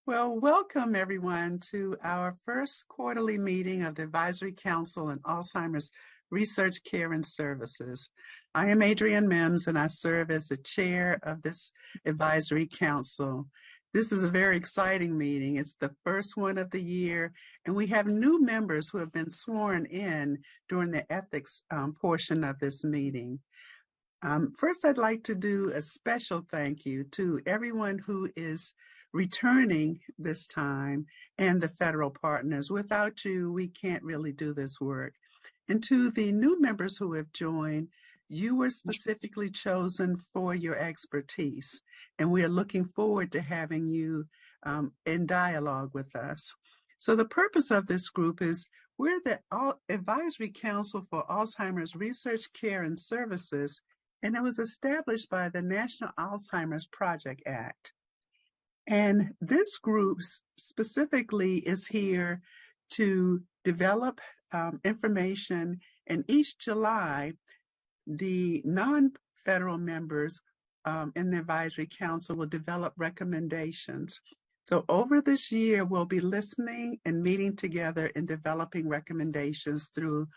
Well, welcome everyone to our first quarterly meeting of the Advisory Council on Alzheimer's Research, Care, and Services. I am Adrienne Mims, and I serve as the chair of this Advisory Council. This is a very exciting meeting. It's the first one of the year, and we have new members who have been sworn in during the ethics portion of this meeting. First, I'd like to do a special thank you to everyone who is returning this time and the federal partners. Without you, we can't really do this work. And to the new members who have joined, you were specifically chosen for your expertise, and we are looking forward to having you in dialogue with us. So the purpose of this group is we're the Advisory Council for Alzheimer's Research, Care, and Services, and it was established by the National Alzheimer's Project Act. And this group specifically is here to develop information, and each July, the non-federal members in the Advisory Council will develop recommendations. So over this year, we'll be listening and meeting together and developing recommendations through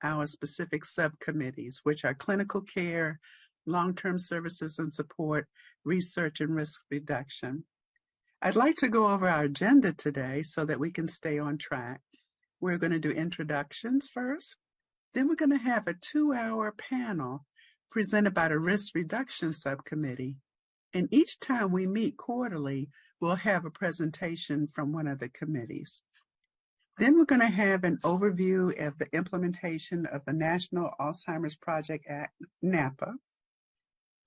our specific subcommittees, which are clinical care, long-term services and support, research, and risk reduction. I'd like to go over our agenda today so that we can stay on track. We're going to do introductions first. Then we're going to have a 2-hour panel presented by the Risk Reduction Subcommittee. And each time we meet quarterly, we'll have a presentation from one of the committees. Then we're going to have an overview of the implementation of the National Alzheimer's Project Act, NAPA.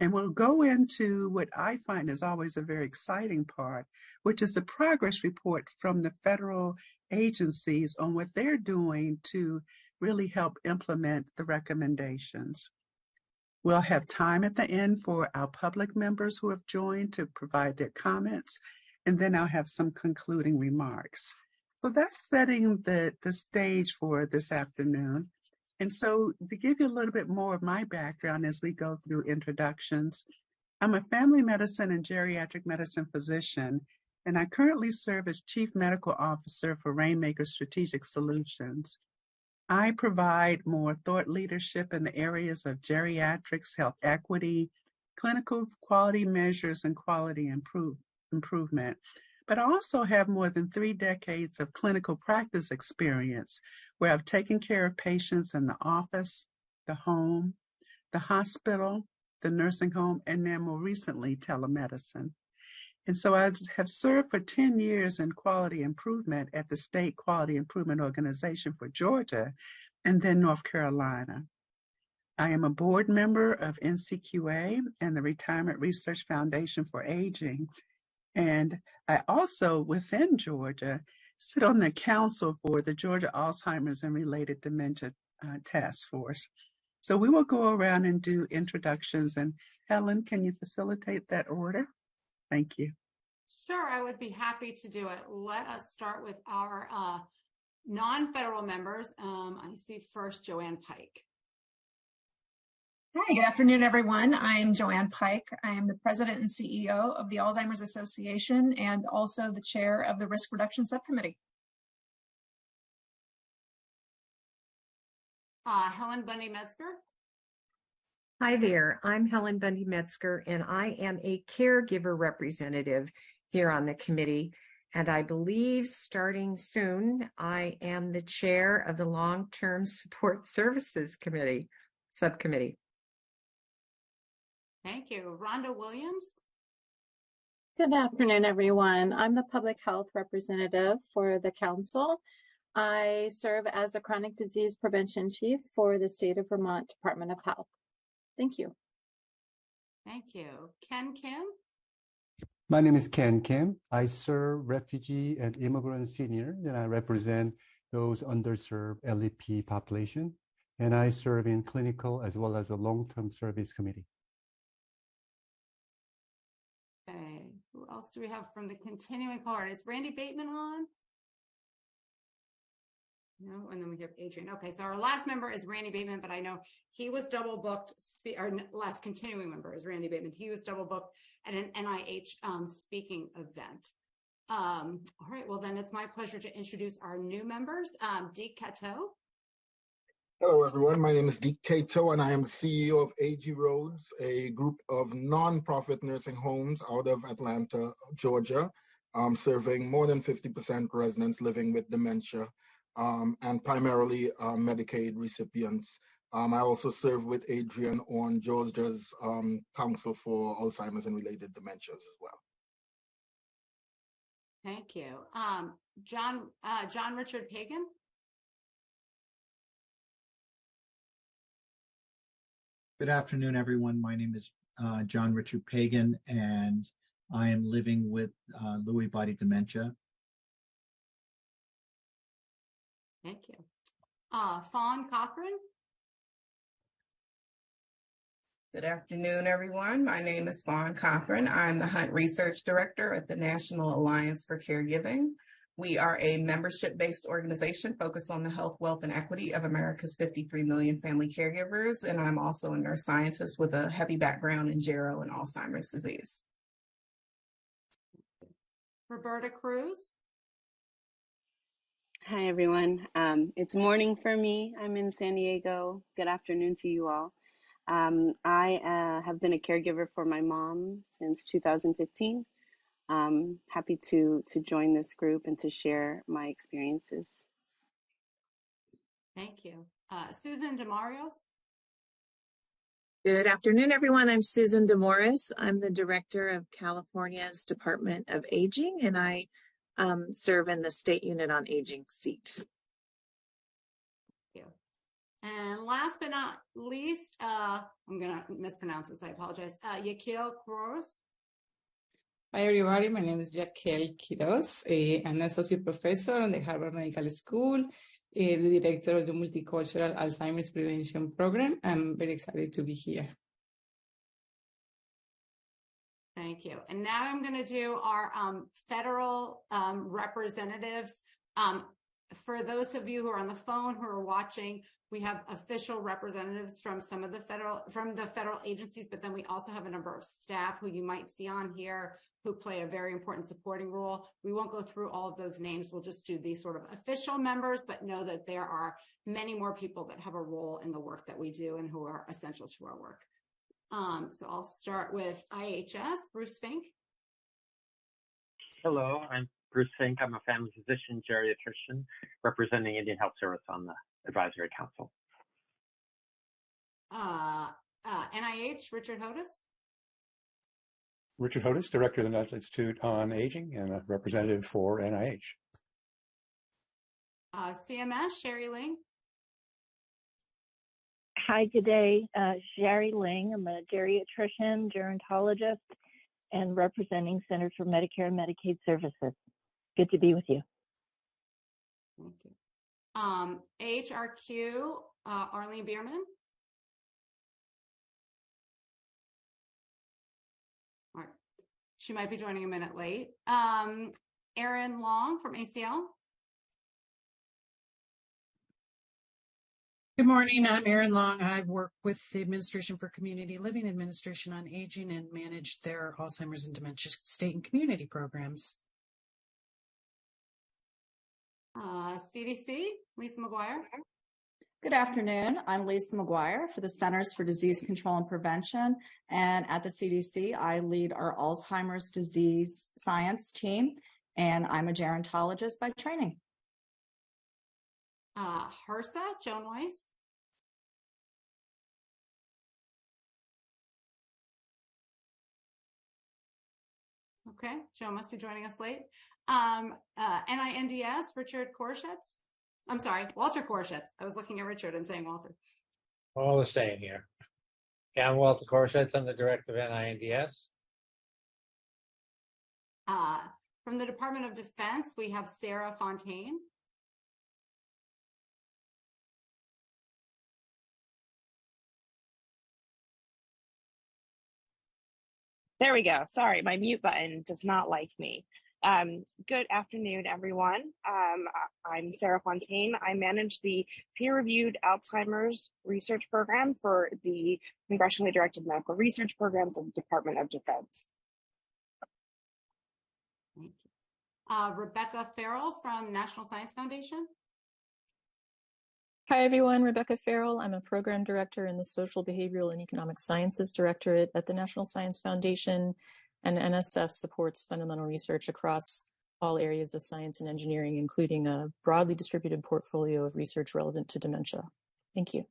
And we'll go into what I find is always a very exciting part, which is the progress report from the federal agencies on what they're doing to really help implement the recommendations. We'll have time at the end for our public members who have joined to provide their comments, and then I'll have some concluding remarks. So that's setting the stage for this afternoon. And so to give you a little bit more of my background as we go through introductions, I'm a family medicine and geriatric medicine physician, and I currently serve as Chief Medical Officer for Rainmaker Strategic Solutions. I provide more thought leadership in the areas of geriatrics, health equity, clinical quality measures, and quality improvement. But I also have more than 3 decades of clinical practice experience where I've taken care of patients in the office, the home, the hospital, the nursing home, and then more recently, telemedicine. And so I have served for 10 years in quality improvement at the State Quality Improvement Organization for Georgia and then North Carolina. I am a board member of NCQA and the Retirement Research Foundation for Aging. And I also, within Georgia, sit on the council for the Georgia Alzheimer's and Related Dementia Task Force. So we will go around and do introductions. And Helen, can you facilitate that order? Thank you. Sure, I would be happy to do it. Let us start with our non-federal members. I see first Joanne Pike. Hi, good afternoon, everyone. I'm Joanne Pike. I am the president and CEO of the Alzheimer's Association and also the chair of the Risk Reduction Subcommittee. Helen Bundy-Metzger. Hi there, I'm Helen Bundy-Metzger, and I am a caregiver representative here on the committee. And I believe starting soon, I am the chair of the Long-Term Support Services Subcommittee. Thank you. Rhonda Williams. Good afternoon, everyone. I'm the public health representative for the council. I serve as a chronic disease prevention chief for the state of Vermont Department of Health. Thank you. Thank you. Ken Kim. My name is Ken Kim. I serve refugee and immigrant seniors, and I represent those underserved LEP population. And I serve in clinical as well as a long-term service committee. Okay, who else do we have from the continuing cohort? Is Randy Bateman on? No, and then we have Adrian. Okay, so our last member is Randy Bateman, but I know he was double booked. Our last continuing member is Randy Bateman. He was double booked at an NIH speaking event. All right, well then it's my pleasure to introduce our new members. Dee Cato. Hello, everyone. My name is Dee Cato, and I am CEO of AG Roads, a group of nonprofit nursing homes out of Atlanta, Georgia, serving more than 50% residents living with dementia, and primarily Medicaid recipients. I also serve with Adrian on Georgia's Council for Alzheimer's and Related Dementias as well. Thank you. John Richard Pagan. Good afternoon, everyone. My name is John Richard Pagan, and I am living with Lewy body dementia. Thank you. Fawn Cochran. Good afternoon, everyone. My name is Fawn Cochran. I'm the Hunt Research Director at the National Alliance for Caregiving. We are a membership-based organization focused on the health, wealth, and equity of America's 53 million family caregivers, and I'm also a nurse scientist with a heavy background in gero and Alzheimer's disease. Roberta Cruz. Hi, everyone. It's morning for me. I'm in San Diego. Good afternoon to you all. I have been a caregiver for my mom since 2015. Happy to join this group and to share my experiences. Thank you. Susan DeMarios. Good afternoon, everyone. I'm Susan DeMorris. I'm the director of California's Department of Aging, and I serve in the State Unit on Aging seat. Thank you. And last but not least, I'm going to mispronounce this. I apologize. Yaquil Cruz. Hi, everybody. My name is Yaquil Quiroz. I'm an associate professor on the Harvard Medical School, the director of the Multicultural Alzheimer's Prevention Program. I'm very excited to be here. Thank you. And now I'm going to do our federal representatives. For those of you who are on the phone, who are watching, we have official representatives from some of the federal agencies, but then we also have a number of staff who you might see on here who play a very important supporting role. We won't go through all of those names. We'll just do these sort of official members, but know that there are many more people that have a role in the work that we do and who are essential to our work. So I'll start with IHS, Bruce Fink. Hello, I'm Bruce Fink. I'm a family physician, geriatrician, representing Indian Health Service on the Advisory Council. NIH, Richard Hodis. Richard Hodis, Director of the National Institute on Aging and a representative for NIH. CMS, Sherry Ling. Hi, good day. Sherry Ling. I'm a geriatrician, gerontologist, and representing Centers for Medicare and Medicaid Services. Good to be with you. Thank you. AHRQ, Arlene Bierman. All right. She might be joining a minute late. Erin Long from ACL. Good morning. I'm Erin Long. I work with the Administration for Community Living, Administration on Aging, and manage their Alzheimer's and dementia state and community programs. CDC, Lisa McGuire. Good afternoon. I'm Lisa McGuire for the Centers for Disease Control and Prevention. And at the CDC, I lead our Alzheimer's disease science team, and I'm a gerontologist by training. HRSA, Joan Weiss. Okay, Joan must be joining us late. NINDS, Richard Korshets. I'm sorry, Walter Korshets. I was looking at Richard and saying Walter. All the same here. Yeah, I'm Walter Korshets. I'm the director of NINDS. From the Department of Defense, we have Sarah Fontaine. There we go. Sorry, my mute button does not like me. Good afternoon, everyone. I'm Sarah Fontaine. I manage the peer-reviewed Alzheimer's research program for the Congressionally Directed Medical Research Programs of the Department of Defense. Thank you. Rebecca Farrell from National Science Foundation. Hi, everyone. Rebecca Farrell. I'm a program director in the Social, Behavioral, and Economic Sciences Directorate at the National Science Foundation, and NSF supports fundamental research across all areas of science and engineering, including a broadly distributed portfolio of research relevant to dementia. Thank you.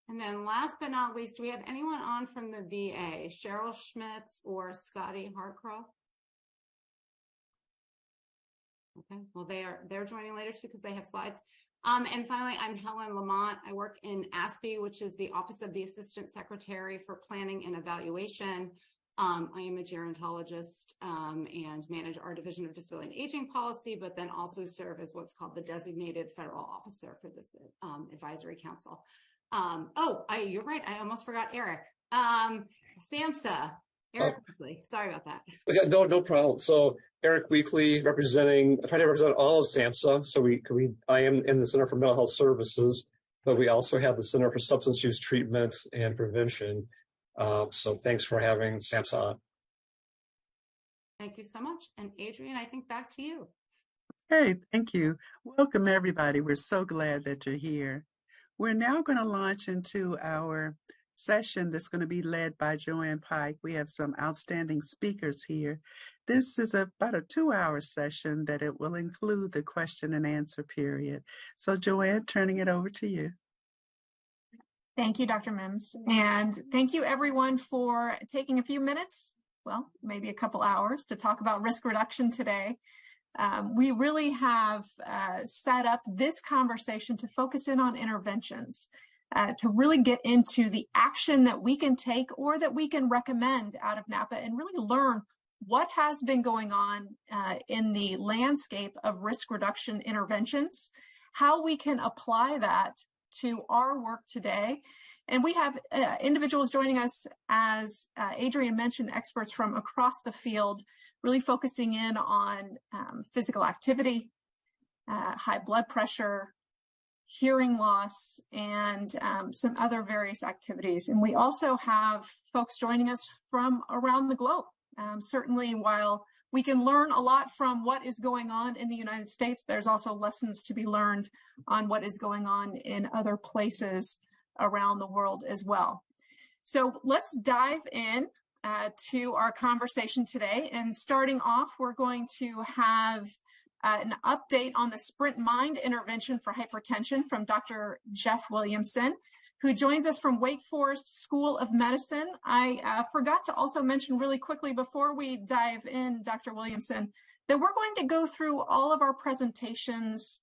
And then last but not least, do we have anyone on from the VA? Cheryl Schmitz or Scotty Hartcroft? Okay, well, they're joining later too because they have slides. And finally, I'm Helen Lamont. I work in ASPE, which is the Office of the Assistant Secretary for Planning and Evaluation. I am a gerontologist and manage our Division of Disability and Aging Policy, but then also serve as what's called the designated federal officer for this advisory council. You're right. I almost forgot Eric. SAMHSA. Eric Weekly. Sorry about that. No problem. So Eric Weekly, trying to represent all of SAMHSA. So I am in the Center for Mental Health Services, but we also have the Center for Substance Use Treatment and Prevention. So thanks for having SAMHSA on. Thank you so much. And Adrian, I think back to you. Hey, thank you. Welcome, everybody. We're so glad that you're here. We're now going to launch into our session that's going to be led by Joanne Pike. We have some outstanding speakers here. This is about a 2-hour session that it will include the question and answer period. So Joanne, turning it over to you. Thank you, Dr. Mims. And thank you everyone for taking a few minutes, well, maybe a couple hours to talk about risk reduction today. We really have set up this conversation to focus in on interventions, to really get into the action that we can take or that we can recommend out of NAPA and really learn what has been going on in the landscape of risk reduction interventions, how we can apply that to our work today. And we have individuals joining us, as Adrian mentioned, experts from across the field, really focusing in on physical activity, high blood pressure, hearing loss, and some other various activities. And we also have folks joining us from around the globe. Certainly, while we can learn a lot from what is going on in the United States, there's also lessons to be learned on what is going on in other places around the world as well. So let's dive in to our conversation today. And starting off, we're going to have an update on the Sprint Mind intervention for hypertension from Dr. Jeff Williamson, who joins us from Wake Forest School of Medicine. I forgot to also mention really quickly before we dive in, Dr. Williamson, that we're going to go through all of our presentations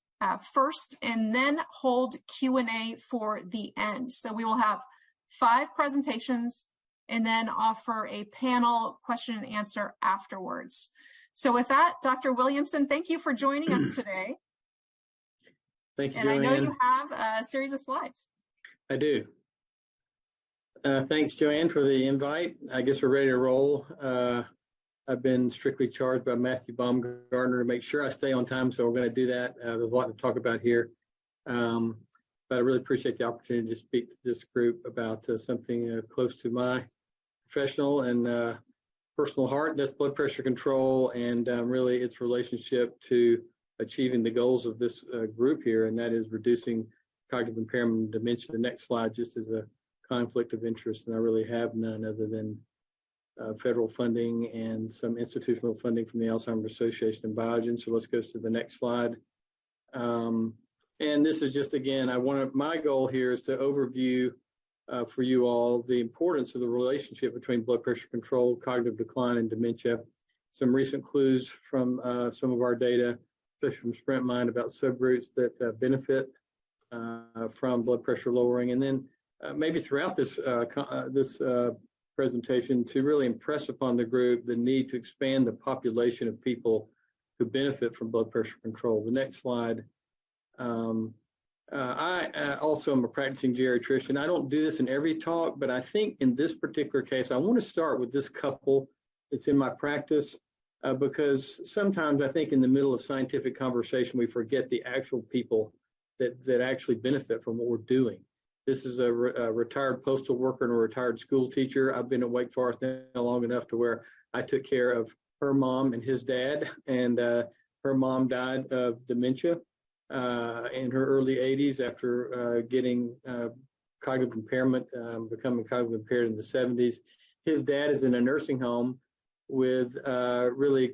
first and then hold Q&A for the end. So we will have 5 presentations and then offer a panel question and answer afterwards. So with that, Dr. Williamson, thank you for joining us today. Thank you, and Joanne. I know you have a series of slides. I do. Thanks, Joanne, for the invite. I guess we're ready to roll. I've been strictly charged by Matthew Baumgartner to make sure I stay on time, so we're going to do that. There's a lot to talk about here. But I really appreciate the opportunity to speak to this group about something close to my professional and personal heart. That's blood pressure control and really its relationship to achieving the goals of this group here, and that is reducing cognitive impairment and dementia. The next slide just is a conflict of interest, and I really have none other than federal funding and some institutional funding from the Alzheimer Association and Biogen. So let's go to the next slide. And this is just, again, my goal here is to overview for you all the importance of the relationship between blood pressure control, cognitive decline, and dementia. Some recent clues from some of our data, especially from Sprint Mind, about subgroups that benefit from blood pressure lowering. And then maybe throughout this presentation, to really impress upon the group the need to expand the population of people who benefit from blood pressure control. The next slide. I also am a practicing geriatrician. I don't do this in every talk, but I think in this particular case, I want to start with this couple that's in my practice because sometimes I think in the middle of scientific conversation, we forget the actual people that actually benefit from what we're doing. This is a retired postal worker and a retired school teacher. I've been at Wake Forest now long enough to where I took care of her mom and his dad, and her mom died of dementia in her early 80s after getting cognitive impairment, becoming cognitive impaired in the 70s. His dad is in a nursing home with really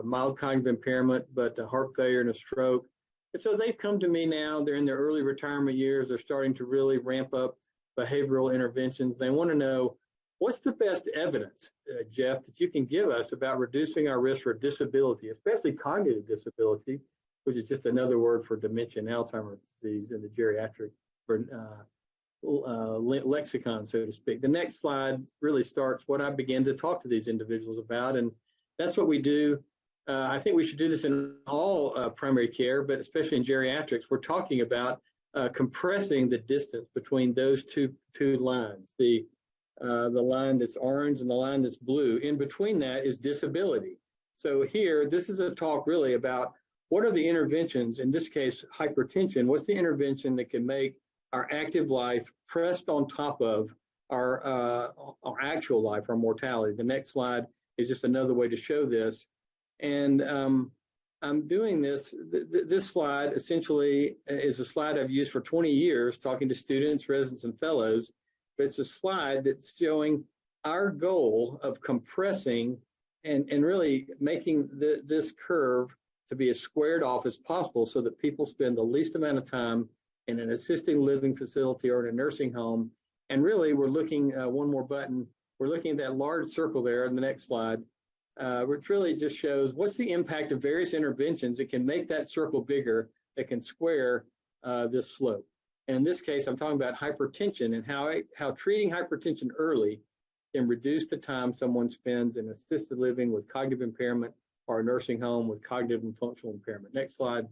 mild cognitive impairment, but heart failure and a stroke. And so they've come to me now. They're in their early retirement years. They're starting to really ramp up behavioral interventions. They want to know, what's the best evidence, Jeff, that you can give us about reducing our risk for disability, especially cognitive disability, which is just another word for dementia and Alzheimer's disease in the geriatric lexicon, so to speak. The next slide really starts what I began to talk to these individuals about, and that's what we do. I think we should do this in all primary care, but especially in geriatrics. We're talking about compressing the distance between those two lines, the line that's orange and the line that's blue. In between that is disability. So here, this is a talk really about what are the interventions, in this case, hypertension. What's the intervention that can make our active life pressed on top of our actual life, our mortality? The next slide is just another way to show this. And I'm doing this. This slide essentially is a slide I've used for 20 years, talking to students, residents, and fellows. But it's a slide that's showing our goal of compressing and really making this curve to be as squared off as possible so that people spend the least amount of time in an assisted living facility or in a nursing home. And really, we're looking, one more button, we're looking at that large circle there in the next slide, which really just shows what's the impact of various interventions that can make that circle bigger, that can square this slope. And in this case, I'm talking about hypertension and how treating hypertension early can reduce the time someone spends in assisted living with cognitive impairment or a nursing home with cognitive and functional impairment. Next slide.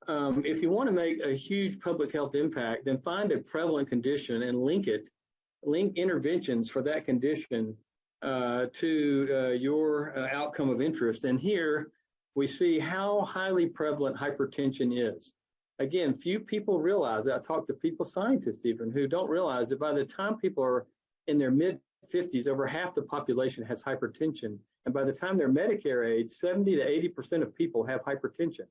If you want to make a huge public health impact, then find a prevalent condition and link interventions for that condition to your outcome of interest. And here we see how highly prevalent hypertension is. Again, few people realize that. I talk to people, scientists even, who don't realize that by the time people are in their mid-50s, over half the population has hypertension. And by the time they're Medicare age, 70 to 80% of people have hypertension.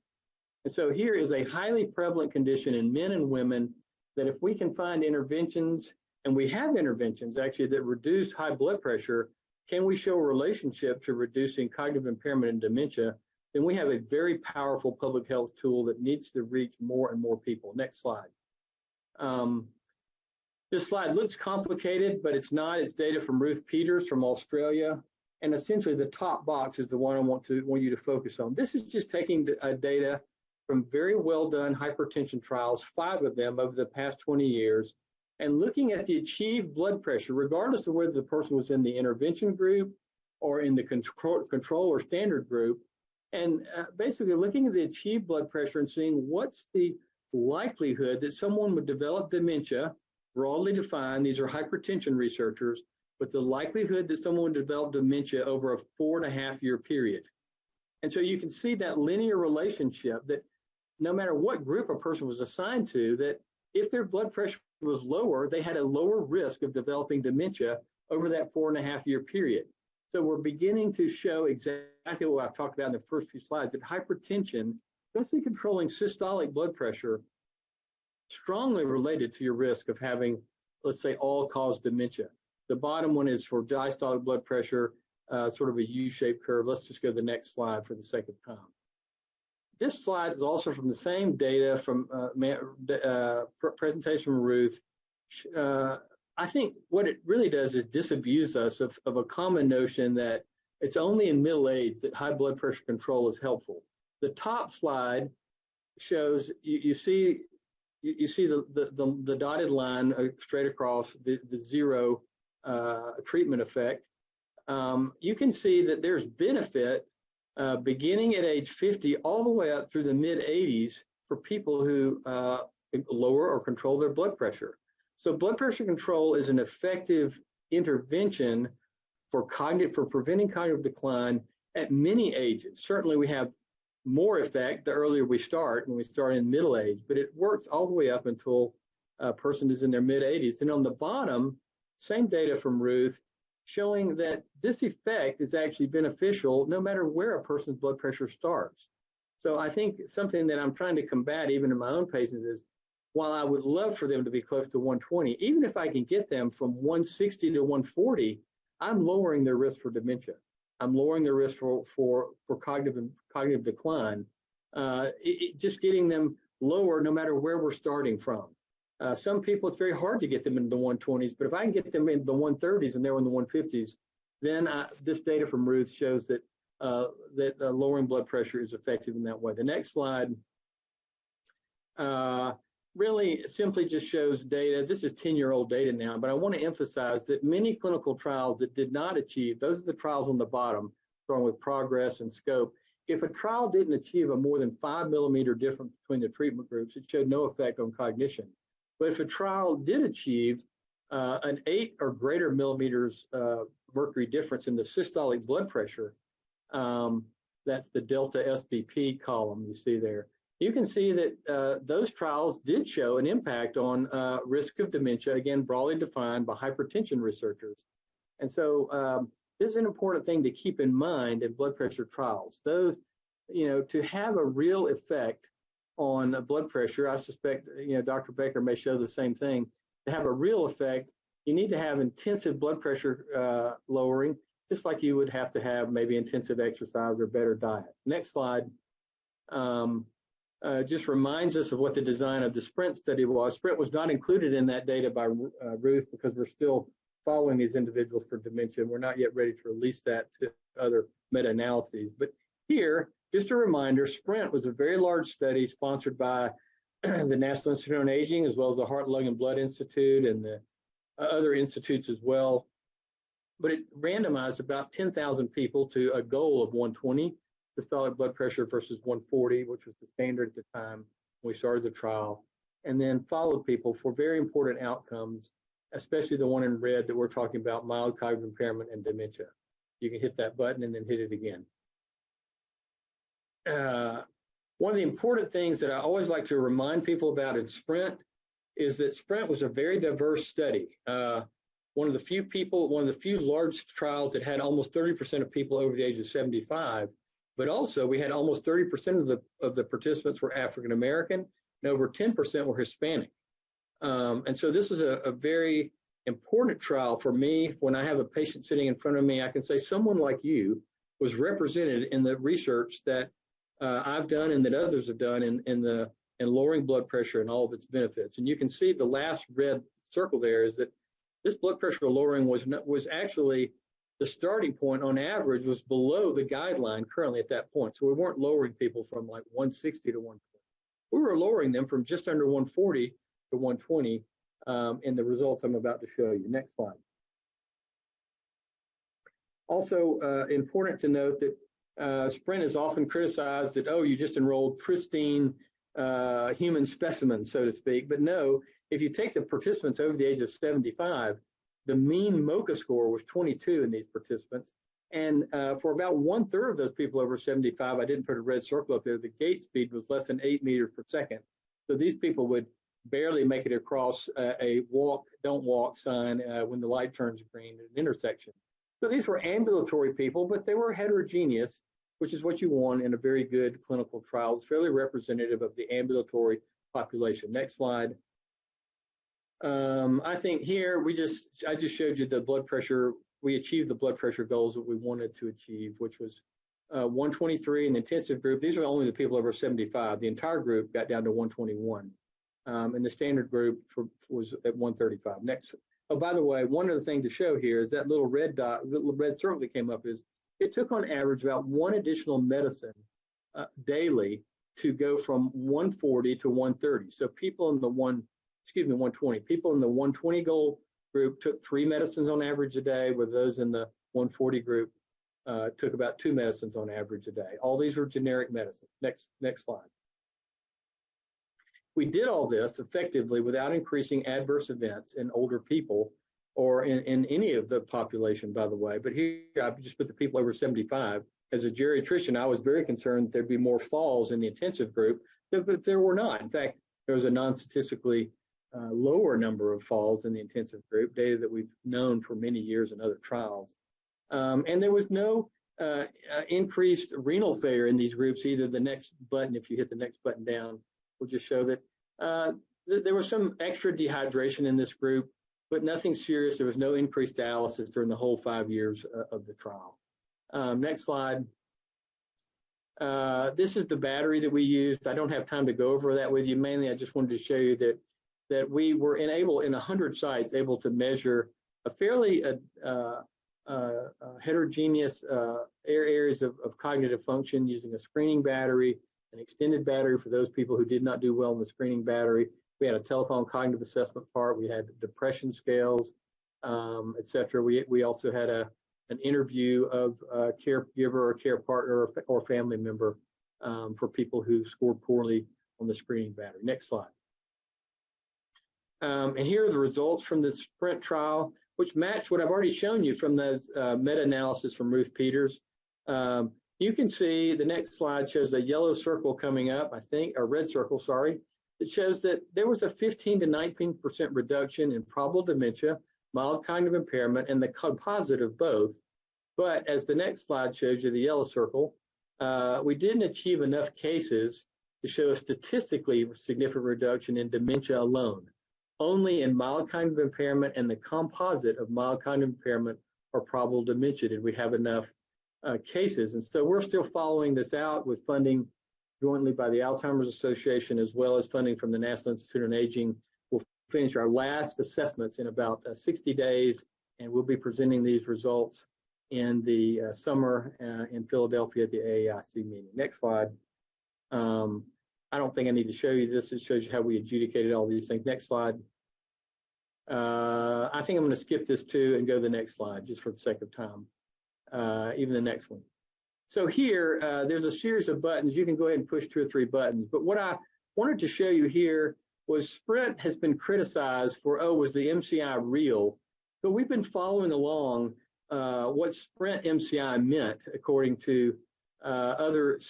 And so here is a highly prevalent condition in men and women that if we can find interventions, and we have interventions actually that reduce high blood pressure, can we show a relationship to reducing cognitive impairment and dementia? Then we have a very powerful public health tool that needs to reach more and more people. Next slide. This slide looks complicated, but it's not. It's data from Ruth Peters from Australia. And essentially the top box is the one I want you to focus on. This is just taking data from very well done hypertension trials, 5 of them over the past 20 years, and looking at the achieved blood pressure, regardless of whether the person was in the intervention group or in the control or standard group, and basically looking at the achieved blood pressure and seeing what's the likelihood that someone would develop dementia, broadly defined, these are hypertension researchers, but the likelihood that someone would develop dementia over a 4.5-year period. And so you can see that linear relationship that no matter what group a person was assigned to, that if their blood pressure was lower, they had a lower risk of developing dementia over that 4.5-year period. So we're beginning to show exactly what I've talked about in the first few slides, that hypertension, especially controlling systolic blood pressure, strongly related to your risk of having, let's say, all-cause dementia. The bottom one is for diastolic blood pressure, sort of a U-shaped curve. Let's just go to the next slide for the sake of time. This slide is also from the same data from presentation from Ruth. I think what it really does is disabuse us of a common notion that it's only in middle age that high blood pressure control is helpful. The top slide shows you see the dotted line straight across the zero treatment effect. You can see that there's benefit beginning at age 50 all the way up through the mid-80s for people who lower or control their blood pressure. So blood pressure control is an effective intervention for preventing cognitive decline at many ages. Certainly we have more effect the earlier we start, when we start in middle age, but it works all the way up until a person is in their mid-80s. And on the bottom, same data from Ruth, showing that this effect is actually beneficial no matter where a person's blood pressure starts. So I think something that I'm trying to combat even in my own patients is, while I would love for them to be close to 120, even if I can get them from 160 to 140, I'm lowering their risk for dementia. I'm lowering their risk for cognitive decline. Just getting them lower no matter where we're starting from. Some people, it's very hard to get them into the 120s, but if I can get them into the 130s and they're in the 150s, then this data from Ruth shows that lowering blood pressure is effective in that way. The next slide really simply just shows data. This is 10-year-old data now, but I want to emphasize that many clinical trials that did not achieve, those are the trials on the bottom, starting with Progress and Scope. If a trial didn't achieve a more than 5 millimeter difference between the treatment groups, it showed no effect on cognition. But if a trial did achieve an 8 or greater millimeters mercury difference in the systolic blood pressure, that's the delta SBP column you see there, you can see that those trials did show an impact on risk of dementia, again, broadly defined by hypertension researchers. And so this is an important thing to keep in mind in blood pressure trials. Those, to have a real effect on blood pressure, I suspect, Dr. Baker may show the same thing. To have a real effect, you need to have intensive blood pressure lowering, just like you would have to have maybe intensive exercise or better diet. Next slide. Just reminds us of what the design of the SPRINT study was. SPRINT was not included in that data by Ruth because we're still following these individuals for dementia. We're not yet ready to release that to other meta-analyses. But here, just a reminder, SPRINT was a very large study sponsored by the National Institute on Aging, as well as the Heart, Lung, and Blood Institute and the other institutes as well. But it randomized about 10,000 people to a goal of 120 systolic blood pressure versus 140, which was the standard at the time when we started the trial, and then followed people for very important outcomes, especially the one in red that we're talking about, mild cognitive impairment and dementia. You can hit that button and then hit it again. One of the important things that I always like to remind people about in SPRINT is that SPRINT was a very diverse study. One of the few large trials that had almost 30% of people over the age of 75, but also we had almost 30% of the participants were African American and over 10% were Hispanic. And so this was a very important trial for me. When I have a patient sitting in front of me, I can say someone like you was represented in the research that I've done and that others have done in lowering blood pressure and all of its benefits. And you can see the last red circle there is that this blood pressure lowering was actually, the starting point on average was below the guideline currently at that point. So we weren't lowering people from like 160 to 120. We were lowering them from just under 140 to 120 in the results I'm about to show you. Next slide. Also important to note that SPRINT is often criticized that, oh, you just enrolled pristine human specimens, so to speak. But no, if you take the participants over the age of 75, the mean MoCA score was 22 in these participants. And for about 1/3 of those people over 75, I didn't put a red circle up there, the gait speed was less than 8 meters per second. So these people would barely make it across a walk, don't walk sign when the light turns green at an intersection. So these were ambulatory people, but they were heterogeneous, which is what you want in a very good clinical trial. It's fairly representative of the ambulatory population. Next slide. I think here I just showed you the blood pressure. We achieved the blood pressure goals that we wanted to achieve, which was 123 in the intensive group. These are only the people over 75. The entire group got down to 121. And the standard group was at 135. Next. Oh, by the way, one other thing to show here is that little red dot, little red circle that came up is it took on average about one additional medicine daily to go from 140 to 130. So people in the 120. People in the 120 goal group took 3 medicines on average a day, where those in the 140 group took about 2 medicines on average a day. All these were generic medicines. Next slide. We did all this effectively without increasing adverse events in older people or in any of the population, by the way. But here I've just put the people over 75. As a geriatrician, I was very concerned that there'd be more falls in the intensive group, but there were not. In fact, there was a non-statistically lower number of falls in the intensive group, data that we've known for many years in other trials. And there was no increased renal failure in these groups either. The next button, if you hit the next button down, will just show that there was some extra dehydration in this group, but nothing serious. There was no increased dialysis during the whole 5 years of the trial. Next slide. This is the battery that we used. I don't have time to go over that with you. Mainly, I just wanted to show you that we were in 100 sites able to measure a fairly heterogeneous areas of cognitive function using a screening battery, an extended battery for those people who did not do well in the screening battery. We had a telephone cognitive assessment part. We had depression scales, et cetera. We also had an interview of a caregiver or care partner or family member for people who scored poorly on the screening battery. Next slide. And here are the results from the SPRINT trial, which match what I've already shown you from those meta-analysis from Ruth Peters. You can see the next slide shows a yellow circle coming up, I think, a red circle, sorry. It shows that there was a 15 to 19% reduction in probable dementia, mild cognitive impairment, and the composite of both. But as the next slide shows you, the yellow circle, we didn't achieve enough cases to show a statistically significant reduction in dementia alone. Only in mild cognitive impairment and the composite of mild cognitive impairment or probable dementia did we have enough cases. And so we're still following this out with funding jointly by the Alzheimer's Association as well as funding from the National Institute on Aging. We'll finish our last assessments in about 60 days, and we'll be presenting these results in the summer in Philadelphia at the AAIC meeting. Next slide. I don't think I need to show you this. It shows you how we adjudicated all these things. Next slide. I think I'm going to skip this too and go to the next slide just for the sake of time, even the next one. So here, there's a series of buttons. You can go ahead and push 2 or 3 buttons. But what I wanted to show you here was SPRINT has been criticized for, was the MCI real? But we've been following along what SPRINT MCI meant according to other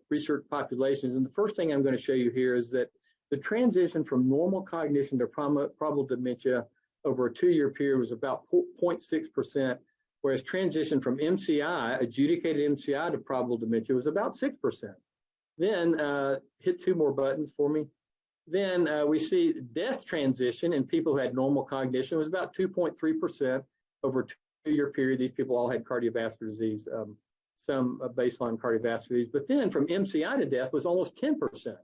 research populations. And the first thing I'm going to show you here is that the transition from normal cognition to probable dementia over a 2-year period was about 0.6%, whereas transition from MCI, adjudicated MCI to probable dementia was about 6%. Then hit 2 more buttons for me. Then we see death transition in people who had normal cognition was about 2.3% over a 2-year period. These people all had cardiovascular disease, some baseline cardiovascular disease. But then from MCI to death was almost 10%.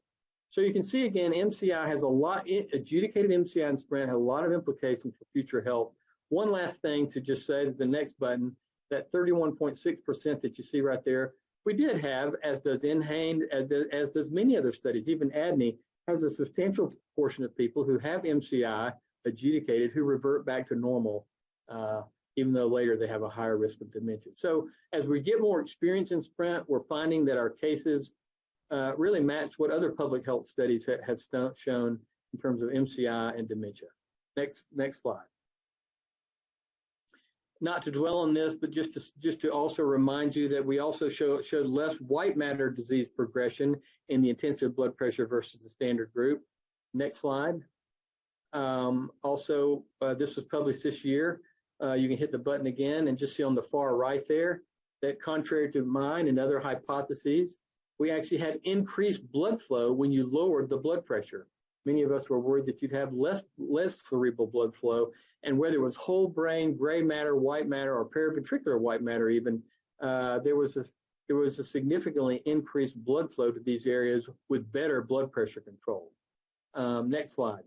So you can see again, MCI has a lot, adjudicated MCI and SPRINT have a lot of implications for future health. One last thing to just say to the next button, that 31.6% that you see right there, we did have, as does NHANE, as does many other studies, even ADNI has a substantial portion of people who have MCI adjudicated who revert back to normal, even though later they have a higher risk of dementia. So as we get more experience in SPRINT, we're finding that our cases really match what other public health studies have shown in terms of MCI and dementia. Next slide. Not to dwell on this, but just to also remind you that we also showed less white matter disease progression in the intensive blood pressure versus the standard group. Next slide. Also, this was published this year. You can hit the button again and just see on the far right there that contrary to mine and other hypotheses, we actually had increased blood flow when you lowered the blood pressure. Many of us were worried that you'd have less cerebral blood flow, and whether it was whole brain, gray matter, white matter, or paraventricular white matter even, there was a significantly increased blood flow to these areas with better blood pressure control. Next slide.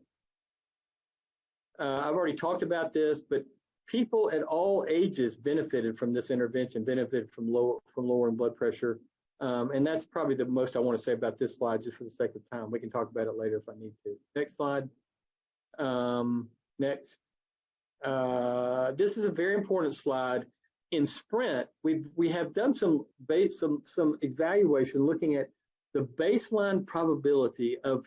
I've already talked about this, but people at all ages benefited from this intervention, benefited from lowering blood pressure. And that's probably the most I want to say about this slide, just for the sake of time. We can talk about it later if I need to. Next slide. Next. This is a very important slide. In SPRINT, we have done some evaluation looking at the baseline probability of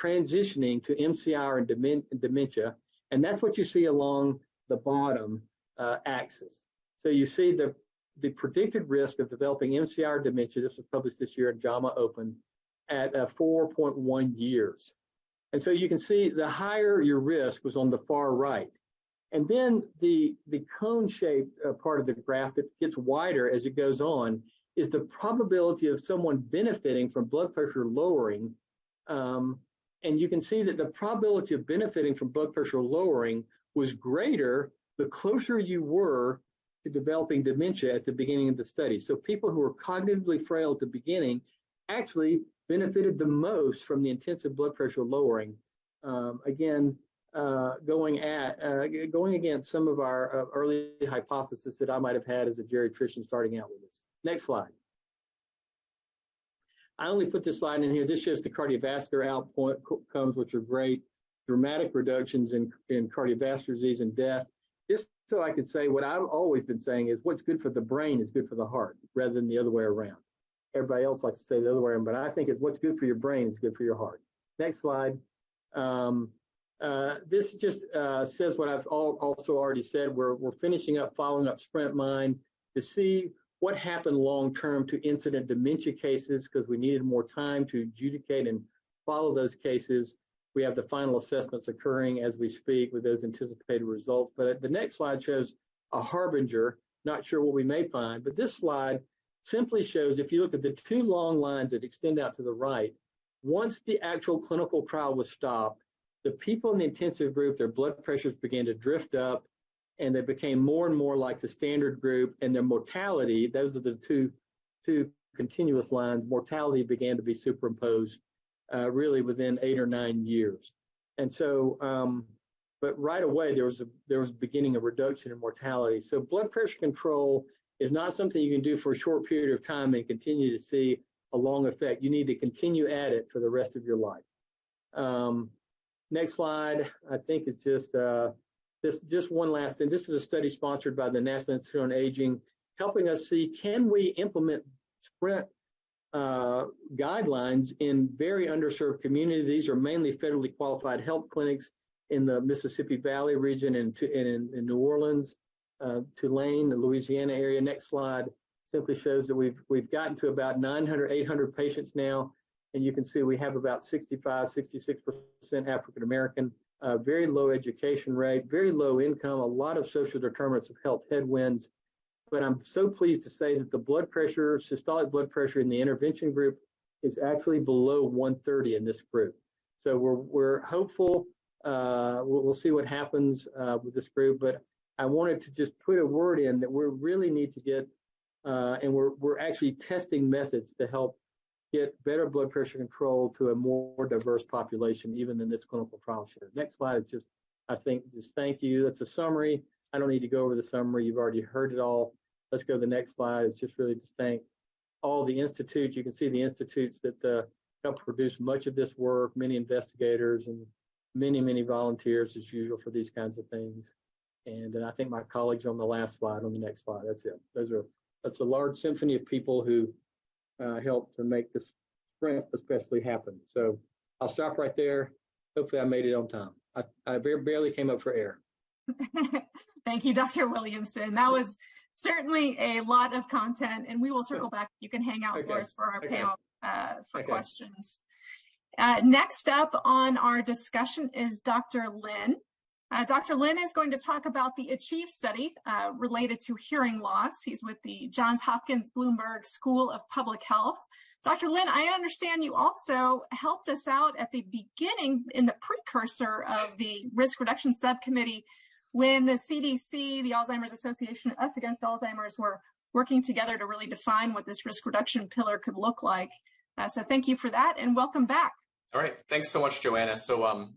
transitioning to MCI and dementia, and that's what you see along the bottom axis. So you see the predicted risk of developing MCI or dementia, this was published this year at JAMA Open, at 4.1 years. And so you can see the higher your risk was on the far right. And then the cone-shaped part of the graph that gets wider as it goes on is the probability of someone benefiting from blood pressure lowering. And you can see that the probability of benefiting from blood pressure lowering was greater the closer you were to developing dementia at the beginning of the study. So people who were cognitively frail at the beginning actually benefited the most from the intensive blood pressure lowering. Again, going against some of our early hypotheses that I might have had as a geriatrician starting out with this. Next slide. I only put this slide in here. This shows the cardiovascular outcomes, which are great, dramatic reductions in cardiovascular disease and death. Just so I could say what I've always been saying is what's good for the brain is good for the heart, rather than the other way around. Everybody else likes to say the other way around, but I think it's what's good for your brain is good for your heart. Next slide. This just says what I've also already said. We're finishing up, following up SprintMind to see what happened long-term to incident dementia cases, because we needed more time to adjudicate and follow those cases. We have the final assessments occurring as we speak with those anticipated results. But the next slide shows a harbinger, not sure what we may find, but this slide simply shows, if you look at the two long lines that extend out to the right, once the actual clinical trial was stopped, the people in the intensive group, their blood pressures began to drift up, and they became more and more like the standard group, and their mortality, those are the two continuous lines, mortality began to be superimposed really within 8 or 9 years. And so, but right away, there was beginning a reduction in mortality. So blood pressure control is not something you can do for a short period of time and continue to see a long effect. You need to continue at it for the rest of your life. Next slide, I think, is just one last thing. This is a study sponsored by the National Institute on Aging, helping us see, can we implement Sprint guidelines in very underserved communities? These are mainly federally qualified health clinics in the Mississippi Valley region and in New Orleans, Tulane, the Louisiana area. Next slide simply shows that we've gotten to about 900, 800 patients now, and you can see we have about 65, 66% African American, very low education rate, very low income, a lot of social determinants of health headwinds. But I'm so pleased to say that the blood pressure, systolic blood pressure in the intervention group is actually below 130 in this group. So we're hopeful. We'll see what happens with this group, but I wanted to just put a word in that we really need to get, and we're actually testing methods to help get better blood pressure control to a more diverse population, even than this clinical trial showed. Next slide is just, I think, just thank you. That's a summary. I don't need to go over the summary. You've already heard it all. Let's go to the next slide. It's just really to thank all the institutes. You can see the institutes that help produce much of this work, many investigators and many, many volunteers as usual for these kinds of things. And I think my colleagues on the last slide, on the next slide, that's it. That's a large symphony of people who helped to make this sprint especially happen. So I'll stop right there. Hopefully I made it on time. I barely came up for air. Thank you, Dr. Williamson. That was certainly a lot of content, and we will circle back. You can hang out for us for our panel for questions. Next up on our discussion is Dr. Lin. Dr. Lin is going to talk about the ACHIEVE study related to hearing loss. He's with the Johns Hopkins Bloomberg School of Public Health. Dr. Lin, I understand you also helped us out at the beginning in the precursor of the risk reduction subcommittee when the CDC, the Alzheimer's Association, Us Against Alzheimer's were working together to really define what this risk reduction pillar could look like. So thank you for that, and welcome back. All right, thanks so much, Joanna. So,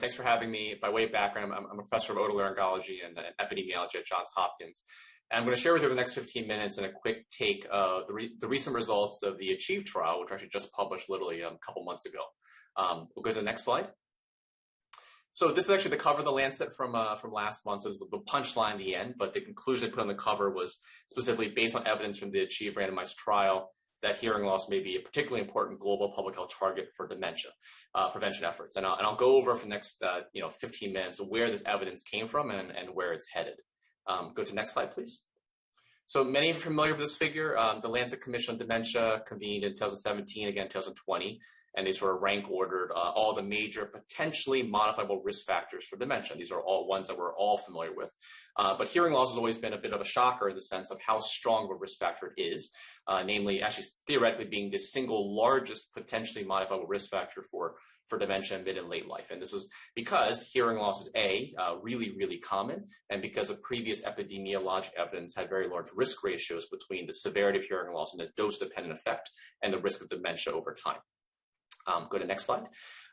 thanks for having me. By way of background, I'm a professor of otolaryngology and epidemiology at Johns Hopkins. And I'm going to share with you the next 15 minutes in a quick take of the recent results of the ACHIEVE trial, which I actually just published literally a couple months ago. We'll go to the next slide. So this is actually the cover of the Lancet from last month. So this is the punchline at the end, but the conclusion they put on the cover was specifically based on evidence from the ACHIEVE randomized trial that hearing loss may be a particularly important global public health target for dementia prevention efforts. And I'll go over for the next 15 minutes where this evidence came from and where it's headed. Go to the next slide, please. So many of you are familiar with this figure. The Lancet Commission on Dementia convened in 2017, again 2020, and they sort of rank ordered all the major potentially modifiable risk factors for dementia. These are all ones that we're all familiar with. But hearing loss has always been a bit of a shocker in the sense of how strong of a risk factor it is, namely actually theoretically being the single largest potentially modifiable risk factor for dementia in mid and late life. And this is because hearing loss is really, really common, and because of previous epidemiologic evidence had very large risk ratios between the severity of hearing loss and the dose-dependent effect and the risk of dementia over time. Go to next slide.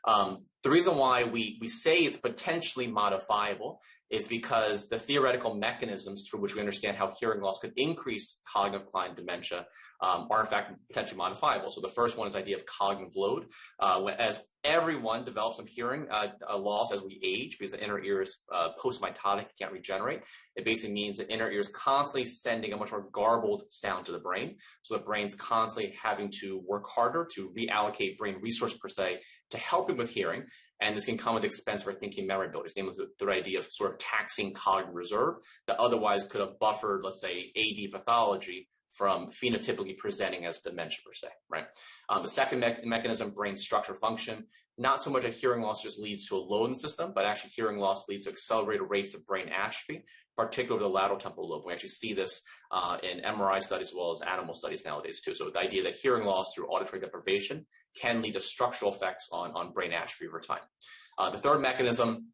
The reason why we say it's potentially modifiable is because the theoretical mechanisms through which we understand how hearing loss could increase cognitive decline and dementia are in fact potentially modifiable. So the first one is the idea of cognitive load. As everyone develops some hearing loss as we age, because the inner ear is post-mitotic, can't regenerate. It basically means the inner ear is constantly sending a much more garbled sound to the brain. So the brain's constantly having to work harder to reallocate brain resources per se to helping with hearing. And this can come at the expense of our thinking memory abilities, namely the idea of sort of taxing cognitive reserve that otherwise could have buffered, let's say, AD pathology from phenotypically presenting as dementia per se, right? The second mechanism, brain structure function, not so much a hearing loss just leads to a load in the system, but actually hearing loss leads to accelerated rates of brain atrophy, particularly the lateral temporal lobe. We actually see this in MRI studies as well as animal studies nowadays too. So the idea that hearing loss through auditory deprivation can lead to structural effects on brain atrophy over time. The third mechanism,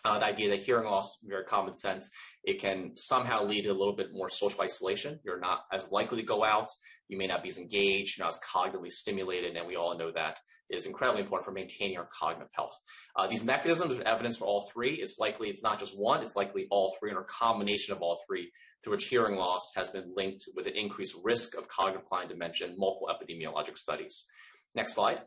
the idea that hearing loss, very common sense, it can somehow lead to a little bit more social isolation. You're not as likely to go out. You may not be as engaged. You're not as cognitively stimulated. And we all know that is incredibly important for maintaining our cognitive health. These mechanisms, there's evidence for all three. It's likely it's not just one, it's likely all three or a combination of all three, to which hearing loss has been linked with an increased risk of cognitive decline and dementia in multiple epidemiologic studies. Next slide.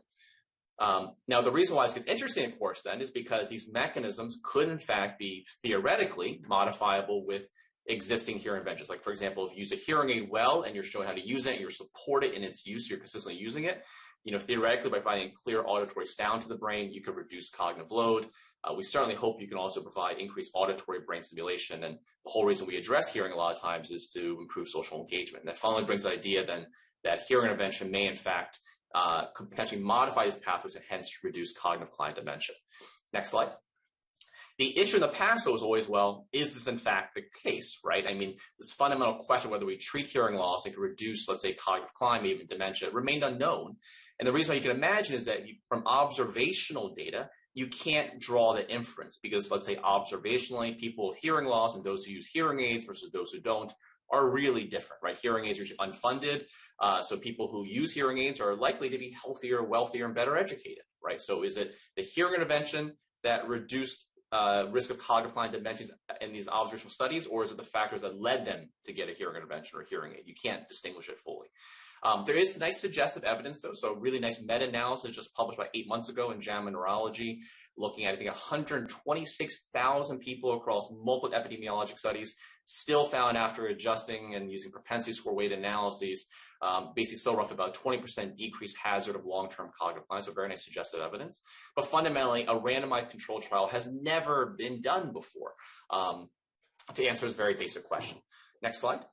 Now, the reason why this gets interesting, of course, then, is because these mechanisms could, in fact, be theoretically modifiable with existing hearing interventions. Like, for example, if you use a hearing aid well and you're showing how to use it, you're supported in its use, you're consistently using it, theoretically, by providing clear auditory sound to the brain, you could reduce cognitive load. We certainly hope you can also provide increased auditory brain stimulation. And the whole reason we address hearing a lot of times is to improve social engagement. And that finally brings the idea then that hearing intervention may, in fact, could potentially modify these pathways and hence reduce cognitive decline and dementia. Next slide. The issue in the past, though, was always, well, is this in fact the case, right? I mean, this fundamental question whether we treat hearing loss and can reduce, let's say, cognitive decline, maybe even dementia, remained unknown. And the reason why you can imagine is that from observational data, you can't draw the inference because, let's say, observationally, people with hearing loss and those who use hearing aids versus those who don't are really different, right? Hearing aids are usually unfunded. So people who use hearing aids are likely to be healthier, wealthier, and better educated, right? So is it the hearing intervention that reduced risk of cognitive decline and dementia in these observational studies, or is it the factors that led them to get a hearing intervention or a hearing aid? You can't distinguish it fully. There is nice suggestive evidence, though. So really nice meta-analysis just published about 8 months ago in JAMA Neurology, looking at, I think, 126,000 people across multiple epidemiologic studies, still found after adjusting and using propensity score weighted analyses, basically still roughly about 20% decreased hazard of long-term cognitive decline. So very nice suggestive evidence. But fundamentally, a randomized controlled trial has never been done before to answer this very basic question. Next slide.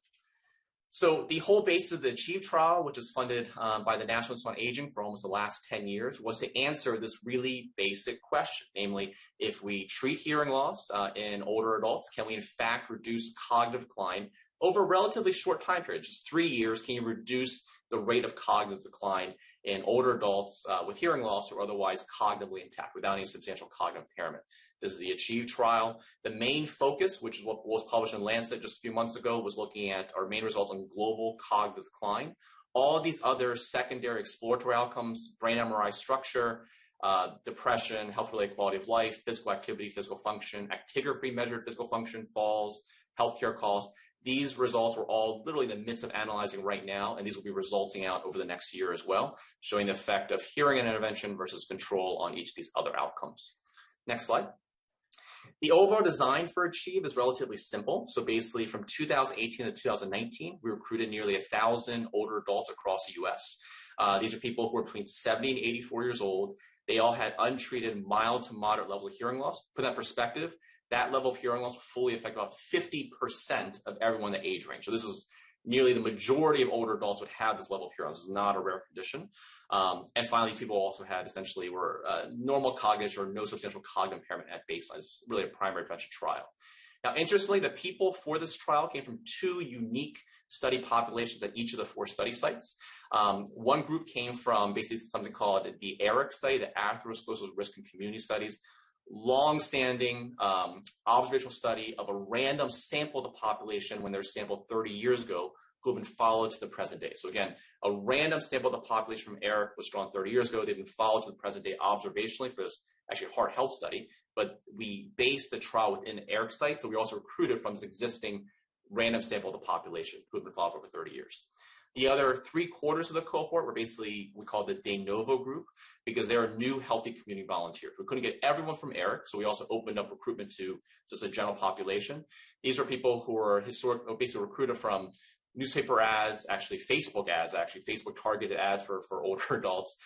So the whole basis of the ACHIEVE trial, which is funded by the National Institute on Aging for almost the last 10 years, was to answer this really basic question. Namely, if we treat hearing loss in older adults, can we in fact reduce cognitive decline over a relatively short time period, just 3 years? Can you reduce the rate of cognitive decline in older adults with hearing loss or otherwise cognitively intact without any substantial cognitive impairment? This is the ACHIEVE trial. The main focus, which is what was published in Lancet just a few months ago, was looking at our main results on global cognitive decline. All of these other secondary exploratory outcomes, brain MRI structure, depression, health-related quality of life, physical activity, physical function, actigraphy measured physical function, falls, healthcare costs, these results were all literally in the midst of analyzing right now, and these will be resulting out over the next year as well, showing the effect of hearing intervention versus control on each of these other outcomes. Next slide. The overall design for ACHIEVE is relatively simple. So basically from 2018 to 2019, we recruited nearly 1,000 older adults across the US. These are people who are between 70 and 84 years old. They all had untreated mild to moderate level of hearing loss. Put that in perspective, that level of hearing loss will fully affect about 50% of everyone in the age range. So this is nearly the majority of older adults would have this level of hearing loss. This is not a rare condition. And finally, these people also had essentially were normal cognition or no substantial cognitive impairment at baseline. It's really a primary prevention trial. Now, interestingly, the people for this trial came from two unique study populations at each of the 4 study sites. One group came from basically something called the ARIC study, the Atherosclerosis Risk and Community Studies, long-standing observational study of a random sample of the population when they were sampled 30 years ago who have been followed to the present day. So again, a random sample of the population from ARIC was drawn 30 years ago. They've been followed to the present day observationally for this actually heart health study, but we based the trial within ARIC site. So we also recruited from this existing random sample of the population who have been followed for over 30 years. The other 3/4 of the cohort were basically, we call the de novo group, because they are new healthy community volunteers. We couldn't get everyone from ARIC, so we also opened up recruitment to just a general population. These are people who were basically recruited from newspaper ads, actually Facebook ads, Facebook targeted ads for older adults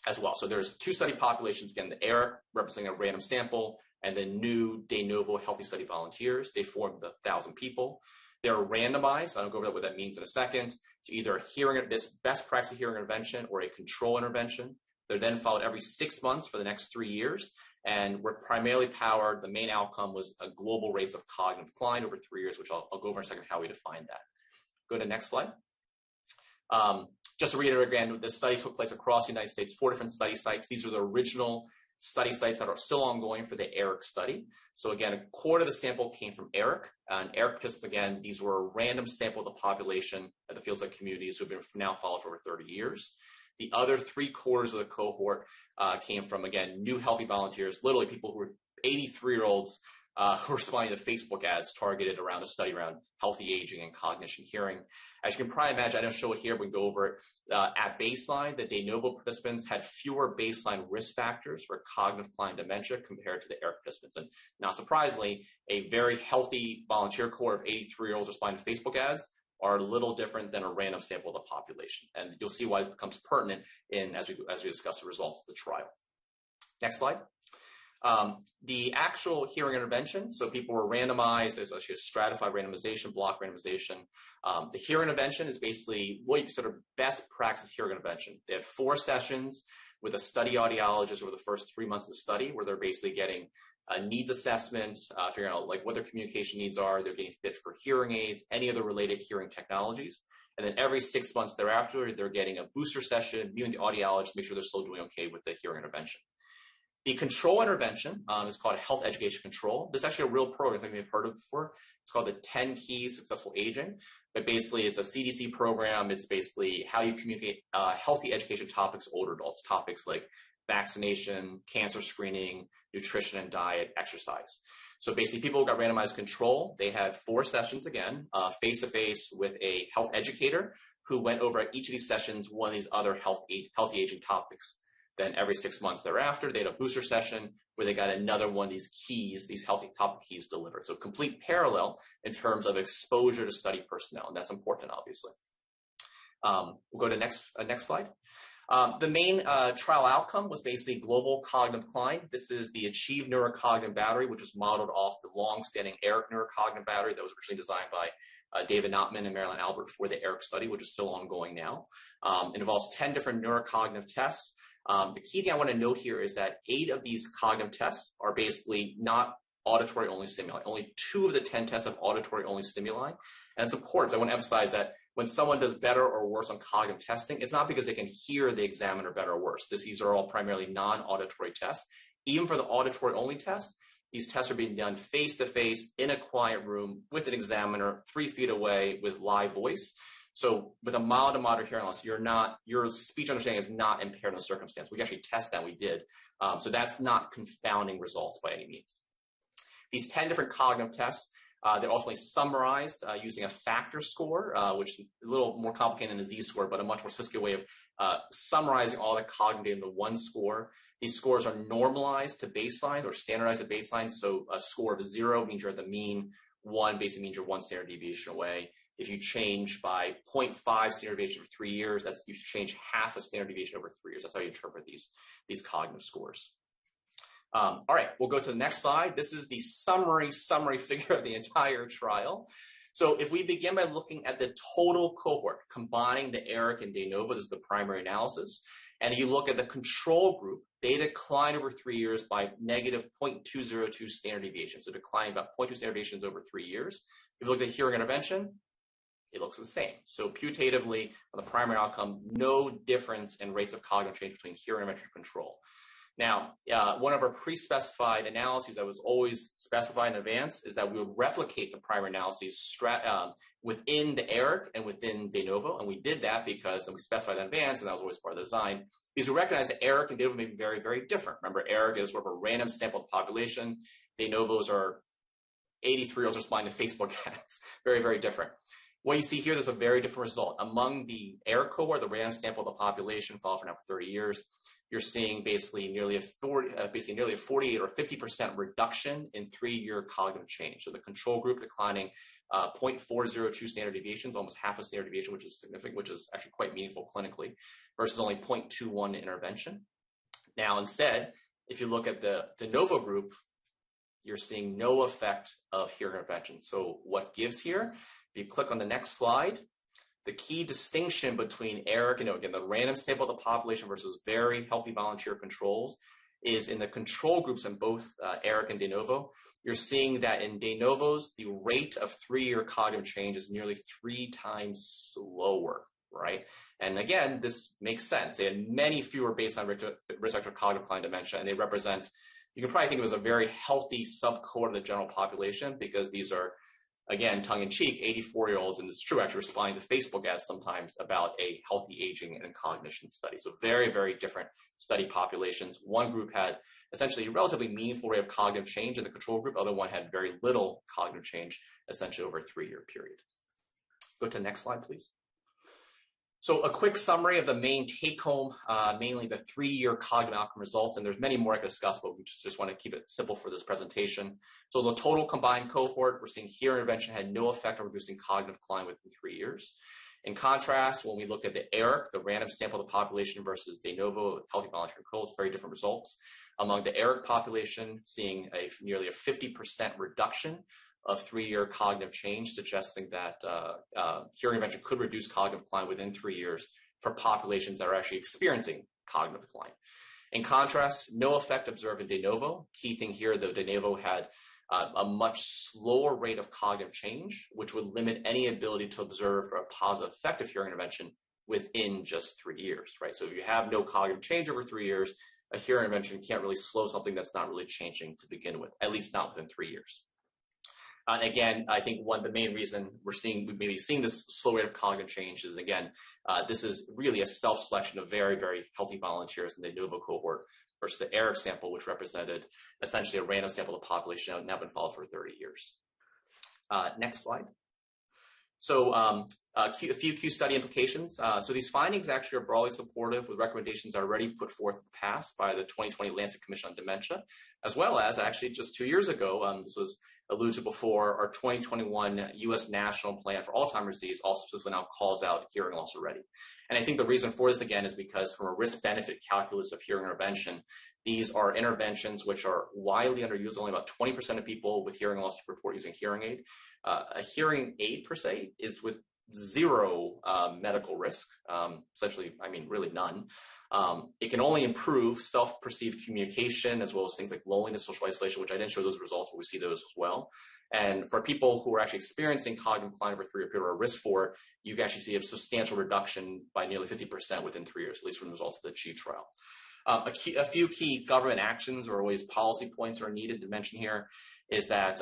as well. So there's 2 study populations, again, the ARIC representing a random sample, and then new de novo healthy study volunteers. They formed the 1,000 people. They're randomized, I'll go over what that means in a second, to either this best practice hearing intervention or a control intervention. They're then followed every 6 months for the next 3 years, and we're primarily powered. The main outcome was global rates of cognitive decline over 3 years, which I'll go over in a second how we define that. Go to the next slide. Just to reiterate again, this study took place across the United States, 4 different study sites. These are the original study sites that are still ongoing for the ARIC study. So again, 1/4 of the sample came from ARIC. And ARIC participants, again, these were a random sample of the population at the field site communities who have been now followed for over 30 years. The other 3/4 of the cohort came from, again, new healthy volunteers, literally people who were 83-year-olds who were responding to Facebook ads targeted around a study around healthy aging and cognition hearing. As you can probably imagine, I don't show it here, but we can go over it. At baseline, the de novo participants had fewer baseline risk factors for cognitive decline dementia compared to the ARIC participants. And not surprisingly, a very healthy volunteer cohort of 83-year-olds responding to Facebook ads are a little different than a random sample of the population. And you'll see why this becomes pertinent as we discuss the results of the trial. Next slide. The actual hearing intervention, so people were randomized. There's actually a stratified randomization, block randomization. The hearing intervention is basically what you consider best practice hearing intervention. They had 4 sessions with a study audiologist over the first 3 months of the study, where they're basically getting a needs assessment, figuring out like what their communication needs are. They're getting fit for hearing aids, any other related hearing technologies. And then every 6 months thereafter, they're getting a booster session, meeting the audiologist to make sure they're still doing okay with the hearing intervention. The control intervention is called health education control. This is actually a real program, I think you've heard of before. It's called the 10 Keys Successful Aging. But basically, it's a CDC program. It's basically how you communicate healthy education topics to older adults, topics like vaccination, cancer screening, nutrition and diet, exercise. So basically, people who got randomized control, they had 4 sessions again, face-to-face with a health educator who went over at each of these sessions one of these other healthy aging topics. Then every 6 months thereafter, they had a booster session where they got another one of these keys, these healthy topic keys delivered. So complete parallel in terms of exposure to study personnel, and that's important, obviously. We'll go to next slide. The main trial outcome was basically global cognitive decline. This is the Achieve Neurocognitive Battery, which was modeled off the long-standing ARIC Neurocognitive Battery that was originally designed by David Notman and Marilyn Albert for the ARIC study, which is still ongoing now. It involves 10 different neurocognitive tests. The key thing I want to note here is that 8 of these cognitive tests are basically not auditory only stimuli. Only 2 of the 10 tests have auditory only stimuli. And it's important. I want to emphasize that when someone does better or worse on cognitive testing, it's not because they can hear the examiner better or worse. These are all primarily non-auditory tests. Even for the auditory only tests, these tests are being done face-to-face in a quiet room with an examiner 3 feet away with live voice. So with a mild to moderate hearing loss, your speech understanding is not impaired in the circumstance. We actually test that, we did. So that's not confounding results by any means. These 10 different cognitive tests, they're ultimately summarized using a factor score, which is a little more complicated than a Z-score, but a much more sophisticated way of summarizing all the cognitive data into one score. These scores are normalized to baseline or standardized at baseline. So a score of 0 means you're at the mean. 1 basically means you're 1 standard deviation away. If you change by 0.5 standard deviation for 3 years, you should change half a standard deviation over 3 years. That's how you interpret these cognitive scores. All right, we'll go to the next slide. This is the summary figure of the entire trial. So if we begin by looking at the total cohort, combining the ERIC and de novo, this is the primary analysis. And you look at the control group, they decline over 3 years by negative 0.202 standard deviation. So declining about 0.2 standard deviations over 3 years. If you look at hearing intervention, it looks the same. So putatively, on the primary outcome, no difference in rates of cognitive change between hearing intervention and control. Now, one of our pre-specified analyses that was always specified in advance is that we would replicate the primary analyses within the ERIC and within de novo. And we did that because we specified in advance, and that was always part of the design, because we recognize that ERIC and de novo may be very, very different. Remember, ERIC is sort of a random sampled population. De novos are 83-year-olds responding to Facebook ads. Very, very different. What you see here, there's a very different result. Among the ERIC cohort, the random sample of the population followed for now for 30 years, you're seeing basically nearly a 48 or 50% reduction in 3-year cognitive change. So the control group declining 0.402 standard deviations, almost half a standard deviation, which is significant, which is actually quite meaningful clinically, versus only 0.21 intervention. Now, instead, if you look at the de novo group, you're seeing no effect of hearing intervention. So what gives here? If you click on the next slide, the key distinction between ERIC and, again, the random sample of the population versus very healthy volunteer controls is in the control groups in both ERIC and de novo. You're seeing that in de novos, the rate of 3-year cognitive change is nearly 3 times slower, right? And again, this makes sense. They had many fewer baseline risk factor cognitive decline dementia, and they represent, you can probably think of it as a very healthy subcohort of the general population, because these are, again, tongue-in-cheek, 84-year-olds, and this is true, actually responding to Facebook ads sometimes about a healthy aging and cognition study. So very, very different study populations. One group had essentially a relatively meaningful rate of cognitive change in the control group. Other one had very little cognitive change, essentially over a 3-year period. Go to the next slide, please. So a quick summary of the main take-home, mainly the 3-year cognitive outcome results, and there's many more I could discuss, but we just want to keep it simple for this presentation. So the total combined cohort, we're seeing hearing intervention had no effect on reducing cognitive decline within 3 years. In contrast, when we look at the ERIC, the random sample of the population versus de novo healthy volunteer controls, very different results. Among the ERIC population, seeing nearly a 50% reduction of 3-year cognitive change, suggesting that hearing intervention could reduce cognitive decline within 3 years for populations that are actually experiencing cognitive decline. In contrast, no effect observed in de novo. Key thing here, though, de novo had a much slower rate of cognitive change, which would limit any ability to observe for a positive effect of hearing intervention within just 3 years, right? So if you have no cognitive change over 3 years, a hearing intervention can't really slow something that's not really changing to begin with, at least not within 3 years. And again, I think the main reason we may be seeing this slow rate of cognitive change is, again, this is really a self-selection of very, very healthy volunteers in the de novo cohort versus the ERIC sample, which represented essentially a random sample of the population that had now been followed for 30 years. Next slide. So a few key study implications. So these findings actually are broadly supportive with recommendations already put forth in the past by the 2020 Lancet Commission on Dementia, as well as actually just 2 years ago, this was alluded to before, our 2021 U.S. National Plan for Alzheimer's Disease also specifically now calls out hearing loss already. And I think the reason for this, again, is because from a risk-benefit calculus of hearing intervention, these are interventions which are widely underused. Only about 20% of people with hearing loss report using hearing aid. A hearing aid, per se, is with zero medical risk, essentially, I mean, really none. It can only improve self-perceived communication, as well as things like loneliness, social isolation, which I didn't show those results, but we see those as well. And for people who are actually experiencing cognitive decline over 3-year period or risk for, you can actually see a substantial reduction by nearly 50% within 3 years, at least from the results of the ACHIEVE trial. A few key government actions or always policy points are needed to mention here is that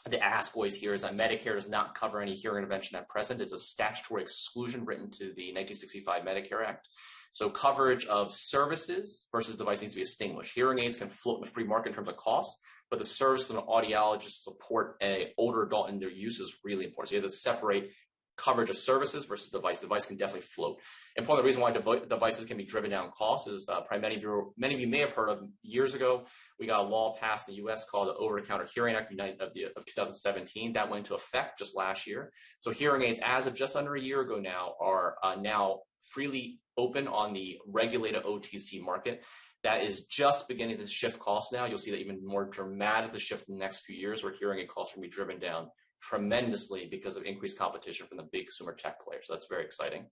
the ask always here is that Medicare does not cover any hearing intervention at present. It's a statutory exclusion written to the 1965 Medicare Act. So coverage of services versus device needs to be distinguished. Hearing aids can float in the free market in terms of cost, but the service and audiologist support an older adult in their use is really important. So you have to separate coverage of services versus device. Device can definitely float. And part of the reason why devices can be driven down costs is many of you may have heard of years ago, we got a law passed in the U.S. called the Over-the-Counter Hearing Act of 2017. That went into effect just last year. So hearing aids, as of just under a year ago now, are now freely open on the regulated OTC market. That is just beginning to shift costs now. You'll see that even more dramatically shift in the next few years where hearing aid costs will be driven down tremendously because of increased competition from the big consumer tech players. So that's very exciting.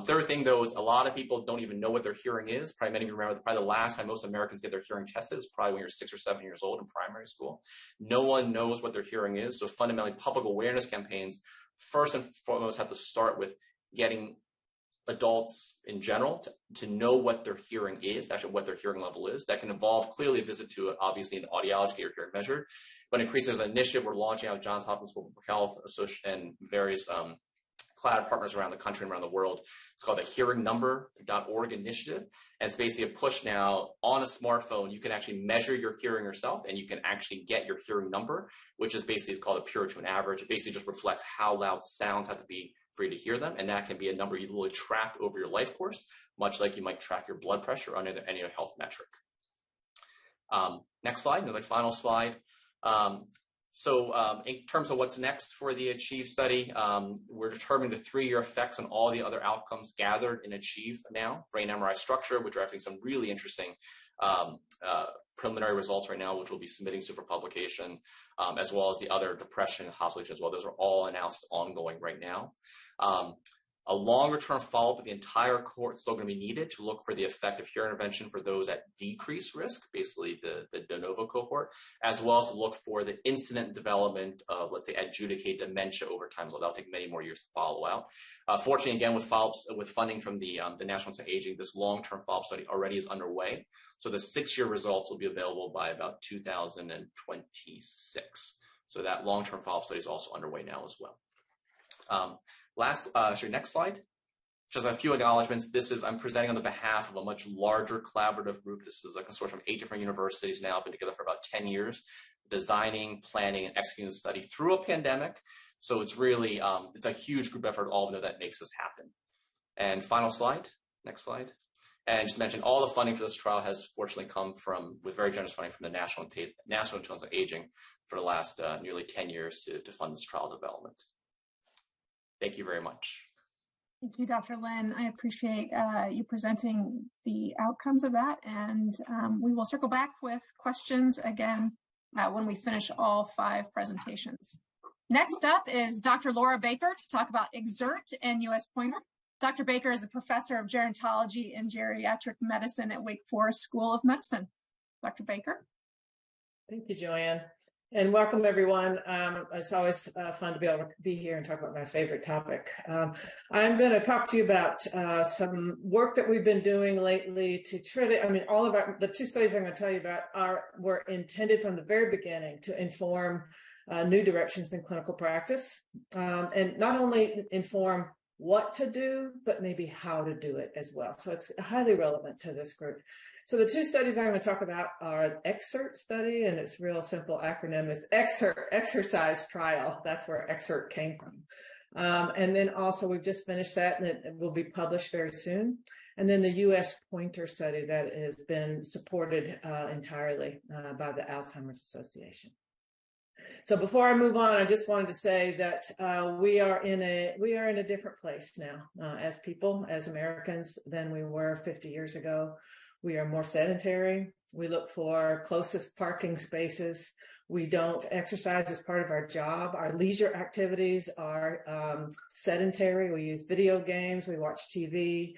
Third thing, though, is a lot of people don't even know what their hearing is. Probably many of you remember the last time most Americans get their hearing tested is probably when you're 6 or 7 years old in primary school. No one knows what their hearing is. So fundamentally, public awareness campaigns, first and foremost, have to start with getting adults in general to know what their hearing is, actually what their hearing level is. That can involve clearly a visit to, obviously, an audiologist, get your hearing measured. But increasingly, there's an initiative we're launching out of Johns Hopkins School of Public Health and various cloud partners around the country and around the world. It's called the hearingnumber.org initiative. And it's basically a push now on a smartphone. You can actually measure your hearing yourself, and you can actually get your hearing number, which is basically it's called a Puritan average. It basically just reflects how loud sounds have to be for you to hear them. And that can be a number you literally track over your life course, much like you might track your blood pressure or any other health metric. Next slide, another final slide. So in terms of what's next for the ACHIEVE study, we're determining the 3-year effects on all the other outcomes gathered in ACHIEVE now. Brain MRI structure, which are having some really interesting preliminary results right now, which we'll be submitting soon for publication, as well as the other depression and hospitalization as well. Those are all announced ongoing right now. A longer-term follow-up of the entire cohort is still going to be needed to look for the effect of hearing intervention for those at decreased risk, basically the de novo cohort, as well as to look for the incident development of, let's say, adjudicated dementia over time. So that'll take many more years to follow out. Fortunately, again, with follow-ups, with funding from the National Center on Aging, this long-term follow-up study already is underway. So the 6-year results will be available by about 2026. So that long-term follow-up study is also underway now as well. Next slide. Just a few acknowledgments. I'm presenting on the behalf of a much larger collaborative group. This is a consortium of 8 different universities now, been together for about 10 years, designing, planning, and executing the study through a pandemic. So it's really, it's a huge group effort. All of you know that makes this happen. And final slide, next slide. And just mention all the funding for this trial has fortunately come with very generous funding from the National Center on Aging for the last nearly 10 years to fund this trial development. Thank you very much. Thank you, Dr. Lin. I appreciate you presenting the outcomes of that. And we will circle back with questions again when we finish all 5 presentations. Next up is Dr. Laura Baker to talk about Exert and US Pointer. Dr. Baker is a professor of gerontology and geriatric medicine at Wake Forest School of Medicine. Dr. Baker. Thank you, Joanne. And welcome, everyone. It's always fun to be able to be here and talk about my favorite topic. I'm going to talk to you about some work that we've been doing lately to try to, all of the 2 studies I'm going to tell you about were intended from the very beginning to inform new directions in clinical practice, and not only inform what to do, but maybe how to do it as well. So it's highly relevant to this group. So the 2 studies I'm going to talk about are EXERT study, and its real simple acronym is Exercise Trial. That's where EXERT came from. And then also we've just finished that, and it will be published very soon. And then the US Pointer study that has been supported entirely by the Alzheimer's Association. So before I move on, I just wanted to say that we are in a different place now as people, as Americans, than we were 50 years ago. We are more sedentary. We look for closest parking spaces. We don't exercise as part of our job. Our leisure activities are sedentary. We use video games. We watch TV.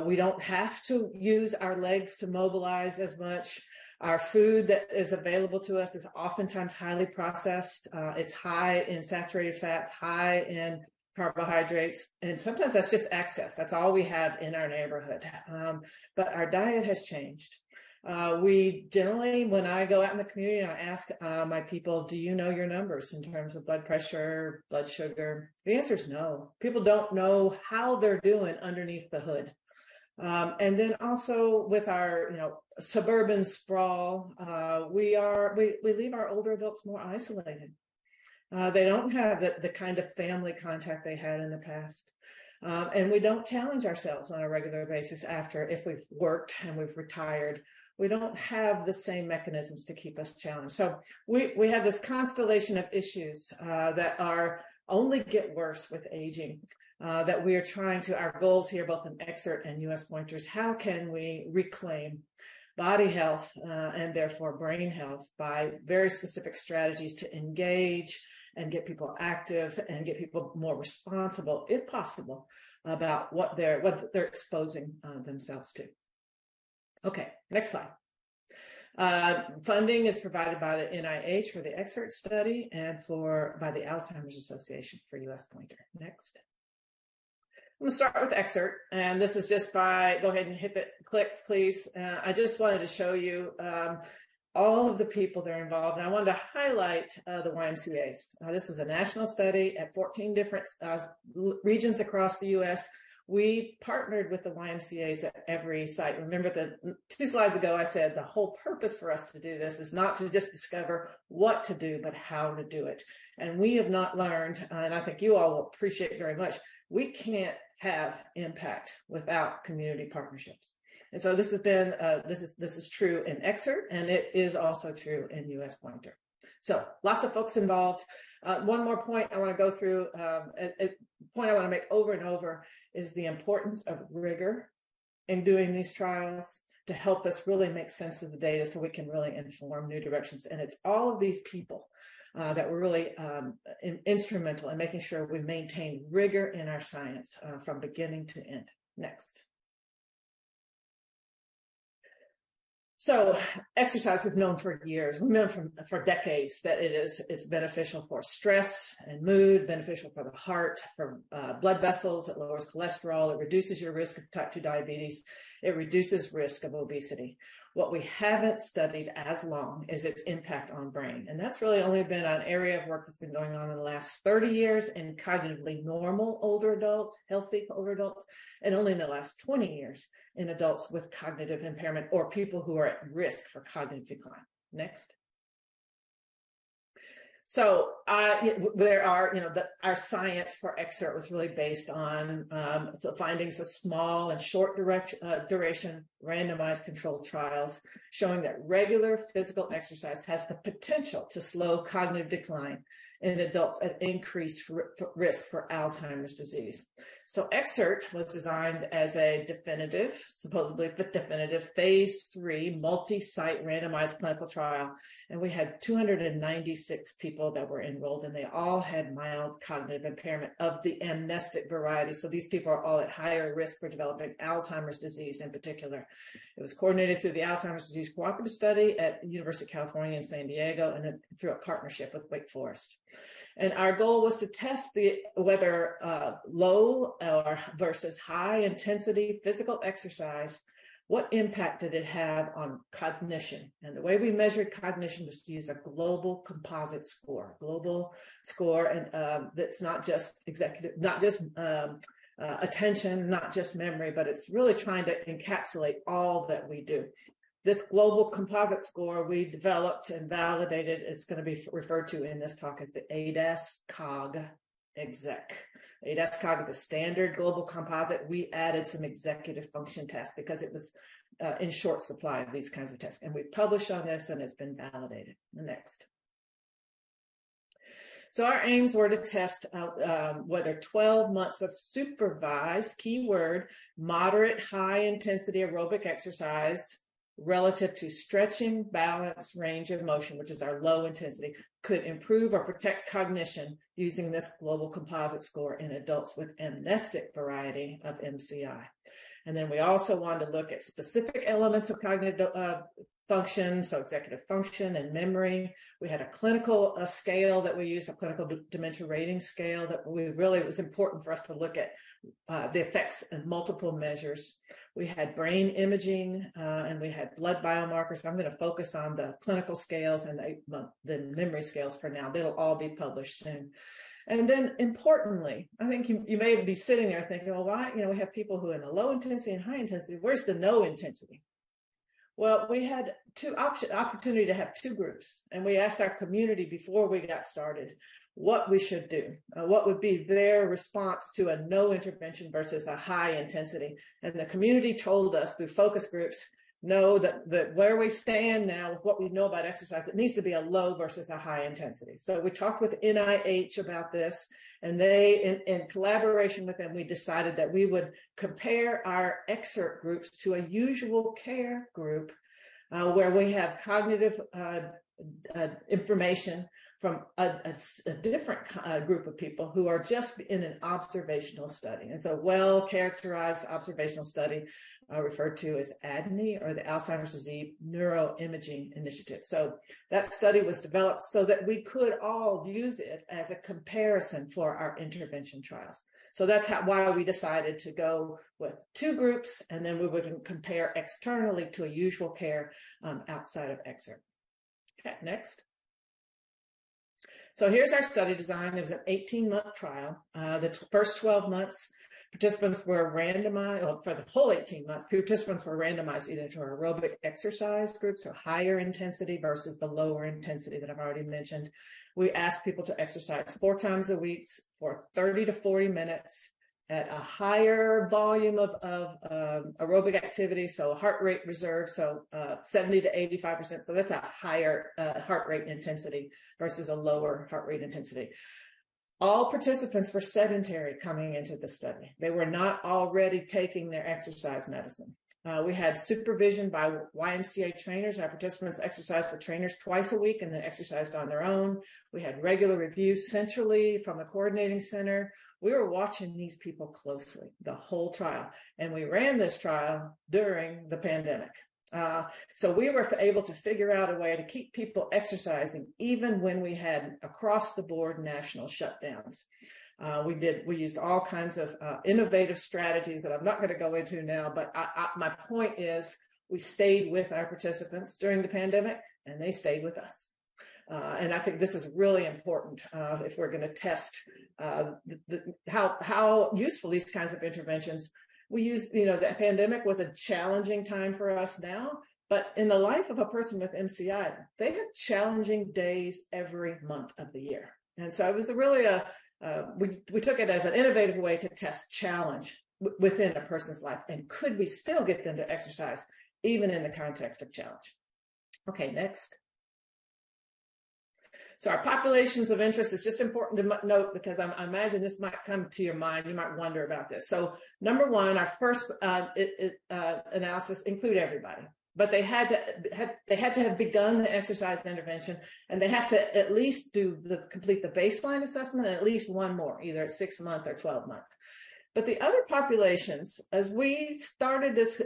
We don't have to use our legs to mobilize as much. Our food that is available to us is oftentimes highly processed. It's high in saturated fats, high in carbohydrates, and sometimes that's just excess. That's all we have in our neighborhood. But our diet has changed. We generally, when I go out in the community and I ask my people, do you know your numbers in terms of blood pressure, blood sugar? The answer is no. People don't know how they're doing underneath the hood. And then also with our, suburban sprawl, we leave our older adults more isolated. They don't have the kind of family contact they had in the past. And we don't challenge ourselves on a regular basis if we've worked and we've retired. We don't have the same mechanisms to keep us challenged. So we have this constellation of issues that only get worse with aging. That we are trying to, our goals here, both in EXERT and US Pointers, how can we reclaim body health and therefore brain health by very specific strategies to engage and get people active and get people more responsible, if possible, about what they're exposing themselves to. Okay, next slide. Funding is provided by the NIH for the XERT study and by the Alzheimer's Association for US Pointer. Next. I'm going to start with XERT, and this is just go ahead and hit the click, please. I just wanted to show you all of the people that are involved, and I wanted to highlight the YMCAs. This was a national study at 14 different regions across the U.S. We partnered with the YMCAs at every site. Remember the 2 slides ago, I said the whole purpose for us to do this is not to just discover what to do, but how to do it. And we have not learned, and I think you all will appreciate very much, we can't have impact without community partnerships. And so this has been, this is true in XERT, and it is also true in US Pointer. So lots of folks involved. One more point I want to go through, a point I want to make over and over is the importance of rigor in doing these trials to help us really make sense of the data so we can really inform new directions. And it's all of these people that were really instrumental in making sure we maintain rigor in our science from beginning to end. Next. So exercise we've known for years, we've known for decades that it's beneficial for stress and mood, beneficial for the heart, for blood vessels, it lowers cholesterol, it reduces your risk of type 2 diabetes, it reduces risk of obesity. What we haven't studied as long is its impact on brain. And that's really only been an area of work that's been going on in the last 30 years in cognitively normal older adults, healthy older adults, and only in the last 20 years in adults with cognitive impairment or people who are at risk for cognitive decline. Next. So there are, our science for XERT was really based on the findings of small and short duration randomized controlled trials showing that regular physical exercise has the potential to slow cognitive decline in adults at increased risk for Alzheimer's disease. So XERT was designed as a supposedly definitive phase 3 multi-site randomized clinical trial. And we had 296 people that were enrolled, and they all had mild cognitive impairment of the amnestic variety. So these people are all at higher risk for developing Alzheimer's disease in particular. It was coordinated through the Alzheimer's Disease Cooperative Study at the University of California in San Diego, and then through a partnership with Wake Forest. And our goal was to test whether low or versus high intensity physical exercise, what impact did it have on cognition? And the way we measured cognition was to use a global composite score, and that's not just attention, not just memory, but it's really trying to encapsulate all that we do. This global composite score we developed and validated, it's going to be referred to in this talk as the ADAS-Cog-Exec. ADAS-Cog is a standard global composite. We added some executive function tests because it was in short supply of these kinds of tests. And we published on this and it's been validated. Next. So our aims were to test whether 12 months of supervised, keyword, moderate, high intensity aerobic exercise relative to stretching, balance, range of motion, which is our low intensity, could improve or protect cognition using this global composite score in adults with amnestic variety of MCI. And then we also wanted to look at specific elements of cognitive function, so executive function and memory. We had a clinical scale that we used, a clinical dementia rating scale that it was important for us to look at the effects in multiple measures. We had brain imaging and we had blood biomarkers. I'm going to focus on the clinical scales and the memory scales for now. They'll all be published soon. And then importantly, I think you may be sitting there thinking, well, why, we have people who are in the low intensity and high intensity. Where's the no intensity? Well, we had opportunity to have two groups, and we asked our community before we got started what we should do, what would be their response to a no intervention versus a high intensity. And the community told us through focus groups, know that where we stand now with what we know about exercise, it needs to be a low versus a high intensity. So we talked with NIH about this, and they, in collaboration with them, we decided that we would compare our XERT groups to a usual care group where we have cognitive information from a different group of people who are just in an observational study. It's a well-characterized observational study referred to as ADNI, or the Alzheimer's Disease Neuroimaging Initiative. So that study was developed so that we could all use it as a comparison for our intervention trials. So that's why we decided to go with 2 groups, and then we would compare externally to a usual care outside of excerpt. Okay, next. So here's our study design. It was an 18-month trial. The first 12 months, participants were randomized, well, for the whole 18 months, participants were randomized either to aerobic exercise groups, or higher intensity versus the lower intensity that I've already mentioned. We asked people to exercise 4 times a week for 30 to 40 minutes at a higher volume of aerobic activity, so heart rate reserve, so 70 to 85%. So that's a higher heart rate intensity versus a lower heart rate intensity. All participants were sedentary coming into the study. They were not already taking their exercise medicine. We had supervision by YMCA trainers. Our participants exercised with trainers twice a week and then exercised on their own. We had regular reviews centrally from the coordinating center. We were watching these people closely the whole trial, and we ran this trial during the pandemic. So we were able to figure out a way to keep people exercising even when we had across the board national shutdowns. We used all kinds of innovative strategies that I'm not going to go into now, but my point is we stayed with our participants during the pandemic, and they stayed with us. And I think this is really important if we're going to test how useful these kinds of interventions. We use, the pandemic was a challenging time for us now, but in the life of a person with MCI, they have challenging days every month of the year. And so it was really we took it as an innovative way to test challenge within a person's life. And could we still get them to exercise even in the context of challenge? Okay, next. So our populations of interest is just important to note, because I imagine this might come to your mind. You might wonder about this. So number one, our first analysis include everybody, but they had to have begun the exercise intervention, and they have to at least complete the baseline assessment and at least one more, either at 6 month or 12 month. But the other populations, as we started this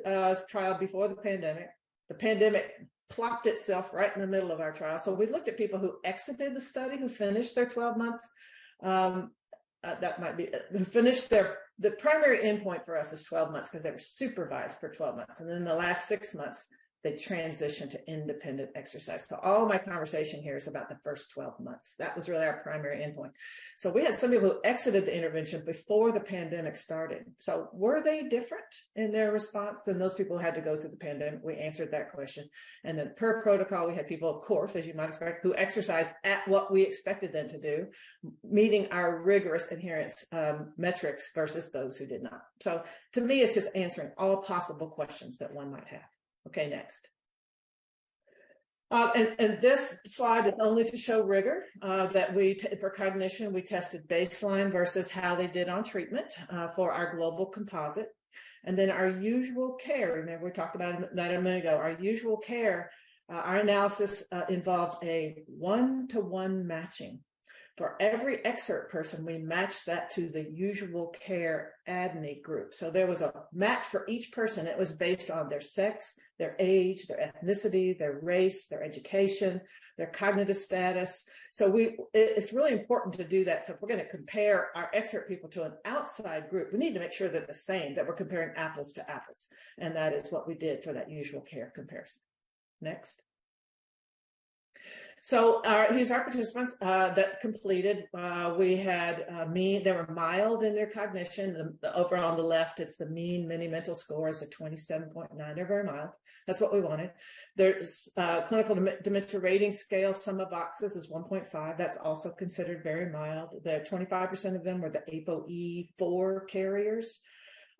trial before the pandemic plopped itself right in the middle of our trial. So we looked at people who exited the study, who finished their 12 months. Who finished the primary endpoint for us is 12 months because they were supervised for 12 months. And then the last 6 months, they transitioned to independent exercise. So all of my conversation here is about the first 12 months. That was really our primary endpoint. So we had some people who exited the intervention before the pandemic started. So were they different in their response than those people who had to go through the pandemic? We answered that question. And then per protocol, we had people, of course, as you might expect, who exercised at what we expected them to do, meeting our rigorous adherence metrics versus those who did not. So to me, it's just answering all possible questions that one might have. Okay, next. And this slide is only to show rigor that for cognition, we tested baseline versus how they did on treatment for our global composite. And then our usual care, remember we talked about that a minute ago, our usual care, our analysis involved a 1-to-1 matching. For every excerpt person, we matched that to the usual care ADNI group. So there was a match for each person. It was based on their sex, their age, their ethnicity, their race, their education, their cognitive status. So it's really important to do that. So if we're going to compare our excerpt people to an outside group, we need to make sure they're the same, that we're comparing apples to apples. And that is what we did for that usual care comparison. Next. So here's our participants that completed. We had they were mild in their cognition. Over on the left, it's the mean mini-mental score is a 27.9. They're very mild. That's what we wanted. There's clinical dementia rating scale, sum of boxes is 1.5. That's also considered very mild. 25% of them were the ApoE4 carriers.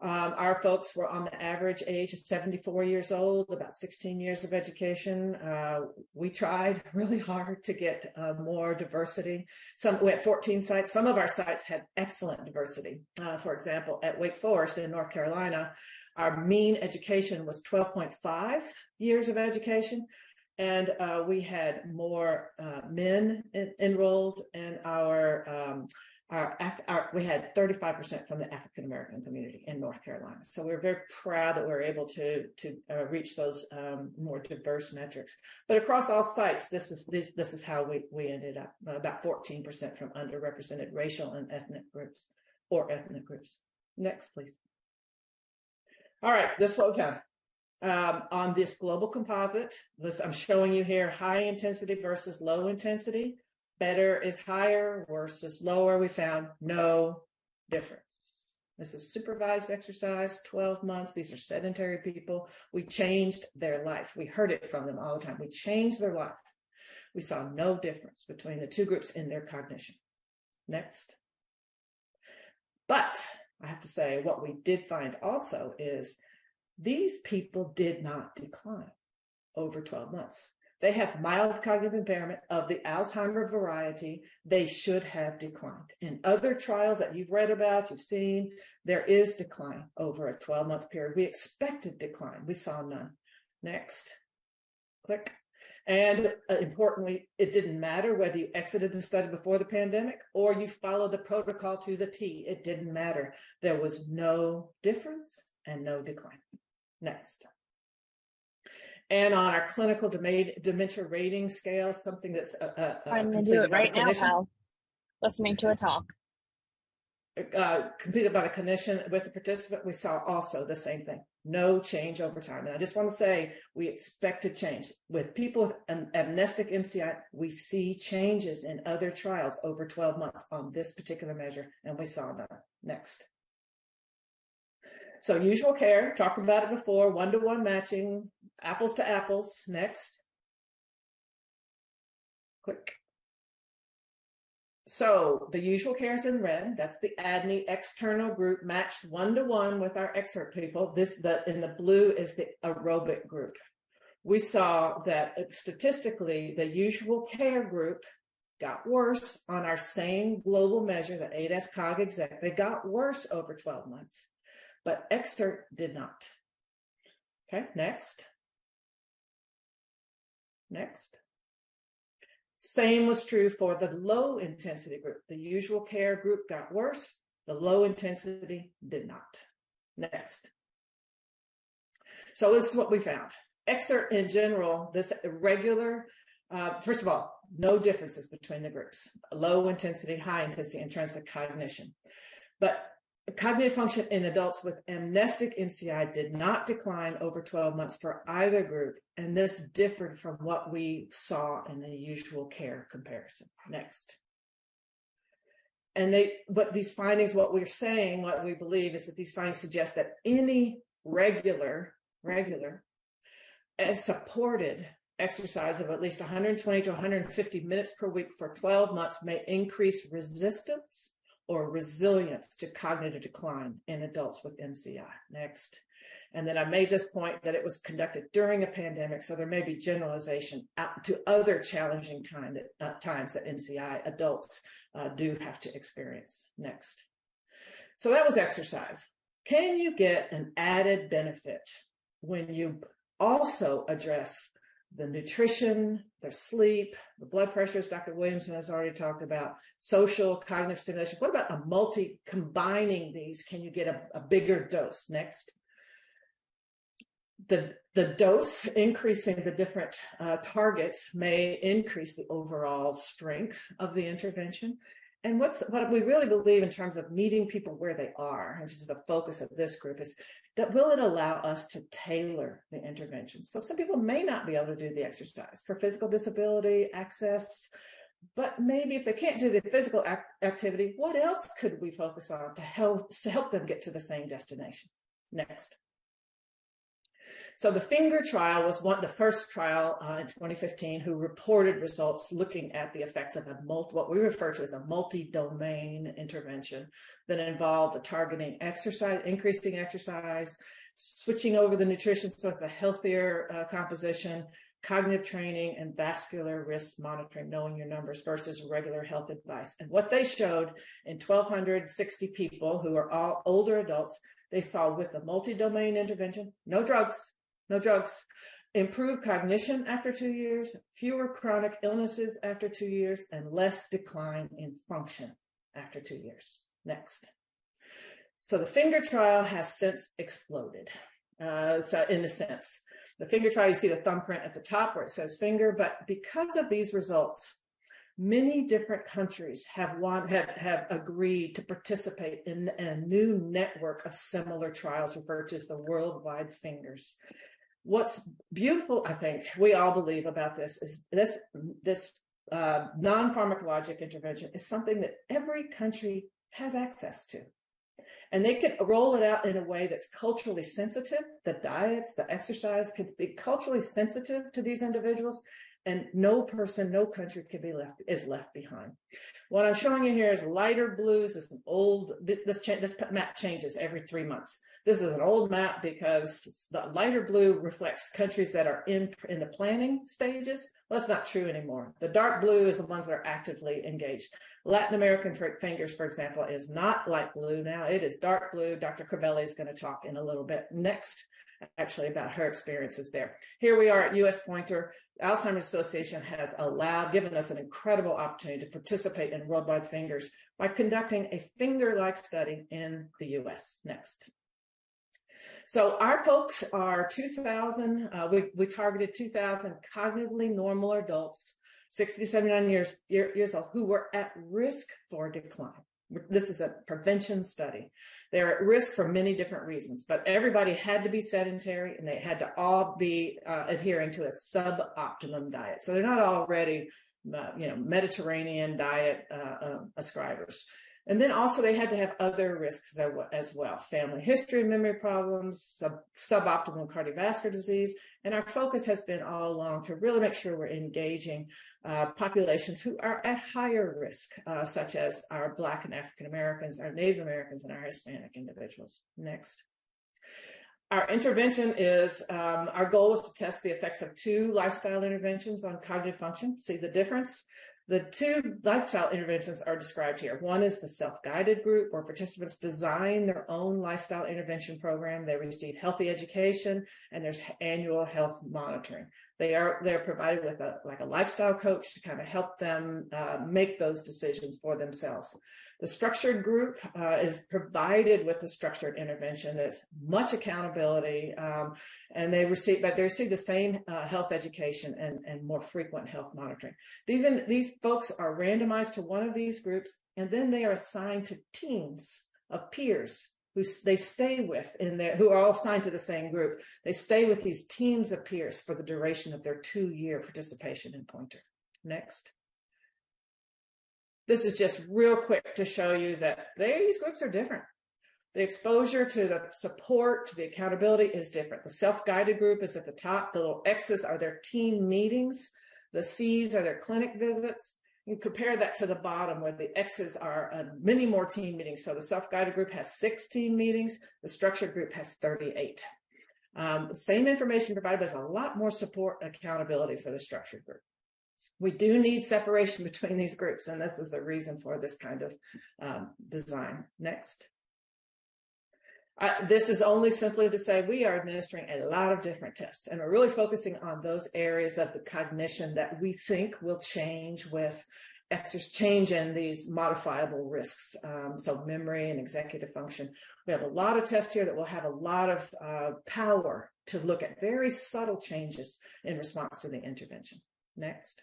Our folks were on the average age of 74 years old, about 16 years of education. We tried really hard to get more diversity. We had 14 sites. Some of our sites had excellent diversity. For example, at Wake Forest in North Carolina, our mean education was 12.5 years of education. And we had more men enrolled in we had 35% from the African American community in North Carolina. So we're very proud that we're able to reach those more diverse metrics. But across all sites, this is how we ended up, about 14% from underrepresented racial and ethnic groups or ethnic groups. Next, please. All right, this is what we found. On this global composite, I'm showing you here high intensity versus low intensity. Better is higher, worse is lower. We found no difference. This is supervised exercise, 12 months. These are sedentary people. We changed their life. We heard it from them all the time. We changed their life. We saw no difference between the two groups in their cognition. Next. But I have to say, what we did find also is these people did not decline over 12 months. They have mild cognitive impairment of the Alzheimer variety. They should have declined. In other trials that you've read about, you've seen, there is decline over a 12-month period. We expected decline. We saw none. Next. Click. And importantly, it didn't matter whether you exited the study before the pandemic or you followed the protocol to the T. It didn't matter. There was no difference and no decline. Next. And on our clinical dementia rating scale, something that's I'm going to do it right now, pal. Listening to a talk. Completed by the clinician with the participant, we saw also the same thing. No change over time. And I just want to say, we expected change. With people with an amnestic MCI, we see changes in other trials over 12 months on this particular measure, and we saw none. Next. So usual care, talked about it before, one-to-one matching, apples to apples. Next. Click. So the usual care is in red. That's the ADNI external group matched one-to-one with our excerpt people. In the blue is the aerobic group. We saw that statistically, the usual care group got worse on our same global measure, the ADAS-Cog exec. They got worse over 12 months. But excerpt did not. Okay, next. Next. Same was true for the low intensity group. The usual care group got worse. The low intensity did not. Next. So this is what we found. Excerpt in general, this irregular, first of all, no differences between the groups. Low intensity, high intensity in terms of cognition. But cognitive function in adults with amnestic MCI did not decline over 12 months for either group, and this differed from what we saw in the usual care comparison. Next. And what these findings, what we're saying, what we believe is that these findings suggest that any regular and supported exercise of at least 120 to 150 minutes per week for 12 months may increase resistance or resilience to cognitive decline in adults with MCI. Next. And then I made this point that it was conducted during a pandemic, so there may be generalization out to other challenging times that MCI adults do have to experience. Next. So that was exercise. Can you get an added benefit when you also address the nutrition, the sleep, the blood pressures Dr. Williamson has already talked about, social, cognitive stimulation? What about combining these? Can you get a bigger dose? Next. The dose, increasing the different targets may increase the overall strength of the intervention. And what we really believe in terms of meeting people where they are, which is the focus of this group, is that will it allow us to tailor the interventions? So some people may not be able to do the exercise for physical disability, access, but maybe if they can't do the physical activity, what else could we focus on to help them get to the same destination? Next. So the FINGER trial was the first trial in 2015 who reported results looking at the effects of what we refer to as a multi-domain intervention that involved targeting exercise, increasing exercise, switching over the nutrition so it's a healthier composition, cognitive training, and vascular risk monitoring, knowing your numbers versus regular health advice. And what they showed in 1,260 people who are all older adults, they saw with the multi-domain intervention, no drugs, improved cognition after 2 years, fewer chronic illnesses after 2 years, and less decline in function after 2 years. Next. So the finger trial has since exploded. So in a sense, the finger trial, you see the thumbprint at the top where it says finger, but because of these results, many different countries have agreed to participate in a new network of similar trials referred to as the worldwide fingers. What's beautiful, I think, we all believe about this is this non-pharmacologic intervention is something that every country has access to. And they can roll it out in a way that's culturally sensitive. The diets, the exercise could be culturally sensitive to these individuals, and no person, no country could be left behind. What I'm showing you here is lighter blues. This is an old. This map changes every 3 months. This is an old map because the lighter blue reflects countries that are in the planning stages. Well, that's not true anymore. The dark blue is the ones that are actively engaged. Latin American fingers, for example, is not light blue now. It is dark blue. Dr. Corbelli is going to talk in a little bit next, actually, about her experiences there. Here we are at US Pointer. Alzheimer's Association has given us an incredible opportunity to participate in Worldwide Fingers by conducting a finger-like study in the US. Next. So our folks are 2,000, we targeted 2,000 cognitively normal adults, 60 to 79 years old, who were at risk for decline. This is a prevention study. They're at risk for many different reasons, but everybody had to be sedentary and they had to all be adhering to a suboptimum diet. So they're not already, Mediterranean diet ascribers. And then also they had to have other risks as well, family history, memory problems, suboptimal cardiovascular disease. And our focus has been all along to really make sure we're engaging populations who are at higher risk, such as our Black and African Americans, our Native Americans, and our Hispanic individuals. Next. Our intervention is, our goal is to test the effects of 2 lifestyle interventions on cognitive function. See the difference? The 2 lifestyle interventions are described here. One is the self-guided group where participants design their own lifestyle intervention program. They receive healthy education and there's annual health monitoring. They're provided with a lifestyle coach to kind of help them make those decisions for themselves. The structured group is provided with a structured intervention that's much accountability, and they receive the same health education and more frequent health monitoring. These folks are randomized to one of these groups, and then they are assigned to teams of peers who they stay with who are all assigned to the same group. They stay with these teams of peers for the duration of their 2-year participation in Pointer. Next. This is just real quick to show you that these groups are different. The exposure to the support, to the accountability is different. The self-guided group is at the top. The little X's are their team meetings. The C's are their clinic visits. You compare that to the bottom where the X's are many more team meetings. So the self-guided group has 6 team meetings. The structured group has 38. The same information provided, but there's a lot more support and accountability for the structured group. We do need separation between these groups, and this is the reason for this kind of design. Next. This is only simply to say we are administering a lot of different tests, and we're really focusing on those areas of the cognition that we think will change with change in these modifiable risks. So memory and executive function. We have a lot of tests here that will have a lot of power to look at very subtle changes in response to the intervention. Next.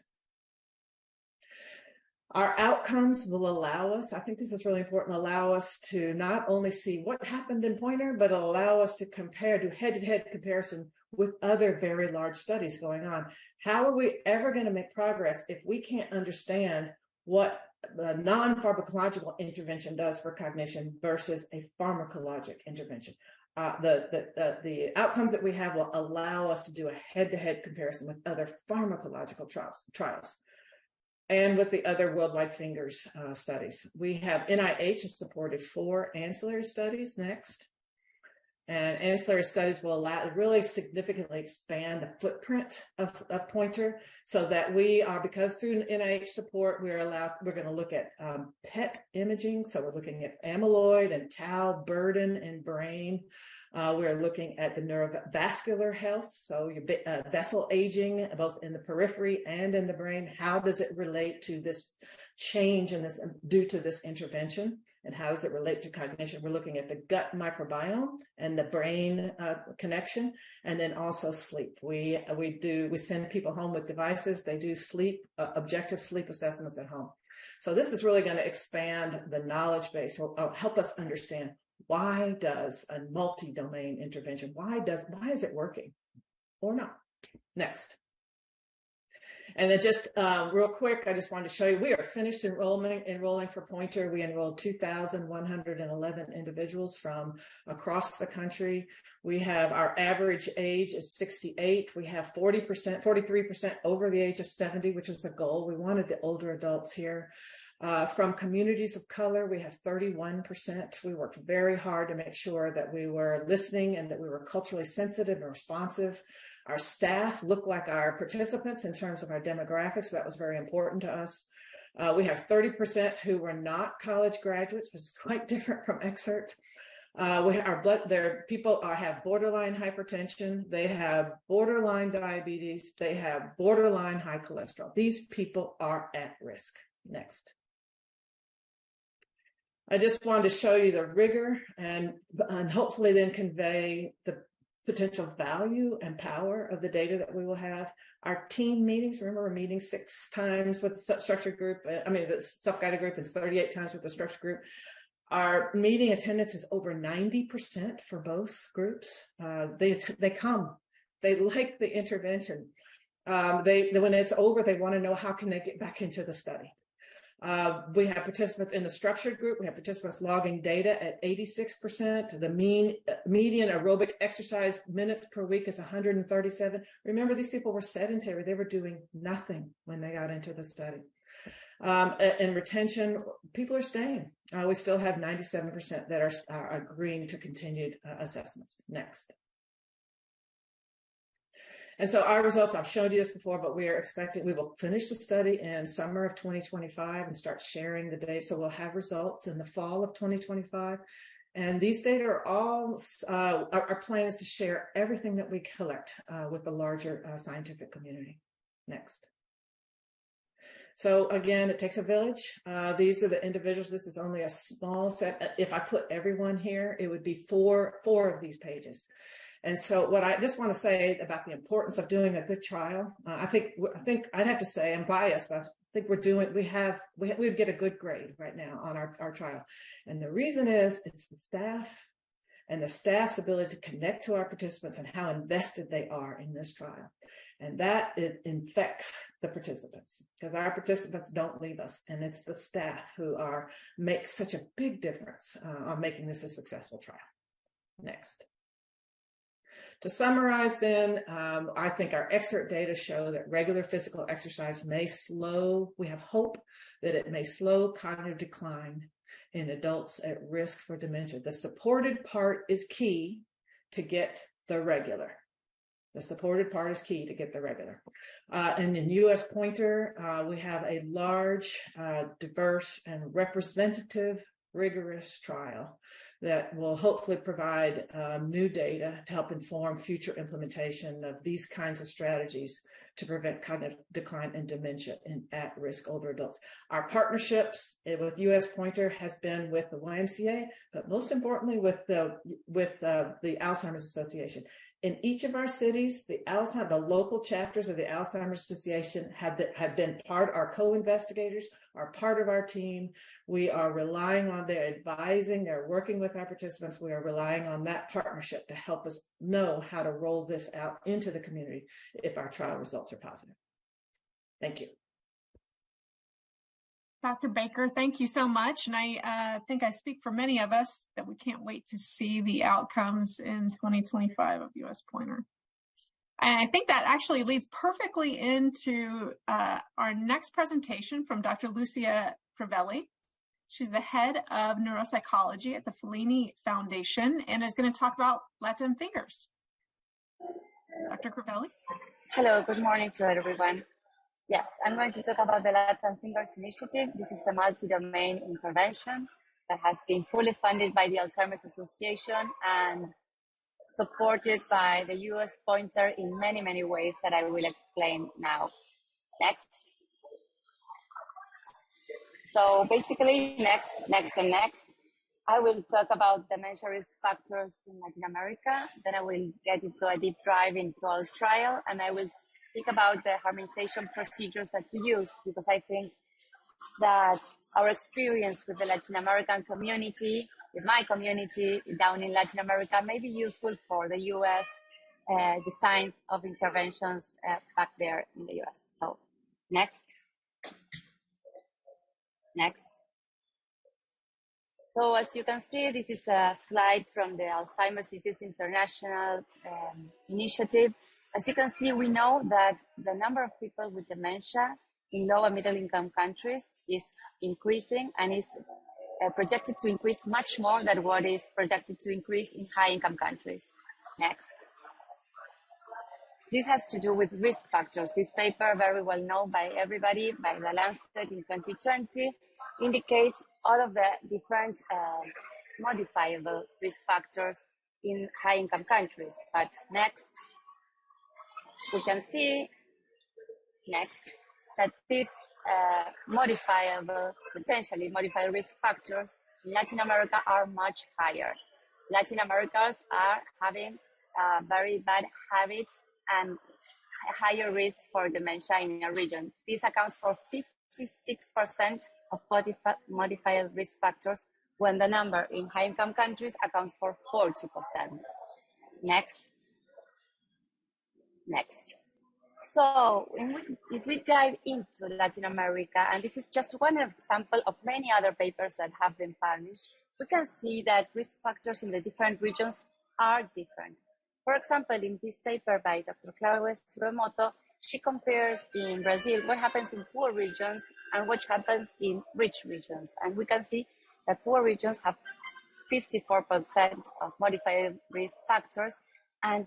Our outcomes will allow us, I think this is really important, allow us to not only see what happened in Pointer, but allow us to do head-to-head comparison with other very large studies going on. How are we ever going to make progress if we can't understand what the non-pharmacological intervention does for cognition versus a pharmacologic intervention? The outcomes that we have will allow us to do a head-to-head comparison with other pharmacological trials. And with the other Worldwide Fingers studies. We have NIH has supported 4 ancillary studies. Next. And ancillary studies will really significantly expand the footprint of Pointer so that we are, because through NIH support, we're going to look at PET imaging. So we're looking at amyloid and tau burden in brain. We're looking at the neurovascular health, so your vessel aging, both in the periphery and in the brain. How does it relate to this change in this due to this intervention? And how does it relate to cognition? We're looking at the gut microbiome and the brain connection, and then also sleep. We send people home with devices. They do sleep, objective sleep assessments at home. So this is really going to expand the knowledge base, or help us understand, why does a multi-domain intervention, why is it working or not? Next. And then just real quick, I just wanted to show you, we are finished enrolling for Pointer. We enrolled 2,111 individuals from across the country. We have, our average age is 68. We have 43% over the age of 70, which was a goal. We wanted the older adults here. From communities of color, we have 31%. We worked very hard to make sure that we were listening and that we were culturally sensitive and responsive. Our staff look like our participants in terms of our demographics. That was very important to us. We have 30% who were not college graduates, which is quite different from Excerpt. People have borderline hypertension. They have borderline diabetes. They have borderline high cholesterol. These people are at risk. Next. I just wanted to show you the rigor and hopefully then convey the potential value and power of the data that we will have. Our team meetings, remember, we're meeting 6 times with the structured group, the self-guided group is 38 times with the structured group. Our meeting attendance is over 90% for both groups. They come, they like the intervention. When it's over, they want to know how can they get back into the study. We have participants in the structured group. We have participants logging data at 86%. The median aerobic exercise minutes per week is 137. Remember, these people were sedentary. They were doing nothing when they got into the study. And retention, people are staying. We still have 97% that are agreeing to continued assessments. Next. And so our results, I've showed you this before, but we will finish the study in summer of 2025 and start sharing the data. So we'll have results in the fall of 2025. And these data are all, our plan is to share everything that we collect with the larger scientific community. Next. So again, it takes a village. These are the individuals. This is only a small set. If I put everyone here, it would be four of these pages. And so what I just want to say about the importance of doing a good trial, I think I'd have to say, I'm biased, but I think we'd get a good grade right now on our trial. And the reason is it's the staff and the staff's ability to connect to our participants and how invested they are in this trial. And that it infects the participants, because our participants don't leave us. And it's the staff who make such a big difference on making this a successful trial. Next. To summarize then, I think our Excerpt data show that regular physical exercise may slow, we have hope that it may slow cognitive decline in adults at risk for dementia. The supported part is key to get the regular. The supported part is key to get the regular. And in US Pointer, we have a large, diverse, and representative, rigorous trial that will hopefully provide new data to help inform future implementation of these kinds of strategies to prevent cognitive decline and dementia in at-risk older adults. Our partnerships with US Pointer has been with the YMCA, but most importantly with the Alzheimer's Association. In each of our cities, the local chapters of the Alzheimer's Association have been our co-investigators, are part of our team. We are relying on their advising, they're working with our participants. We are relying on that partnership to help us know how to roll this out into the community if our trial results are positive. Thank you. Dr. Baker, thank you so much. And I think I speak for many of us that we can't wait to see the outcomes in 2025 of US Pointer. And I think that actually leads perfectly into our next presentation from Dr. Lucia Crivelli. She's the head of neuropsychology at the Fellini Foundation and is going to talk about Latin fingers. Dr. Crivelli? Hello, good morning to everyone. Yes, I'm going to talk about the Latin Fingers Initiative. This is a multi-domain intervention that has been fully funded by the Alzheimer's Association and supported by the US pointer in many, many ways that I will explain now. Next. So basically, next, and next, I will talk about dementia risk factors in Latin America. Then I will get into a deep dive into our trial, and I will speak about the harmonization procedures that we use, because I think that our experience with the Latin American community, with my community down in Latin America, may be useful for the US designs of interventions back there in the US. So next. Next. So as you can see, this is a slide from the Alzheimer's Disease International Initiative. As you can see, we know that the number of people with dementia in low and middle income countries is increasing, and is projected to increase much more than what is projected to increase in high income countries. Next. This has to do with risk factors. This paper, very well known by everybody, by the Lancet in 2020, indicates all of the different modifiable risk factors in high-income countries. But next, we can see, next, that these potentially modifiable risk factors in Latin America are much higher. Latin Americans are having very bad habits and higher risks for dementia in a region. This accounts for 56% of modified risk factors, when the number in high-income countries accounts for 40%. Next. Next. So if we dive into Latin America, and this is just one example of many other papers that have been published, we can see that risk factors in the different regions are different. For example, in this paper by Dr. Claudia Tsuremoto, she compares in Brazil what happens in poor regions and what happens in rich regions. And we can see that poor regions have 54% of modified risk factors, and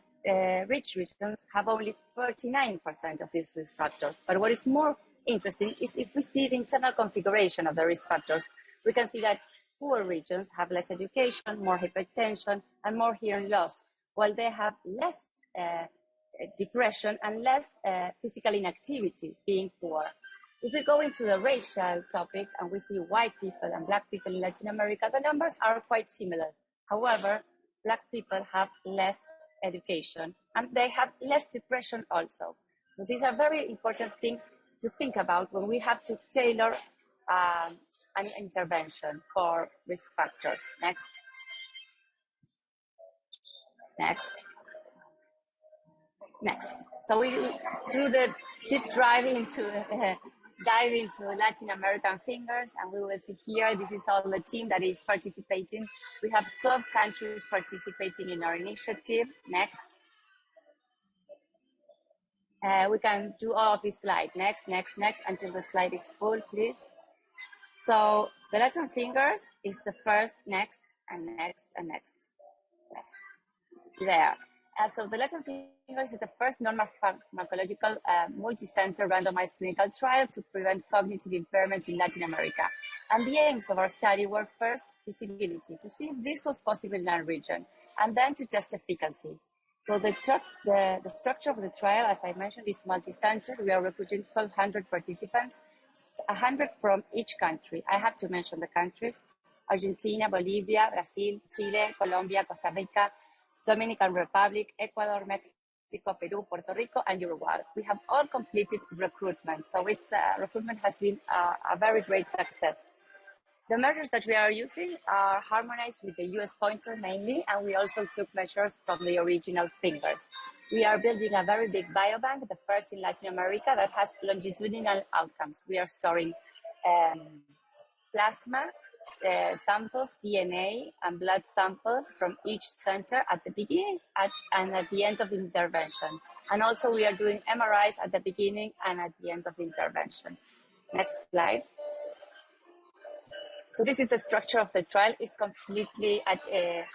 rich regions have only 39% of these risk factors. But what is more interesting is if we see the internal configuration of the risk factors, we can see that poor regions have less education, more hypertension, and more hearing loss, while they have less depression and less physical inactivity, being poor. If we go into the racial topic and we see white people and black people in Latin America, the numbers are quite similar. However, black people have less education and they have less depression also. So these are very important things to think about when we have to tailor an intervention for risk factors. Next. Next. Next. So we do the deep dive into Latin American fingers, and we will see here, this is all the team that is participating. We have 12 countries participating in our initiative. Next. We can do all of this slide. Next, next, next, until the slide is full, please. So the Latin fingers is the first, next, and next, and next. Yes. There. So the Latin fingers is the first non-pharmacological multi-center randomized clinical trial to prevent cognitive impairment in Latin America. And the aims of our study were first feasibility, to see if this was possible in our region, and then to test efficacy. So the structure of the trial, as I mentioned, is multi-center. We are recruiting 1,200 participants, 100 from each country. I have to mention the countries: Argentina, Bolivia, Brazil, Chile, Colombia, Costa Rica, Dominican Republic, Ecuador, Mexico, Peru, Puerto Rico, and Uruguay. We have all completed recruitment. So recruitment has been a very great success. The measures that we are using are harmonized with the US pointer mainly, and we also took measures from the original fingers. We are building a very big biobank, the first in Latin America, that has longitudinal outcomes. We are storing plasma samples, DNA, and blood samples from each center at the beginning and at the end of the intervention. And also we are doing MRIs at the beginning and at the end of the intervention. Next slide. So this is the structure of the trial. It's completely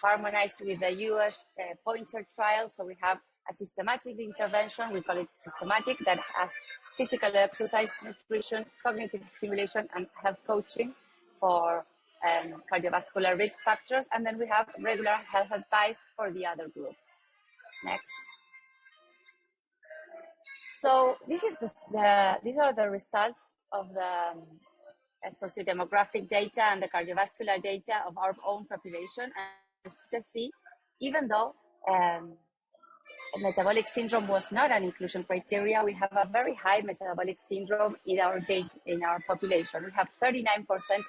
harmonized with the US pointer trial. So we have a systematic intervention, we call it systematic, that has physical exercise, nutrition, cognitive stimulation, and health coaching for cardiovascular risk factors. And then we have regular health advice for the other group. Next. So these are the results of the sociodemographic data and the cardiovascular data of our own population. And as you can see, even though metabolic syndrome was not an inclusion criteria, we have a very high metabolic syndrome in our population. We have 39%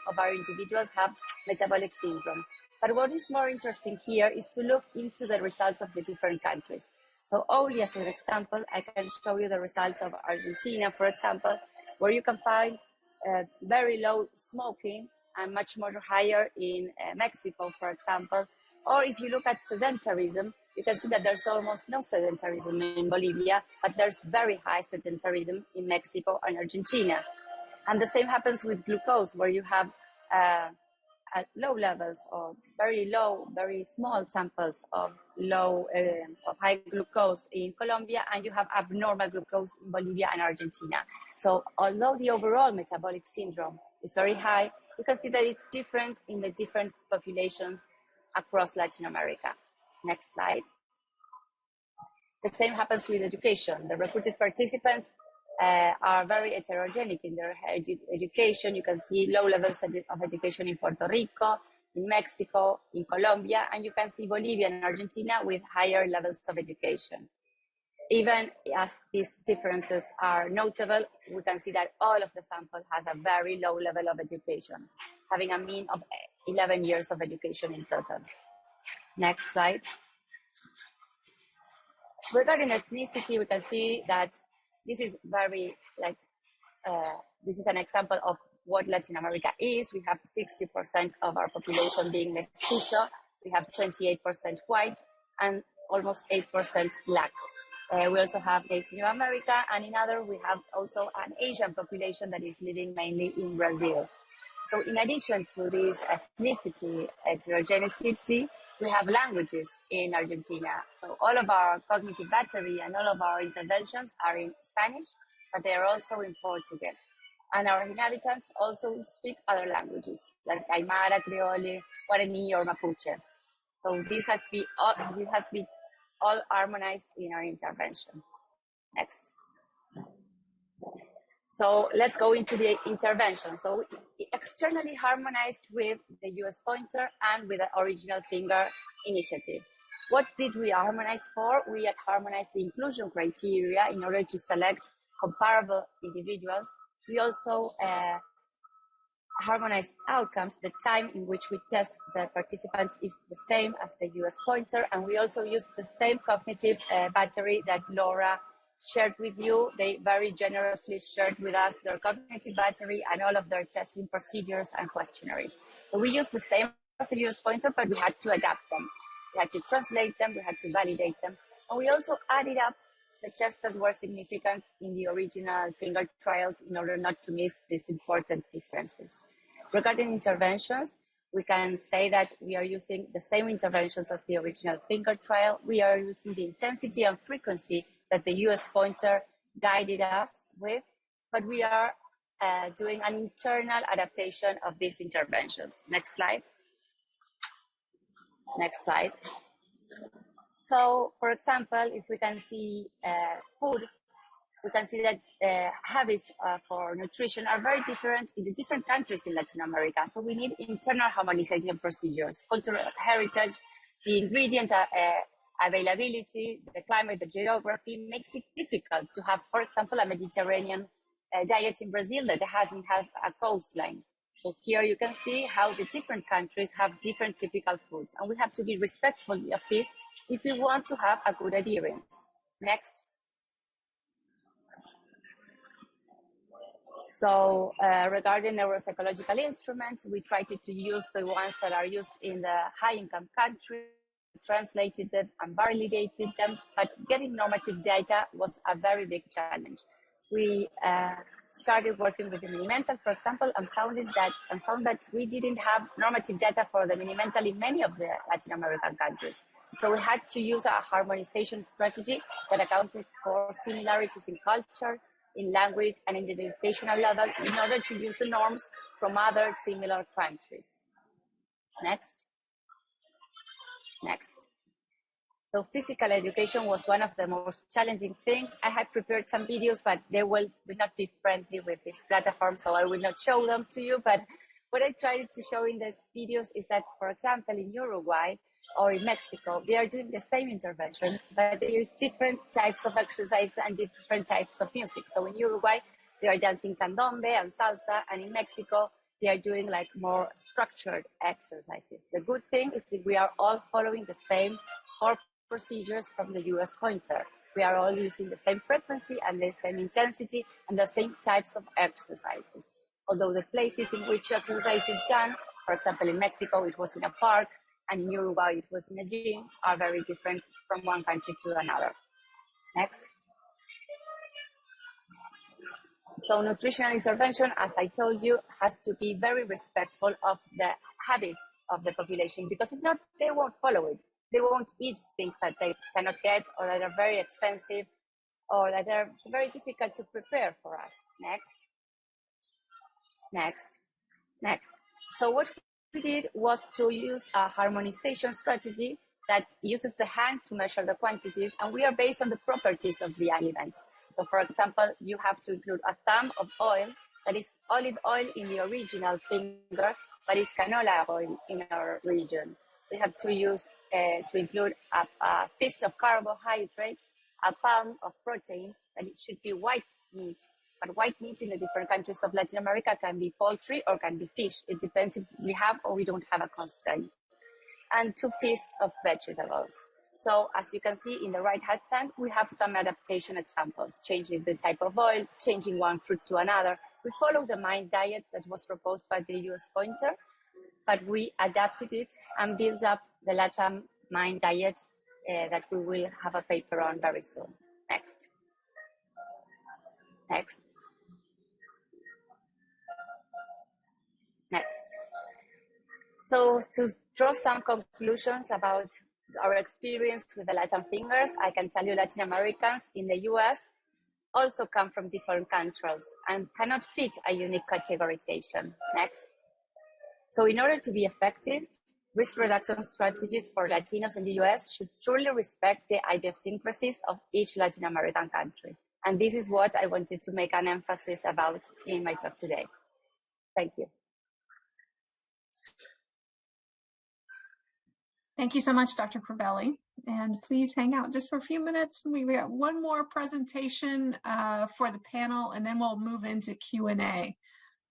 of our individuals have metabolic syndrome. But what is more interesting here is to look into the results of the different countries. So only as an example, I can show you the results of Argentina, for example, where you can find very low smoking and much more higher in Mexico, for example. Or if you look at sedentarism, you can see that there's almost no sedentarism in Bolivia, but there's very high sedentarism in Mexico and Argentina. And the same happens with glucose, where you have at low levels or very low, very small samples of high glucose in Colombia, and you have abnormal glucose in Bolivia and Argentina. So although the overall metabolic syndrome is very high, you can see that it's different in the different populations across Latin America. Next slide. The same happens with education. The recruited participants are very heterogenic in their education. You can see low levels of education in Puerto Rico, in Mexico, in Colombia, and you can see Bolivia and Argentina with higher levels of education. Even as these differences are notable, we can see that all of the sample has a very low level of education, having a mean of 11 years of education in total. Next slide. Regarding ethnicity, we can see that this is this is an example of what Latin America is. We have 60% of our population being mestizo. We have 28% white and almost 8% black. We also have Native America, and in other, we have also an Asian population that is living mainly in Brazil. So in addition to this ethnicity, heterogeneity, we have languages in Argentina. So all of our cognitive battery and all of our interventions are in Spanish, but they are also in Portuguese. And our inhabitants also speak other languages, like Aymara, Creole, Guarani, or Mapuche. So this has been all harmonized in our intervention. Next. So let's go into the intervention. So externally harmonized with the US pointer and with the original finger initiative. What did we harmonize for? We had harmonized the inclusion criteria in order to select comparable individuals. We also harmonized outcomes. The time in which we test the participants is the same as the US pointer, and we also use the same cognitive battery that Laura shared with you. They very generously shared with us their cognitive battery and all of their testing procedures and questionnaires. So we used the same as the US pointer, but we had to adapt them. We had to translate them, we had to validate them. And we also added up the tests that were significant in the original finger trials in order not to miss these important differences. Regarding interventions, we can say that we are using the same interventions as the original finger trial. We are using the intensity and frequency that the US pointer guided us with, but we are doing an internal adaptation of these interventions. Next slide. Next slide. So, for example, if we can see food, we can see that habits for nutrition are very different in the different countries in Latin America. So we need internal harmonization procedures, cultural heritage, the ingredient availability, the climate, the geography makes it difficult to have, for example, a Mediterranean diet in Brazil that doesn't have a coastline. So here you can see how the different countries have different typical foods, and we have to be respectful of this if we want to have a good adherence. Next. So regarding neuropsychological instruments, we tried to use the ones that are used in the high-income countries, translated them and validated them, but getting normative data was a very big challenge. We started working with the Minimental, for example, and found that we didn't have normative data for the Minimental in many of the Latin American countries. So we had to use a harmonization strategy that accounted for similarities in culture, in language, and in the educational level in order to use the norms from other similar countries. Next. Next. So physical education was one of the most challenging things. I had prepared some videos, but they will not be friendly with this platform, so I will not show them to you. But what I tried to show in these videos is that, for example, in Uruguay or in Mexico, they are doing the same intervention, but they use different types of exercise and different types of music. So in Uruguay, they are dancing candombe and salsa, and in Mexico, they are doing like more structured exercises. The good thing is that we are all following the same core procedures from the US pointer. We are all using the same frequency and the same intensity and the same types of exercises. Although the places in which exercise is done, for example, in Mexico, it was in a park, and in Uruguay, it was in a gym, are very different from one country to another. Next. So nutritional intervention, as I told you, has to be very respectful of the habits of the population, because if not, they won't follow it. They won't eat things that they cannot get, or that are very expensive, or that are very difficult to prepare for us. Next. Next. Next. So what we did was to use a harmonization strategy that uses the hand to measure the quantities, and we are based on the properties of the aliments. So for example, you have to include a thumb of oil that is olive oil in the original finger, but is canola oil in our region. We have to use to include a fist of carbohydrates, a palm of protein, and it should be white meat. But white meat in the different countries of Latin America can be poultry or can be fish. It depends if we have or we don't have a constraint. And 2 fists of vegetables. So as you can see in the right hand side, we have some adaptation examples, changing the type of oil, changing one fruit to another. We follow the MIND diet that was proposed by the US pointer, but we adapted it and built up the LATAM MIND diet that we will have a paper on very soon. Next. Next. Next. So to draw some conclusions about our experience with the Latin fingers, I can tell you Latin Americans in the US also come from different countries and cannot fit a unique categorization. Next. So in order to be effective, risk reduction strategies for Latinos in the US should truly respect the idiosyncrasies of each Latin American country. And this is what I wanted to make an emphasis about in my talk today. Thank you. Thank you so much, Dr. Crivelli. And please hang out just for a few minutes. We got one more presentation for the panel, and then we'll move into Q&A.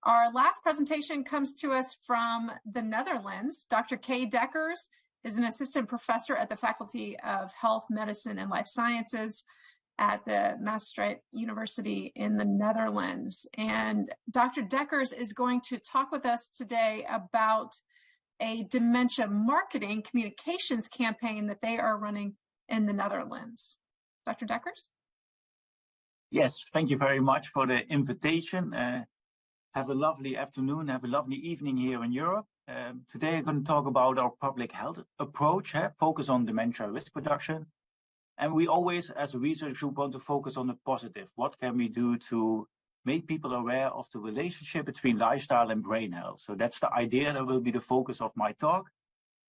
Our last presentation comes to us from the Netherlands. Dr. Kay Dekkers is an assistant professor at the Faculty of Health, Medicine, and Life Sciences at the Maastricht University in the Netherlands. And Dr. Dekkers is going to talk with us today about a dementia marketing communications campaign that they are running in the Netherlands. Dr. Dekkers? Yes, thank you very much for the invitation. Have a lovely afternoon, have a lovely evening here in Europe. Today I'm going to talk about our public health approach, focus on dementia risk reduction. And we always, as a research group, want to focus on the positive. What can we do to make people aware of the relationship between lifestyle and brain health? So that's the idea that will be the focus of my talk.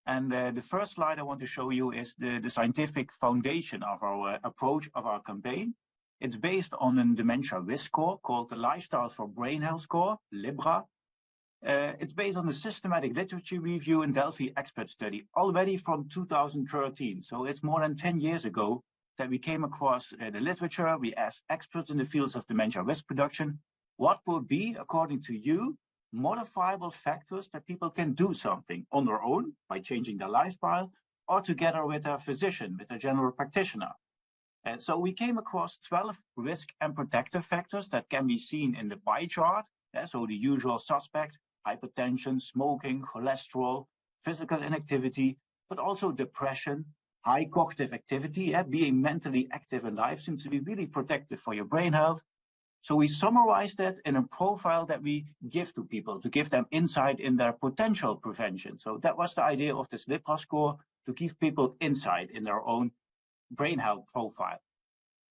And the first slide I want to show you is the scientific foundation of our approach of our campaign. It's based on a dementia risk score called the Lifestyles for Brain Health score, LIBRA. It's based on the systematic literature review and Delphi expert study already from 2013. So it's more than 10 years ago that we came across the literature. We asked experts in the fields of dementia risk reduction, what would be, according to you, modifiable factors that people can do something on their own by changing their lifestyle or together with a physician, with a general practitioner. And so we came across 12 risk and protective factors that can be seen in the pie chart. So the usual suspect, hypertension, smoking, cholesterol, physical inactivity, but also depression, high cognitive activity, being mentally active in life seems to be really protective for your brain health. So we summarize that in a profile that we give to people to give them insight in their potential prevention. So that was the idea of this LIBRA score, to give people insight in their own brain health profile.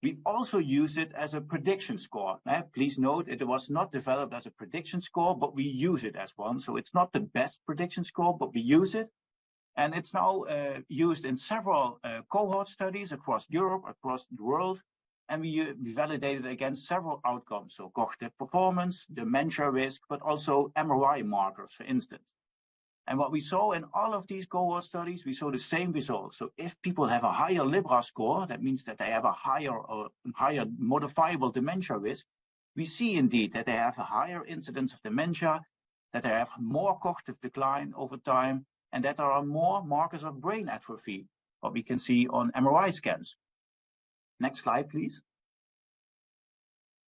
We also use it as a prediction score. Please note it was not developed as a prediction score, but we use it as one. So it's not the best prediction score, but we use it. And it's now used in several cohort studies across Europe, across the world. And we validated against several outcomes, so cognitive performance, dementia risk, but also MRI markers, for instance. And what we saw in all of these cohort studies, we saw the same results. So if people have a higher Libra score, that means that they have a higher modifiable dementia risk. We see indeed that they have a higher incidence of dementia, that they have more cognitive decline over time, and that there are more markers of brain atrophy, what we can see on MRI scans. Next slide, please.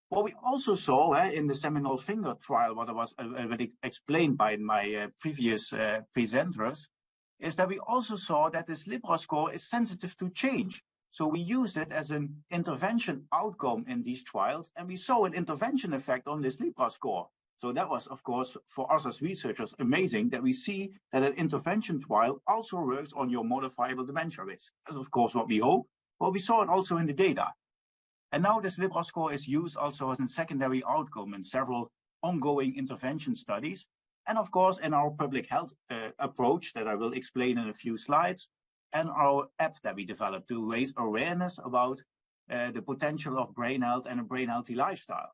What we also saw in the seminal finger trial, what was already explained by my previous presenters, is that we also saw that this Libra score is sensitive to change. So we used it as an intervention outcome in these trials, and we saw an intervention effect on this Libra score. So that was, of course, for us as researchers, amazing that we see that an intervention trial also works on your modifiable dementia risk. That's, of course, what we hope, but we saw it also in the data. And now this Libra score is used also as a secondary outcome in several ongoing intervention studies. And of course, in our public health approach that I will explain in a few slides, and our app that we developed to raise awareness about the potential of brain health and a brain healthy lifestyle.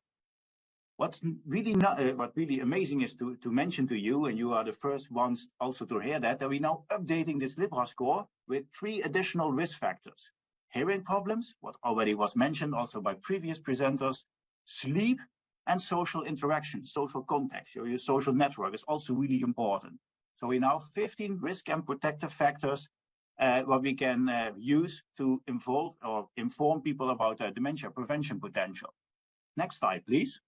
What's really amazing is to mention to you, and you are the first ones also to hear that we're now updating this Libra score with 3 additional risk factors. Hearing problems, what already was mentioned also by previous presenters, sleep, and social interaction, social context. Your social network is also really important. So we now 15 risk and protective factors what we can use to involve or inform people about dementia prevention potential. Next slide, please.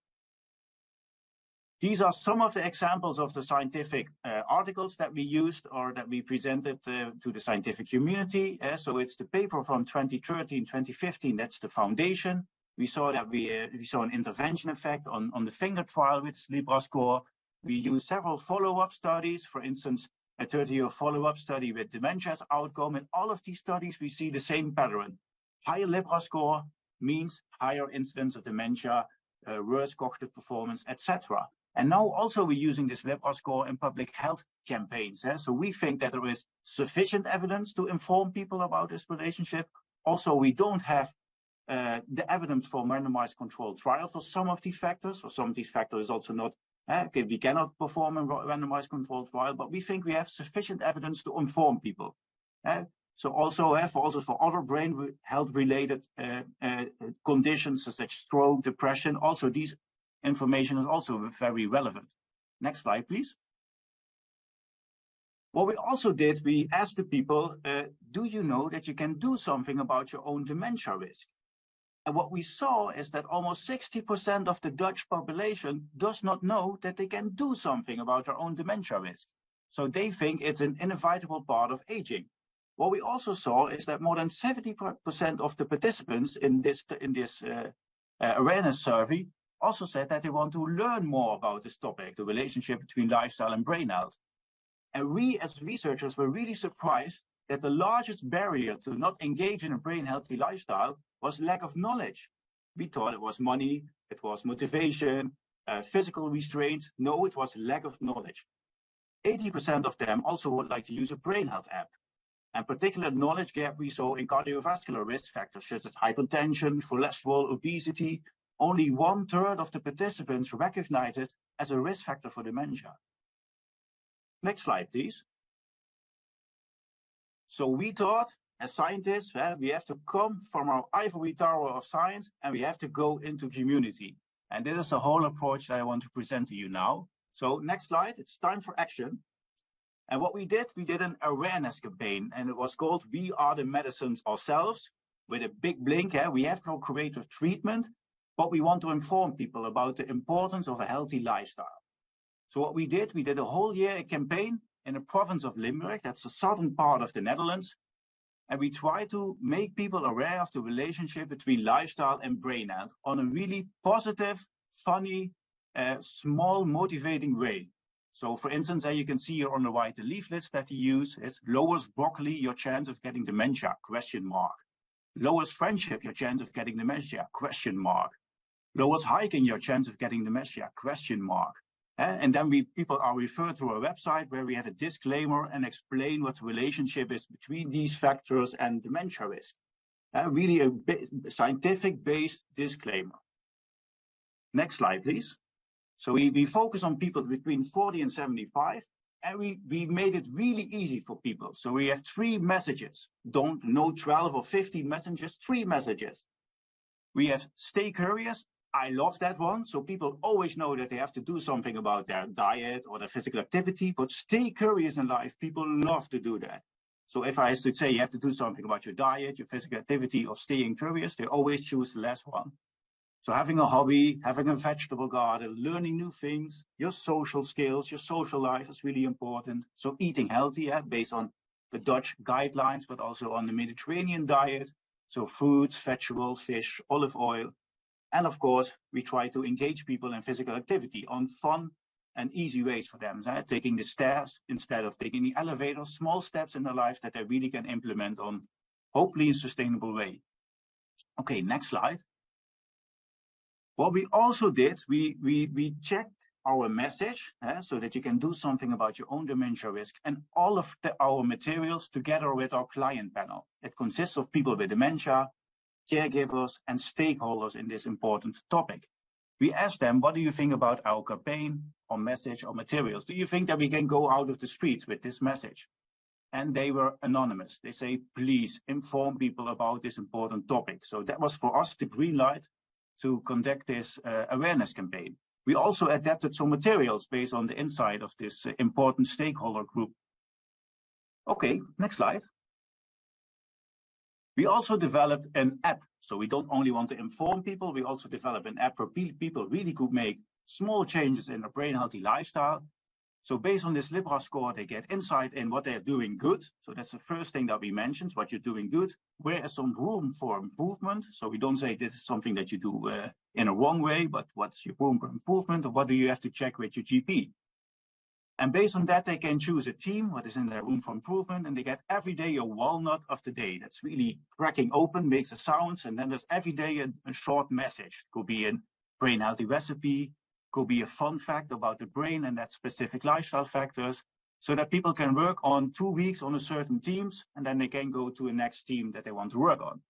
These are some of the examples of the scientific articles that we used or that we presented to the scientific community. So it's the paper from 2013, 2015, that's the foundation. We saw that we saw an intervention effect on the finger trial with Libra score. We used several follow-up studies, for instance, a 30-year follow-up study with dementia as outcome. In all of these studies, we see the same pattern. Higher Libra score means higher incidence of dementia, worse cognitive performance, etc. And now also we're using this Libra score in public health campaigns. So we think that there is sufficient evidence to inform people about this relationship. Also, we don't have the evidence for randomized controlled trial for some of these factors. For some of these factors is also not, we cannot perform a randomized controlled trial, but we think we have sufficient evidence to inform people. So also for other brain health related conditions such as stroke, depression, also these information is also very relevant. Next slide, please. What we also did, we asked the people, do you know that you can do something about your own dementia risk? And what we saw is that almost 60% of the Dutch population does not know that they can do something about their own dementia risk. So they think it's an inevitable part of aging. What we also saw is that more than 70% of the participants in this awareness survey also said that they want to learn more about this topic, the relationship between lifestyle and brain health. And we as researchers were really surprised that the largest barrier to not engage in a brain healthy lifestyle was lack of knowledge. We thought it was money, it was motivation, physical restraints. No, it was lack of knowledge. 80% of them also would like to use a brain health app. And particular knowledge gap we saw in cardiovascular risk factors such as hypertension, cholesterol, obesity. Only 1/3 of the participants recognized it as a risk factor for dementia. Next slide, please. So we thought, as scientists, we have to come from our ivory tower of science and we have to go into community. And this is the whole approach that I want to present to you now. So next slide, it's time for action. And what we did an awareness campaign, and it was called We Are the Medicines Ourselves, with a big blink. We have no curative treatment, but we want to inform people about the importance of a healthy lifestyle. So what we did a whole year a campaign in the province of Limburg, that's the southern part of the Netherlands, and we try to make people aware of the relationship between lifestyle and brain health on a really positive, funny, small, motivating way. So for instance, you can see here on the right, the leaflets that you use is lowers broccoli your chance of getting dementia, ? Lowers friendship your chance of getting dementia, ? Lowers hiking your chance of getting dementia, ? And then people are referred to a website where we have a disclaimer and explain what the relationship is between these factors and dementia risk. Really a scientific-based disclaimer. Next slide, please. So we focus on people between 40 and 75, and we made it really easy for people. So we have 3 messages. No 12 or 15 messages, 3 messages. We have stay curious. I love that one. So people always know that they have to do something about their diet or their physical activity, but stay curious in life. People love to do that. So if I should say you have to do something about your diet, your physical activity, or staying curious, they always choose the last one. So having a hobby, having a vegetable garden, learning new things, your social skills, your social life is really important. So eating healthy, based on the Dutch guidelines, but also on the Mediterranean diet. So fruits, vegetables, fish, olive oil. And of course, we try to engage people in physical activity on fun and easy ways for them. Taking the stairs instead of taking the elevator, small steps in their life that they really can implement on hopefully a sustainable way. Okay, next slide. What we also did, we checked our message so that you can do something about your own dementia risk, and all of our materials together with our client panel. It consists of people with dementia, caregivers, and stakeholders in this important topic. We asked them, what do you think about our campaign or message or materials? Do you think that we can go out of the streets with this message? And they were anonymous. They say, please inform people about this important topic. So that was for us the green light to conduct this awareness campaign. We also adapted some materials based on the insight of this important stakeholder group. Okay, next slide. We also developed an app. So we don't only want to inform people, we also developed an app where people really could make small changes in their brain healthy lifestyle. So based on this Libra score, they get insight in what they're doing good. So that's the first thing that we mentioned, what you're doing good. Where is some room for improvement? So we don't say this is something that you do in a wrong way, but what's your room for improvement, or what do you have to check with your GP? And based on that, they can choose a team, what is in their room for improvement, and they get every day a walnut of the day. That's really cracking open, makes a sound, and then there's every day a short message. It could be a brain healthy recipe, could be a fun fact about the brain and that specific lifestyle factors, so that people can work on 2 weeks on a certain teams, and then they can go to a next team that they want to work on.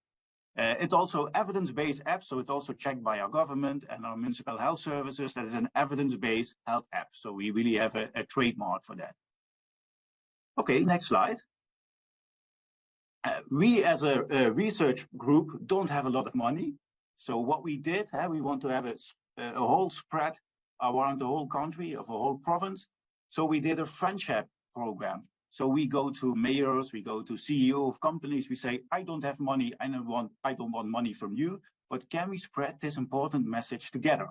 It's also evidence-based app, so it's also checked by our government and our municipal health services. That is an evidence-based health app. So we really have a trademark for that. Okay, next slide. We as a research group don't have a lot of money. So what we did, we want to have a whole spread around the whole country, of a whole province. So we did a friendship program. So we go to mayors, we go to CEO of companies, we say, I don't have money, I don't want money from you, but can we spread this important message together?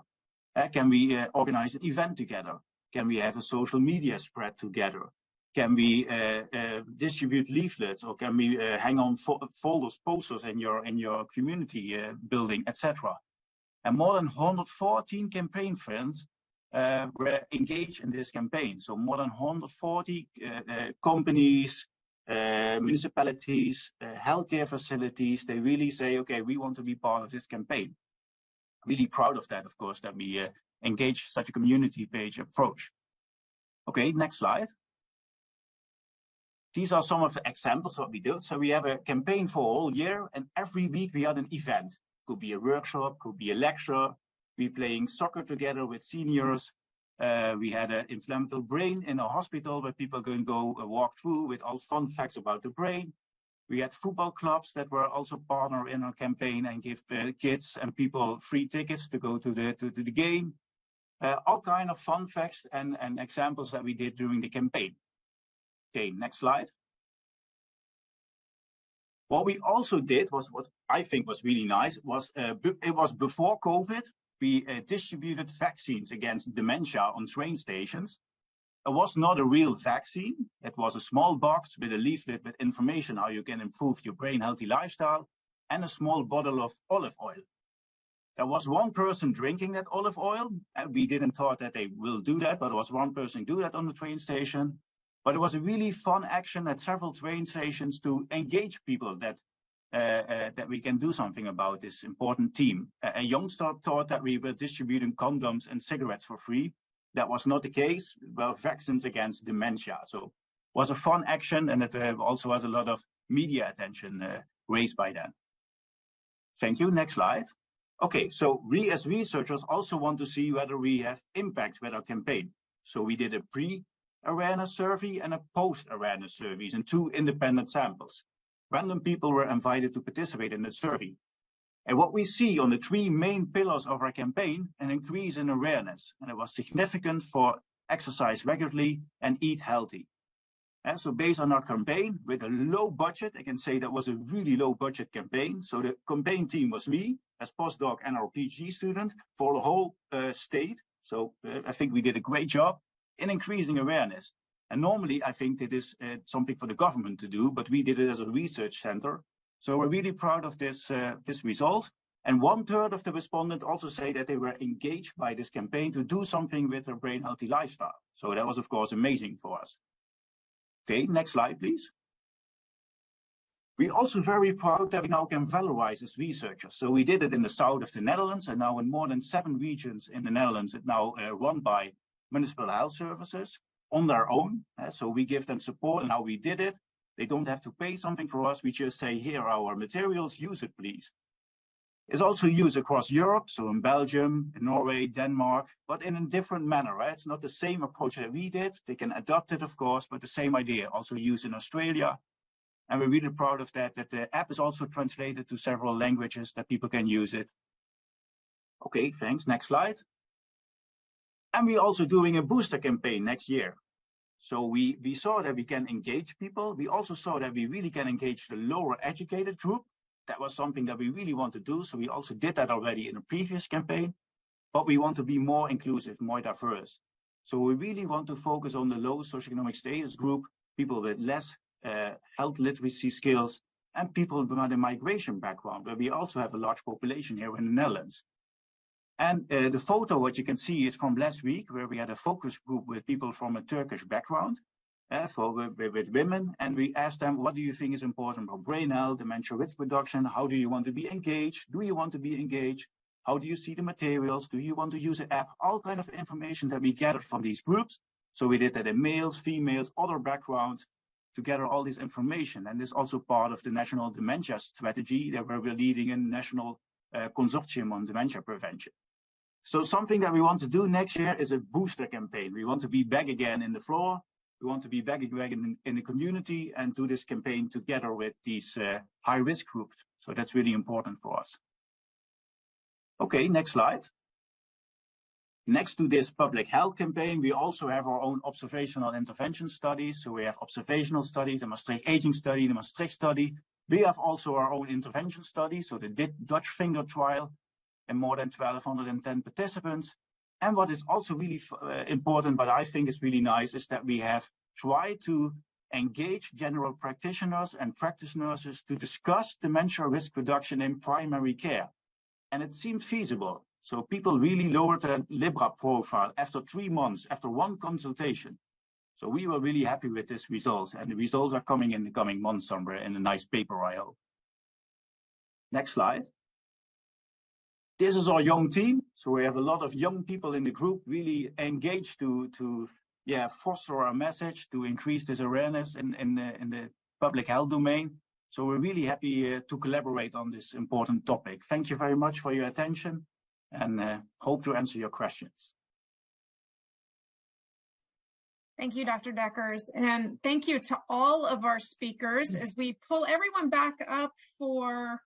Can we organize an event together? Can we have a social media spread together? Can we distribute leaflets, or can we hang on folders, posters in your community building, etc.? And more than 114 campaign friends were engaged in this campaign. So more than 140 companies, municipalities, healthcare facilities, they really say, okay, we want to be part of this campaign. Really proud of that, of course, that we engage such a community-based approach. Okay, next slide. These are some of the examples of what we do. So we have a campaign for a whole year, and every week we had an event. Could be a workshop, could be a lecture. We're playing soccer together with seniors. We had an inflammatory brain in a hospital where people can go walk through with all fun facts about the brain. We had football clubs that were also partner in our campaign and give kids and people free tickets to go to the game. All kind of fun facts and examples that we did during the campaign. Okay, next slide. What we also did was, what I think was really nice, was it was before COVID. We distributed vaccines against dementia on train stations. It was not a real vaccine. It was a small box with a leaflet with information how you can improve your brain healthy lifestyle, and a small bottle of olive oil. There was one person drinking that olive oil, and we didn't thought that they will do that, but there was one person do that on the train station. But it was a really fun action at several train stations to engage people that we can do something about this important theme. A youngster thought that we were distributing condoms and cigarettes for free. That was not the case. Well, vaccines against dementia. So it was a fun action, and it also has a lot of media attention raised by that. Thank you. Next slide. Okay, so we as researchers also want to see whether we have impact with our campaign. So we did a pre-awareness survey and a post-awareness surveys in 2 independent samples. Random people were invited to participate in the survey. And what we see on the 3 main pillars of our campaign, an increase in awareness. And it was significant for exercise regularly and eat healthy. And so based on our campaign, with a low budget, I can say that was a really low budget campaign. So the campaign team was me as postdoc and our PhD student for the whole state. So I think we did a great job in increasing awareness. And normally I think it is something for the government to do, but we did it as a research center. So we're really proud of this result. And 1/3 of the respondents also say that they were engaged by this campaign to do something with their brain healthy lifestyle. So that was, of course, amazing for us. Okay, next slide, please. We're also very proud that we now can valorize as researchers. So we did it in the south of the Netherlands, and now in more than 7 regions in the Netherlands, it's now run by municipal health services on their own. So we give them support and how we did it. They don't have to pay something for us. We just say, here are our materials, use it, please. It's also used across Europe, so in Belgium, in Norway, Denmark, but in a different manner, right? It's not the same approach that we did. They can adopt it, of course, but the same idea, also used in Australia. And we're really proud of that the app is also translated to several languages that people can use it. Okay, thanks. Next slide. And we're also doing a booster campaign next year. So we saw that we can engage people. We also saw that we really can engage the lower educated group. That was something that we really want to do. So we also did that already in a previous campaign, but we want to be more inclusive, more diverse. So we really want to focus on the low socioeconomic status group, people with less health literacy skills, and people with a migration background, where we also have a large population here in the Netherlands. And the photo, what you can see, is from last week, where we had a focus group with people from a Turkish background. With women, and we asked them, what do you think is important about brain health, dementia risk reduction? How do you want to be engaged? Do you want to be engaged? How do you see the materials? Do you want to use an app? All kind of information that we gathered from these groups. So we did that in males, females, other backgrounds, to gather all this information. And this is also part of the national dementia strategy that we're leading a national consortium on dementia prevention. So something that we want to do next year is a booster campaign. We want to be back again in the floor. We want to be back again in the community and do this campaign together with these high-risk groups. So that's really important for us. Okay, next slide. Next to this public health campaign, we also have our own observational intervention studies. So we have observational studies, the Maastricht Aging Study, the Maastricht Study. We have also our own intervention study, so the Dutch finger trial, and more than 1,210 participants. And what is also really important, but I think is really nice, is that we have tried to engage general practitioners and practice nurses to discuss dementia risk reduction in primary care. And it seems feasible. So people really lowered their Libra profile after 3 months, after 1 consultation. So we were really happy with this result, and the results are coming in the coming months somewhere in a nice paper, I hope. Next slide. This is our young team. So we have a lot of young people in the group really engaged to foster our message, to increase this awareness in the public health domain. So we're really happy to collaborate on this important topic. Thank you very much for your attention, and hope to answer your questions. Thank you, Dr. Dekkers, and thank you to all of our speakers. As we pull everyone back up for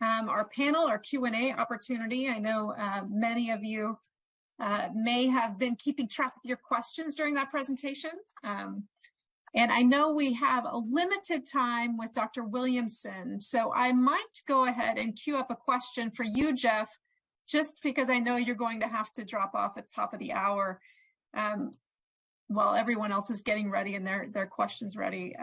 our panel, our Q&A opportunity. I know many of you may have been keeping track of your questions during that presentation. And I know we have a limited time with Dr. Williamson, so I might go ahead and queue up a question for you, Jeff, just because I know you're going to have to drop off at the top of the hour while everyone else is getting ready and their questions ready.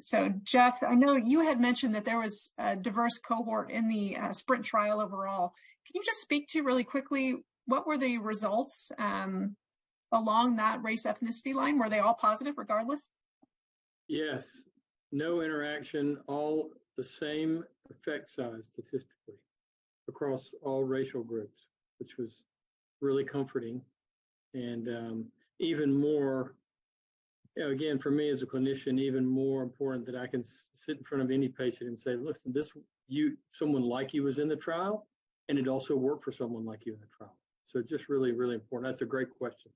So Jeff, I know you had mentioned that there was a diverse cohort in the sprint trial overall. Can you just speak to really quickly, what were the results along that race ethnicity line? Were they all positive regardless? Yes, no interaction, all the same effect size statistically across all racial groups, which was really comforting. And even more, again, for me as a clinician, even more important that I can sit in front of any patient and say, listen, someone like you was in the trial, and it also worked for someone like you in the trial. So just really, really important. That's a great question.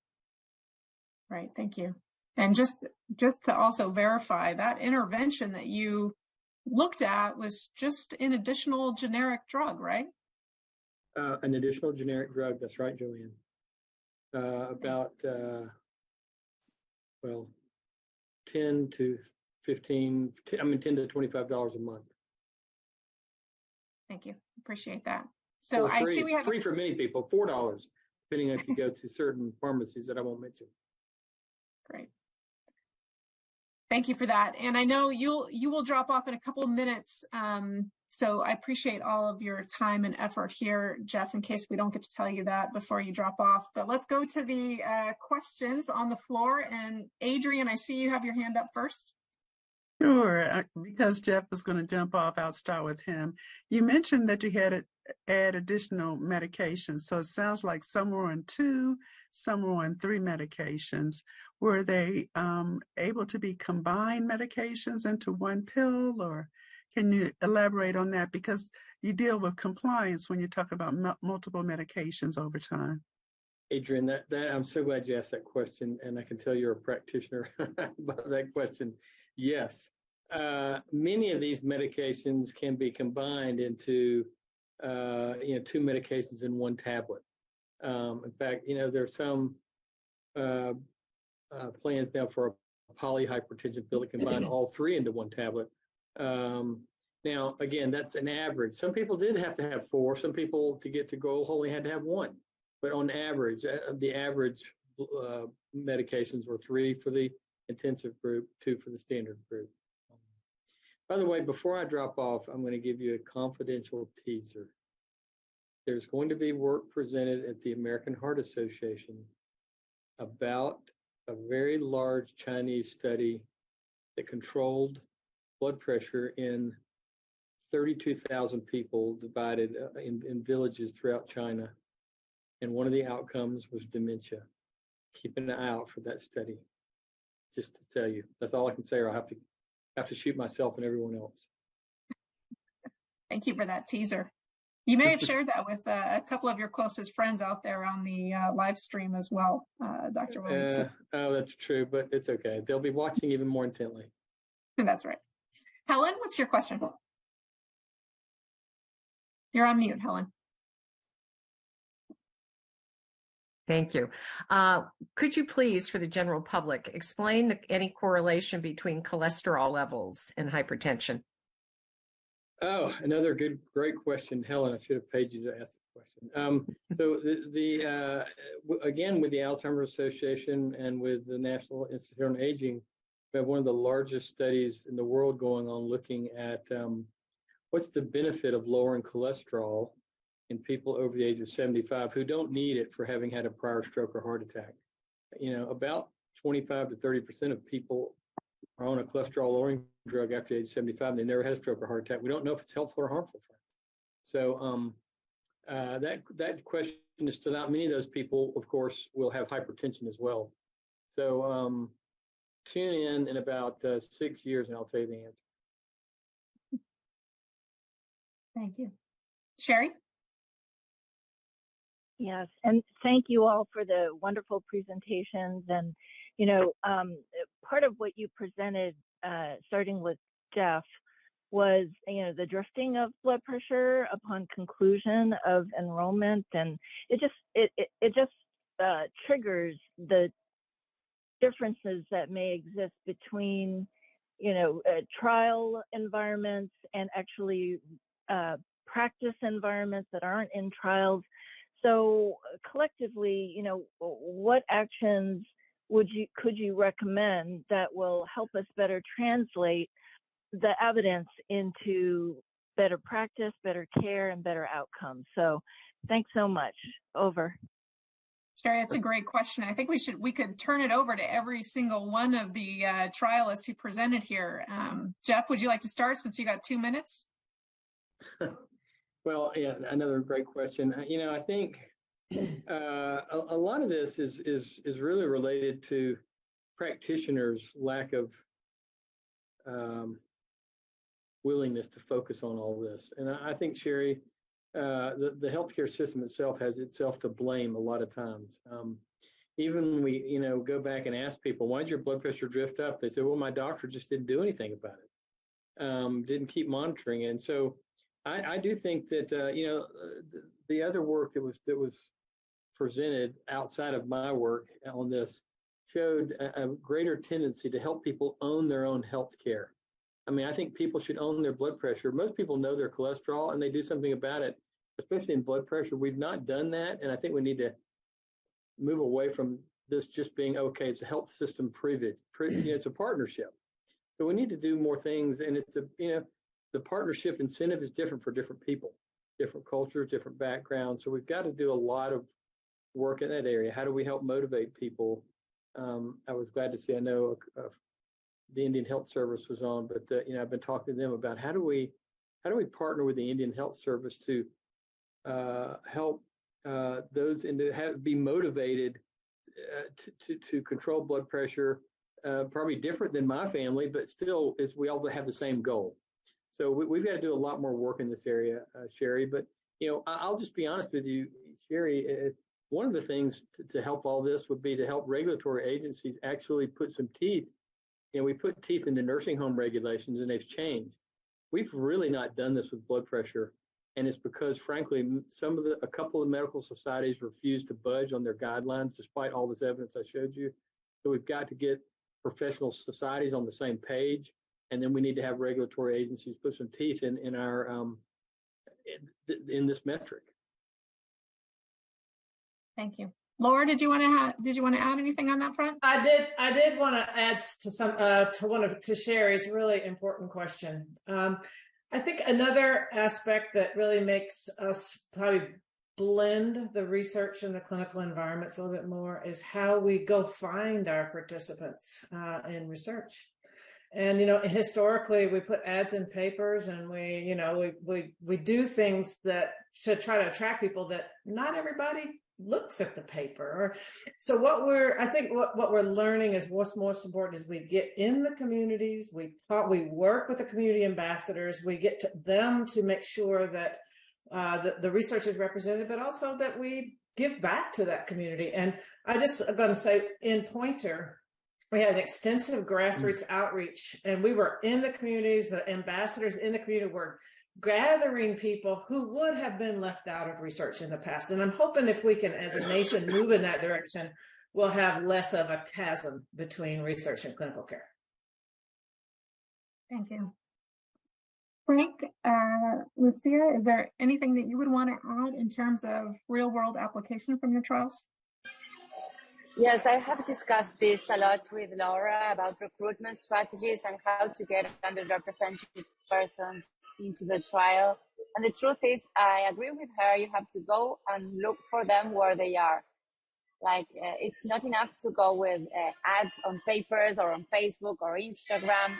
Right, thank you. And just to also verify, that intervention that you looked at was just an additional generic drug, right? An additional generic drug. That's right, Joanne. About 10 to $25 a month. Thank you. Appreciate that. So or free, I see we have free for many people, $4, depending on if you go to certain pharmacies that I won't mention. Great. Thank you for that. And I know you will drop off in a couple of minutes. So I appreciate all of your time and effort here, Jeff, in case we don't get to tell you that before you drop off. But let's go to the questions on the floor. And Adrian, I see you have your hand up first. Sure. Because Jeff is going to jump off, I'll start with him. You mentioned that you had to add additional medications. So it sounds like some were on 2, some were on 3 medications. Were they able to be combined medications into one pill, or can you elaborate on that? Because you deal with compliance when you talk about multiple medications over time. Adrian, that I'm so glad you asked that question, and I can tell you're a practitioner about that question. Yes, many of these medications can be combined into 2 medications in one tablet. In fact, there's some plans now for a polyhypertension pill that combine all 3 into one tablet. Now, again, that's an average. Some people did have to have 4. Some people, to get to goal, only had to have 1. But on average, the average medications were 3 for the intensive group, 2 for the standard group. By the way, before I drop off, I'm going to give you a confidential teaser. There's going to be work presented at the American Heart Association about a very large Chinese study that controlled blood pressure in 32,000 people divided in villages throughout China. And one of the outcomes was dementia. Keep an eye out for that study. Just to tell you, that's all I can say, or I'll have to shoot myself and everyone else. Thank you for that teaser. You may have shared that with a couple of your closest friends out there on the live stream as well, Dr. Williamson. Oh, that's true, but it's okay. They'll be watching even more intently. That's right. Helen, what's your question? You're on mute, Helen. Thank you. Could you please, for the general public, explain any correlation between cholesterol levels and hypertension? Oh, another great question, Helen. I should have paid you to ask the question. So again, with the Alzheimer's Association and with the National Institute on Aging, we have one of the largest studies in the world going on looking at what's the benefit of lowering cholesterol in people over the age of 75 who don't need it for having had a prior stroke or heart attack. About 25 to 30% of people are on a cholesterol lowering drug after the age of 75 and they never had a stroke or heart attack. We don't know if it's helpful or harmful for them. So that question is still out. Many of those people, of course, will have hypertension as well. So tune in about 6 years and I'll tell you the answer. Thank you. Sherry? Yes, and thank you all for the wonderful presentations. And, part of what you presented, starting with Jeff, was, the drifting of blood pressure upon conclusion of enrollment. And it just triggers the differences that may exist between, trial environments and actually practice environments that aren't in trials. So collectively, what actions could you recommend that will help us better translate the evidence into better practice, better care, and better outcomes? So thanks so much. Over. Sherry, that's a great question. I think we could turn it over to every single one of the trialists who presented here. Jeff, would you like to start since you got 2 minutes? Well, yeah, another great question. I think A lot of this is really related to practitioners' lack of willingness to focus on all this. And I think, Sherry, the healthcare system itself has itself to blame a lot of times. Even when we, go back and ask people, why did your blood pressure drift up? They say, well, my doctor just didn't do anything about it, didn't keep monitoring. And so I do think that, the other work that was presented outside of my work on this showed a greater tendency to help people own their own health care. I mean, I think people should own their blood pressure. Most people know their cholesterol and they do something about it, especially in blood pressure. We've not done that. And I think we need to move away from this just being, okay, it's a health system privilege. It's a partnership. So we need to do more things. And it's the partnership incentive is different for different people, different cultures, different backgrounds. So we've got to do a lot of work in that area. How do we help motivate people? I was glad to see, I know the Indian Health Service was on, but I've been talking to them about how do we partner with the Indian Health Service to help those be motivated to control blood pressure, probably different than my family, but still we all have the same goal. So we've got to do a lot more work in this area, Sherry. But I'll just be honest with you, Sherry. One of the things to help all this would be to help regulatory agencies actually put some teeth. We put teeth into nursing home regulations and they've changed. We've really not done this with blood pressure. And it's because, frankly, a couple of medical societies refuse to budge on their guidelines, despite all this evidence I showed you. So we've got to get professional societies on the same page. And then we need to have regulatory agencies put some teeth in our in this metric. Thank you. Laura, did you want to add anything on that front? I did want to add to Sherry's really important question. I think another aspect that really makes us probably blend the research and the clinical environments a little bit more is how we go find our participants in research. And historically, we put ads in papers, and we do things that should try to attract people that not everybody looks at the paper. So I think what we're learning is what's most important is we get in the communities, we work with the community ambassadors, we get to them to make sure that the research is represented, but also that we give back to that community. And I'm going to say in Pointer, we had an extensive grassroots outreach, and we were in the communities, the ambassadors in the community were gathering people who would have been left out of research in the past. And I'm hoping if we can, as a nation, move in that direction, we'll have less of a chasm between research and clinical care. Thank you. Frank, Lucia, is there anything that you would want to add in terms of real-world application from your trials? Yes, I have discussed this a lot with Laura about recruitment strategies and how to get underrepresented persons into the trial. And the truth is, I agree with her, you have to go and look for them where they are. It's not enough to go with ads on papers or on Facebook or Instagram.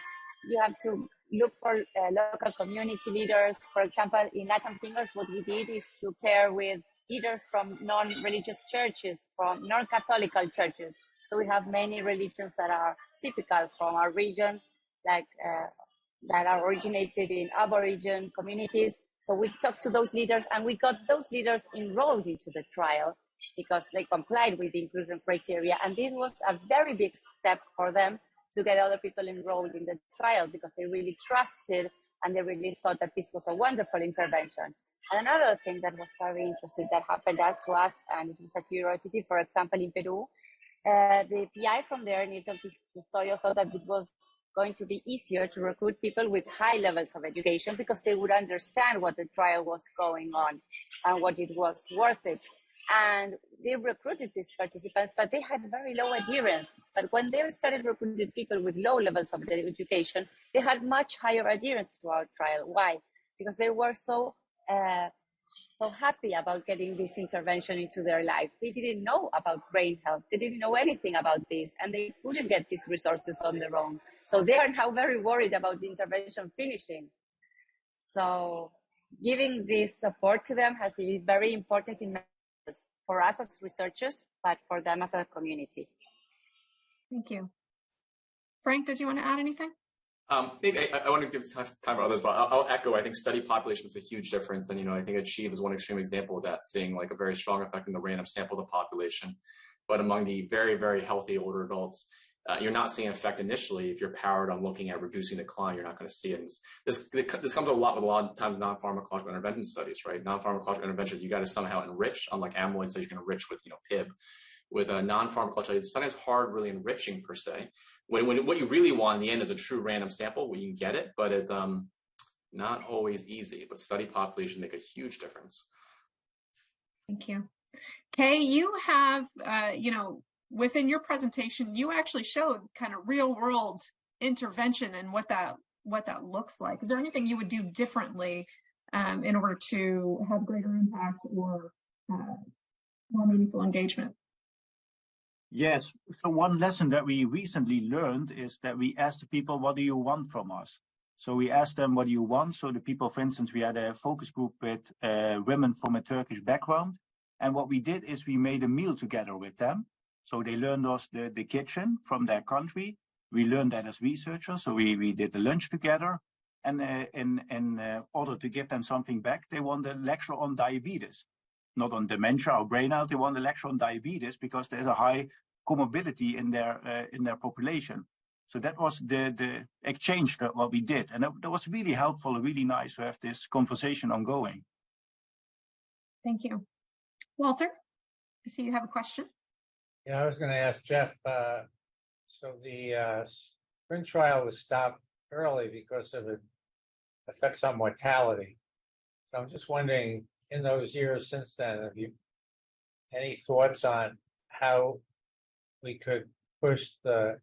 You have to look for local community leaders. For example, in Latin Fingers, what we did is to pair with leaders from non-religious churches, from non-Catholical churches. So we have many religions that are typical from our region, that are originated in Aboriginal communities. So we talked to those leaders, and we got those leaders enrolled into the trial because they complied with the inclusion criteria. And this was a very big step for them to get other people enrolled in the trial because they really trusted and they really thought that this was a wonderful intervention. And another thing that was very interesting that happened to us, and it was a curiosity, for example, in Peru, the PI from there, Nito Custodio, thought that it was going to be easier to recruit people with high levels of education because they would understand what the trial was going on and what it was worth it. And they recruited these participants, but they had very low adherence. But when they started recruiting people with low levels of education, they had much higher adherence to our trial. Why? Because they were so happy about getting this intervention into their lives. They didn't know about brain health. They didn't know anything about this, and they couldn't get these resources on their own. So they are now very worried about the intervention finishing. So giving this support to them has been very important in for us as researchers, but for them as a community. Thank you. Frank, did you want to add anything? Maybe I want to give time for others, but I'll echo. I think study population makes a huge difference, and I think Achieve is one extreme example of that, seeing like a very strong effect in the random sample of the population. But among the very, very healthy older adults, you're not seeing an effect initially. If you're powered on looking at reducing decline, you're not going to see it. And this comes a lot with a lot of times non-pharmacological intervention studies, right? Non-pharmacological interventions, you got to somehow enrich, unlike amyloid studies, you can enrich with PIB. With a non-pharmacological study, it's sometimes hard really enriching per se. When what you really want in the end is a true random sample where you can get it, but it's not always easy. But study population make a huge difference. Thank you. Kay, you have, within your presentation, you actually showed kind of real world intervention and what that looks like. Is there anything you would do differently in order to have greater impact or more meaningful engagement? Yes. So one lesson that we recently learned is that we asked the people, what do you want from us? So we asked them, what do you want? So the people, for instance, we had a focus group with women from a Turkish background. And what we did is we made a meal together with them. So they learned us the kitchen from their country. We learned that as researchers. So we did the lunch together. And in order to give them something back, they want a lecture on diabetes. Not on dementia or brain health, they want a lecture on diabetes because there's a high comorbidity in their population. So that was the exchange that what we did. And that was really helpful, really nice to have this conversation ongoing. Thank you. Walter, I see you have a question. Yeah, I was going to ask Jeff, so the sprint trial was stopped early because of the effects on mortality. So I'm just wondering, in those years since then, have you any thoughts on how we could push the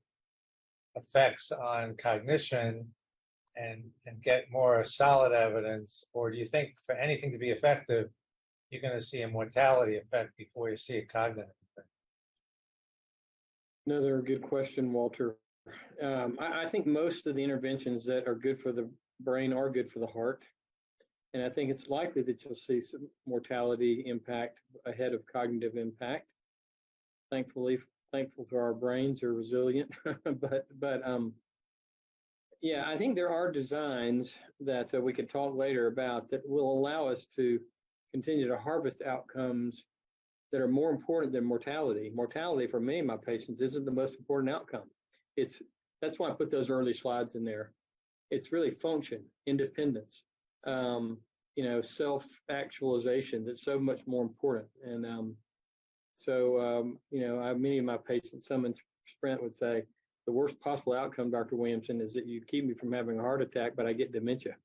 effects on cognition and get more solid evidence? Or do you think for anything to be effective, you're going to see a mortality effect before you see a cognitive effect? Another good question, Walter. I think most of the interventions that are good for the brain are good for the heart. And I think it's likely that you'll see some mortality impact ahead of cognitive impact. Thankful to our brains are resilient, but yeah, I think there are designs that we could talk later about that will allow us to continue to harvest outcomes that are more important than mortality. Mortality for me and my patients isn't the most important outcome. That's why I put those early slides in there. It's really function, independence, self-actualization that's so much more important. And many of my patients, some in Sprint would say, the worst possible outcome, Dr. Williamson, is that you keep me from having a heart attack, but I get dementia,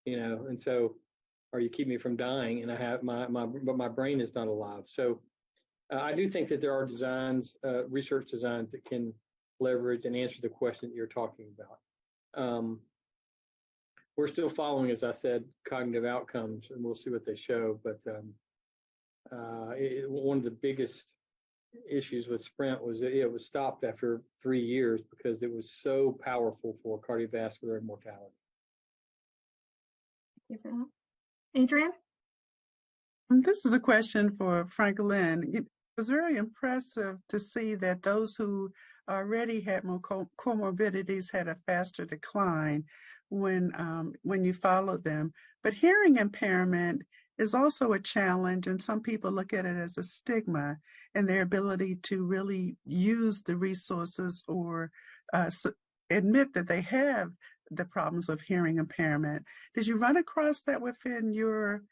and so, or you keep me from dying and I have but my brain is not alive. So I do think that there are designs, research designs that can leverage and answer the question that you're talking about. We're still following, as I said, cognitive outcomes, and we'll see what they show. But one of the biggest issues with Sprint was that it was stopped after 3 years because it was so powerful for cardiovascular mortality. Thank you for that. Adrian? This is a question for Franklin. It was very impressive to see that those who already had more comorbidities had a faster decline when you followed them. But hearing impairment is also a challenge, and some people look at it as a stigma in their ability to really use the resources or admit that they have the problems of hearing impairment. Did you run across that within your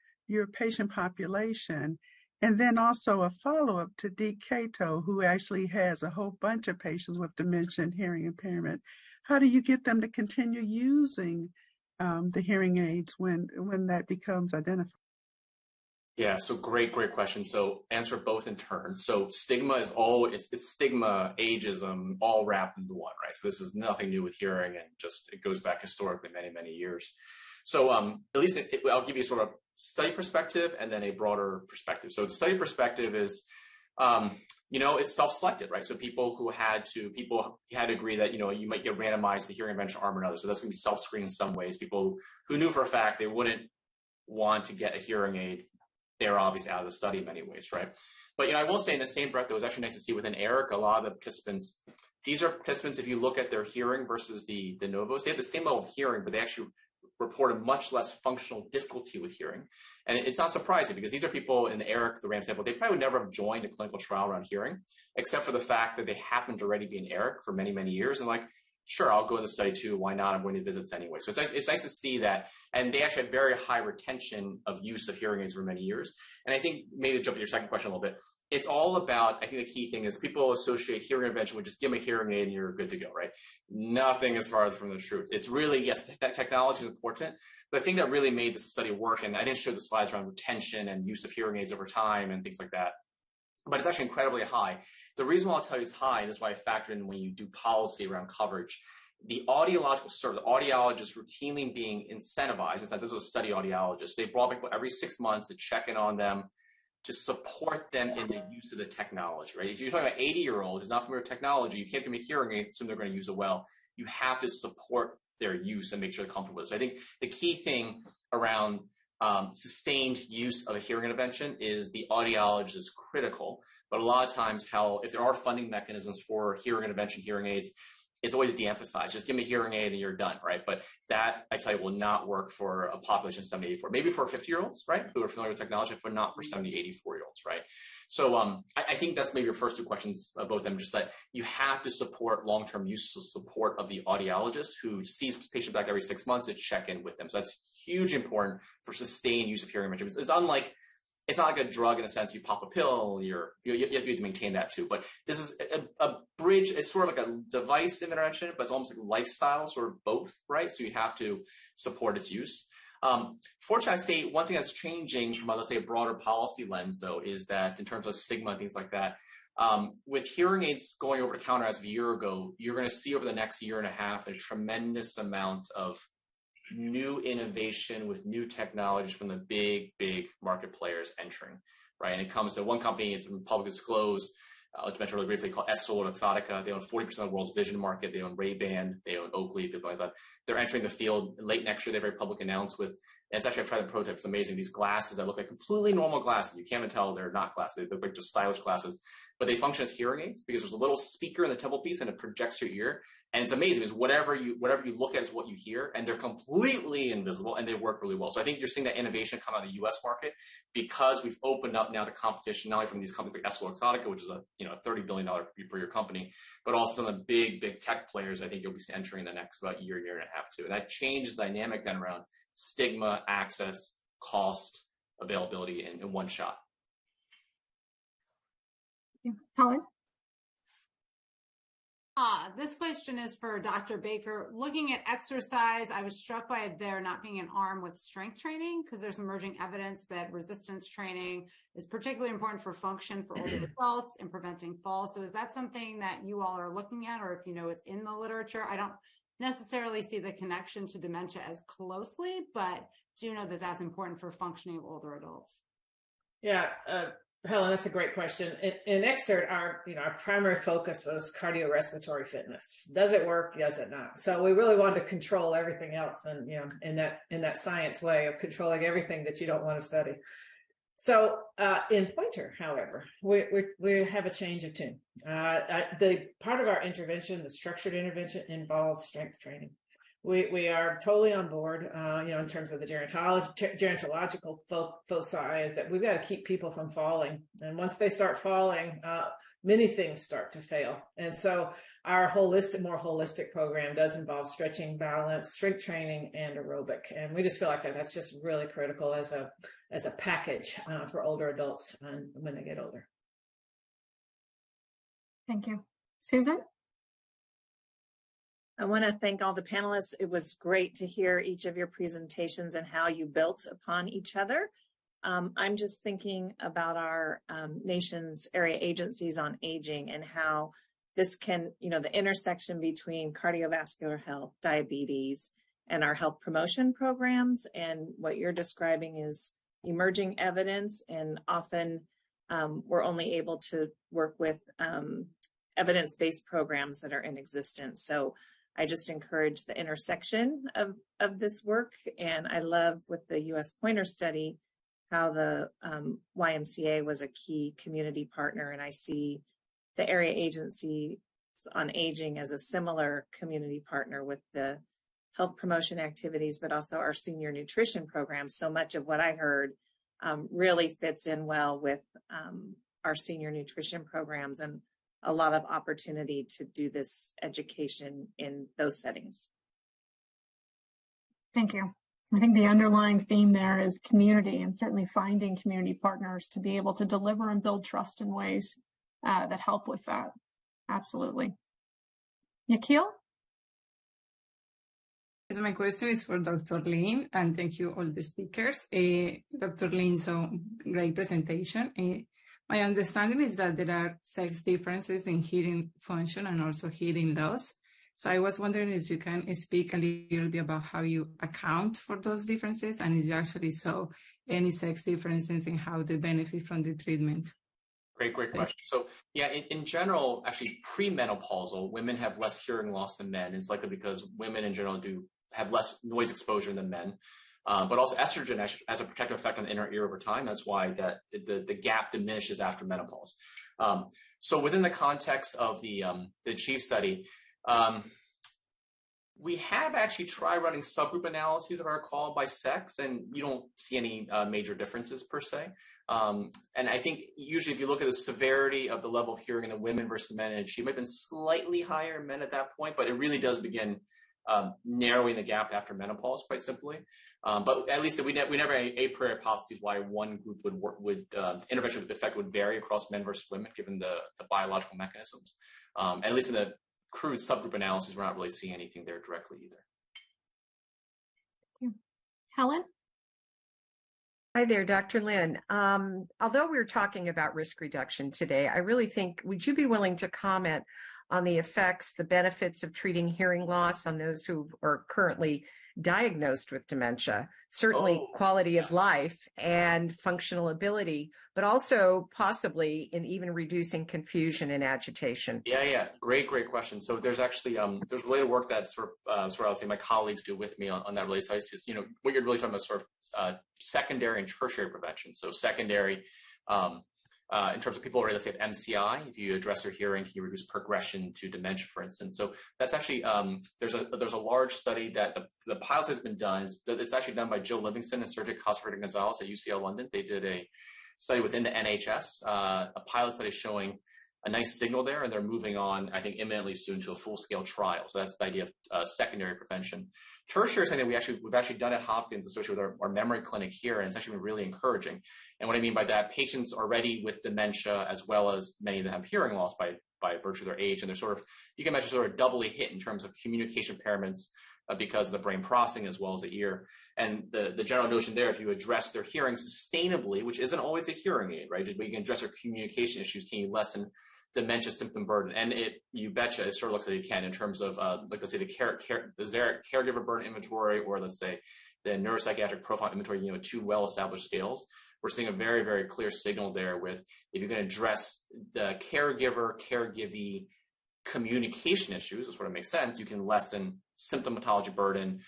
patient population? And then also a follow-up to Dee Cato, who actually has a whole bunch of patients with dementia and hearing impairment. How do you get them to continue using the hearing aids when that becomes identified? Yeah, so great question. So answer both in turn. So stigma is it's stigma, ageism, all wrapped into one, right? So this is nothing new with hearing, and just it goes back historically many years. So at least I'll give you sort of study perspective and then a broader perspective. So the study perspective is, it's self-selected, right? So people had to agree that, you might get randomized to hearing intervention arm or another. So that's going to be self-screened in some ways. People who knew for a fact they wouldn't want to get a hearing aid they're obviously out of the study in many ways, right? But, I will say in the same breath, it was actually nice to see within ERIC, a lot of the participants, these are participants, if you look at their hearing versus the de novos, they have the same level of hearing, but they actually reported much less functional difficulty with hearing. And it's not surprising because these are people in the ERIC, the RAM sample, they probably would never have joined a clinical trial around hearing, except for the fact that they happened to already be in ERIC for many, many years. And like, sure, I'll go in the study too. Why not? I'm going to visits anyway. So it's nice to see that. And they actually had very high retention of use of hearing aids for many years. And I think maybe to jump to your second question a little bit, it's all about, I think the key thing is people associate hearing intervention with just give them a hearing aid and you're good to go, right? Nothing is farther from the truth. It's really, yes, technology is important, but the thing that really made this study work, and I didn't show the slides around retention and use of hearing aids over time and things like that, but it's actually incredibly high. The reason why I'll tell you it's high, and this is why I factor in when you do policy around coverage, the audiological service, the audiologists routinely being incentivized, it's not this was a study audiologist, they brought people every 6 months to check in on them, to support them in the use of the technology, right? If you're talking about 80-year-old who's not familiar with technology, you can't give them a hearing aid, assume they're going to use it well. You have to support their use and make sure they're comfortable with it. So I think the key thing around sustained use of a hearing intervention is the audiologist is critical, but a lot of times if there are funding mechanisms for hearing intervention, hearing aids, it's always de-emphasized. Just give me a hearing aid and you're done, right? But that, I tell you, will not work for a population of 70, 84. Maybe for 50-years-olds, right, who are familiar with technology, but not for 70, 84-year-olds, right? So I think that's maybe your first two questions, both of them, just that you have to support long-term use support of the audiologist who sees patients back every 6 months to check in with them. So that's hugely important for sustained use of hearing intervention. It's not like a drug in a sense, you pop a pill, you have to maintain that too. But this is a bridge, it's sort of like a device intervention, but it's almost like lifestyle, sort of both, right? So you have to support its use. Fortunately, I'd say one thing that's changing from, let's say, a broader policy lens, though, is that in terms of stigma and things like that, with hearing aids going over the counter as of a year ago, you're going to see over the next year and a half a tremendous amount of new innovation with new technologies from the big market players entering, right? And it comes to one company, it's publicly disclosed, I'll mention really briefly, called EssilorLuxottica. They own 40% of the world's vision market. They own Ray-Ban, they own Oakley, they're entering the field late next year. They're very public announced with, and it's actually, I've tried the prototype, it's amazing. These glasses that look like completely normal glasses. You can't even tell they're not glasses. They look like just stylish glasses, but they function as hearing aids because there's a little speaker in the temple piece and it projects your ear. And it's amazing because whatever you look at is what you hear, and they're completely invisible and they work really well. So I think you're seeing that innovation come out of the US market because we've opened up now the competition, not only from these companies like EssilorLuxottica, which is a $30 billion per year company, but also some of the big tech players I think you'll be entering in the next about year and a half too. And that changes the dynamic then around stigma, access, cost, availability in one shot. Helen? This question is for Dr. Baker. Looking at exercise, I was struck by there not being an arm with strength training because there's emerging evidence that resistance training is particularly important for function for older adults and preventing falls. So is that something that you all are looking at, or if you know is in the literature? I don't necessarily see the connection to dementia as closely, but do know that that's important for functioning of older adults. Yeah, Helen, that's a great question. In XCERT, our primary focus was cardiorespiratory fitness. Does it work? Does it not? So we really wanted to control everything else, and in that science way of controlling everything that you don't want to study. So in Pointer, however, we have a change of tune. The part of our intervention, the structured intervention, involves strength training. We are totally on board, in terms of the gerontological foci, that we've got to keep people from falling. And once they start falling, many things start to fail. And so our more holistic program does involve stretching, balance, strength training, and aerobic. And we just feel like that's just really critical as a package for older adults when they get older. Thank you. Susan? I want to thank all the panelists. It was great to hear each of your presentations and how you built upon each other. I'm just thinking about our nation's area agencies on aging and how this can, the intersection between cardiovascular health, diabetes, and our health promotion programs. And what you're describing is emerging evidence, and often we're only able to work with evidence-based programs that are in existence. So I just encourage the intersection of this work. And I love with the US Pointer study, how the YMCA was a key community partner, and I see the area agency on aging as a similar community partner with the health promotion activities, but also our senior nutrition program. So much of what I heard really fits in well with our senior nutrition programs, and a lot of opportunity to do this education in those settings. Thank you. I think the underlying theme there is community, and certainly finding community partners to be able to deliver and build trust in ways that help with that. Absolutely. Yakil? So my question is for Dr. Lin, and thank you all the speakers. Dr. Lin, so great presentation. My understanding is that there are sex differences in hearing function and also hearing loss. So I was wondering if you can speak a little bit about how you account for those differences, and if you actually saw any sex differences in how they benefit from the treatment. Great question. So yeah, in general, actually premenopausal, women have less hearing loss than men. It's likely because women in general do have less noise exposure than men. But also estrogen has a protective effect on the inner ear over time. That's why the gap diminishes after menopause. So within the context of the ACHIEVE study, we have actually tried running subgroup analyses, if I recall, by sex, and you don't see any major differences per se. And I think usually if you look at the severity of the level of hearing in the women versus the men, and she might have been slightly higher in men at that point, but it really does begin narrowing the gap after menopause, quite simply. But at least we never had a priori hypothesis why one group would intervention effect would vary across men versus women, given the biological mechanisms. And at least in the crude subgroup analysis, we're not really seeing anything there directly either. Helen? Hi there, Dr. Lin. Although we're talking about risk reduction today, I really think, would you be willing to comment on the effects, the benefits of treating hearing loss on those who are currently diagnosed with dementia? Certainly quality of life and functional ability, but also possibly in even reducing confusion and agitation. Yeah. Great question. So there's actually, there's related work that I would say my colleagues do with me on that related side. Because, what you're really talking about is sort of secondary and tertiary prevention. So secondary, in terms of people already, let's say, have MCI, if you address their hearing, can you reduce progression to dementia, for instance? So that's actually, there's a large study that the pilot has been done. It's actually done by Jill Livingston and Sergio Casaverde-Gonzalez at UCL London. They did a study within the NHS, a pilot study showing a nice signal there, and they're moving on, I think, imminently soon to a full-scale trial. So that's the idea of secondary prevention. Tertiary is something we've actually done at Hopkins associated with our memory clinic here, and it's actually been really encouraging. And what I mean by that, patients already with dementia, as well as many of them have hearing loss by virtue of their age, and they're sort of, you can imagine, sort of doubly hit in terms of communication impairments because of the brain processing as well as the ear. And the general notion there, if you address their hearing sustainably, which isn't always a hearing aid, right? But you can address their communication issues, can you lessen dementia symptom burden? And you betcha, it sort of looks like you can in terms of, like, let's say the caregiver burden inventory, or let's say the neuropsychiatric profile inventory, two well-established scales. We're seeing a very, very clear signal there with, if you can address the caregiving communication issues, that's what it makes sense, you can lessen symptomatology burden,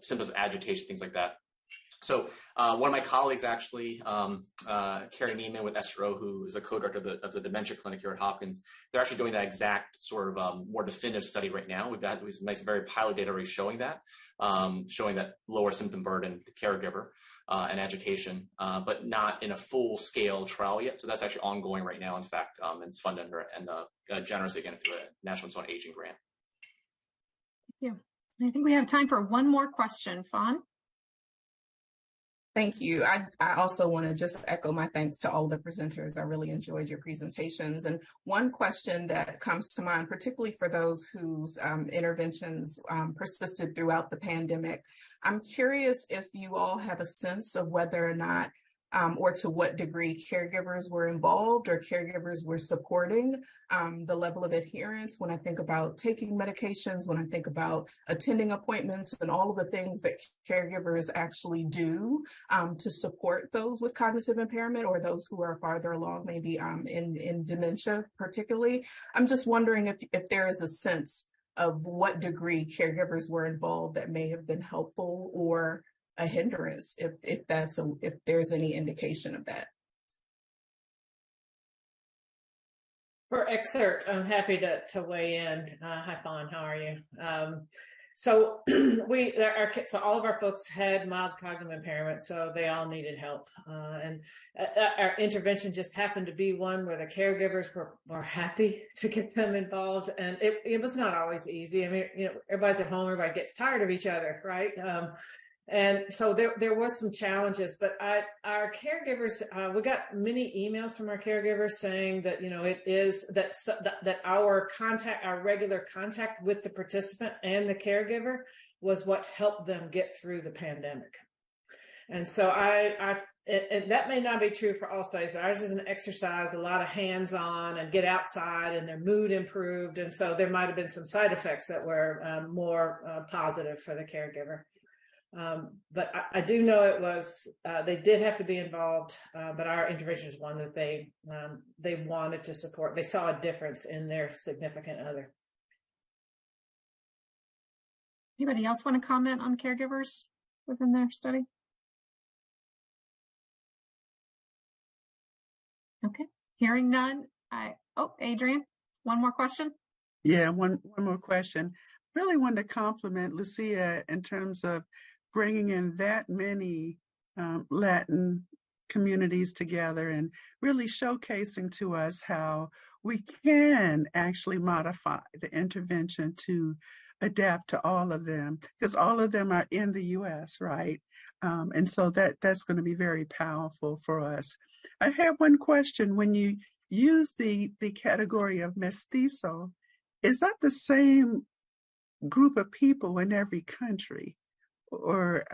symptoms of agitation, things like that. So one of my colleagues, actually, Carrie Neiman with SRO, who is a co-director of the dementia clinic here at Hopkins, they're actually doing that exact sort of more definitive study right now. We've got some nice, very pilot data already showing that lower symptom burden, the caregiver, and agitation, but not in a full-scale trial yet. So that's actually ongoing right now, in fact, and it's funded under and generously, again, through a National Institute on Aging grant. Thank you. I think we have time for one more question. Fawn? Thank you. I also want to just echo my thanks to all the presenters. I really enjoyed your presentations. And one question that comes to mind, particularly for those whose interventions persisted throughout the pandemic, I'm curious if you all have a sense of whether or not or to what degree caregivers were involved or caregivers were supporting the level of adherence when I think about taking medications, when I think about attending appointments and all of the things that caregivers actually do to support those with cognitive impairment or those who are farther along, maybe in dementia particularly. I'm just wondering if there is a sense of what degree caregivers were involved that may have been helpful or a hindrance if there's any indication of that. For excerpt, I'm happy to weigh in. Hi, Fawn, how are you? So all of our folks had mild cognitive impairment, so they all needed help. And our intervention just happened to be one where the caregivers were happy to get them involved. And it was not always easy. I mean, everybody's at home, everybody gets tired of each other, right? And so there was some challenges, but our caregivers, we got many emails from our caregivers saying that, it is that our regular contact with the participant and the caregiver was what helped them get through the pandemic. And so and that may not be true for all studies, but ours is an exercise, a lot of hands-on and get outside, and their mood improved. And so there might have been some side effects that were more positive for the caregiver. But I do know it was, they did have to be involved, but our intervention is one that they wanted to support. They saw a difference in their significant other. Anybody else want to comment on caregivers within their study? Okay, hearing none. Adrian, one more question. Yeah, one more question. Really wanted to compliment Lucia in terms of bringing in that many Latin communities together and really showcasing to us how we can actually modify the intervention to adapt to all of them, because all of them are in the U.S., right? And so that's going to be very powerful for us. I have one question. When you use the category of mestizo, is that the same group of people in every country, or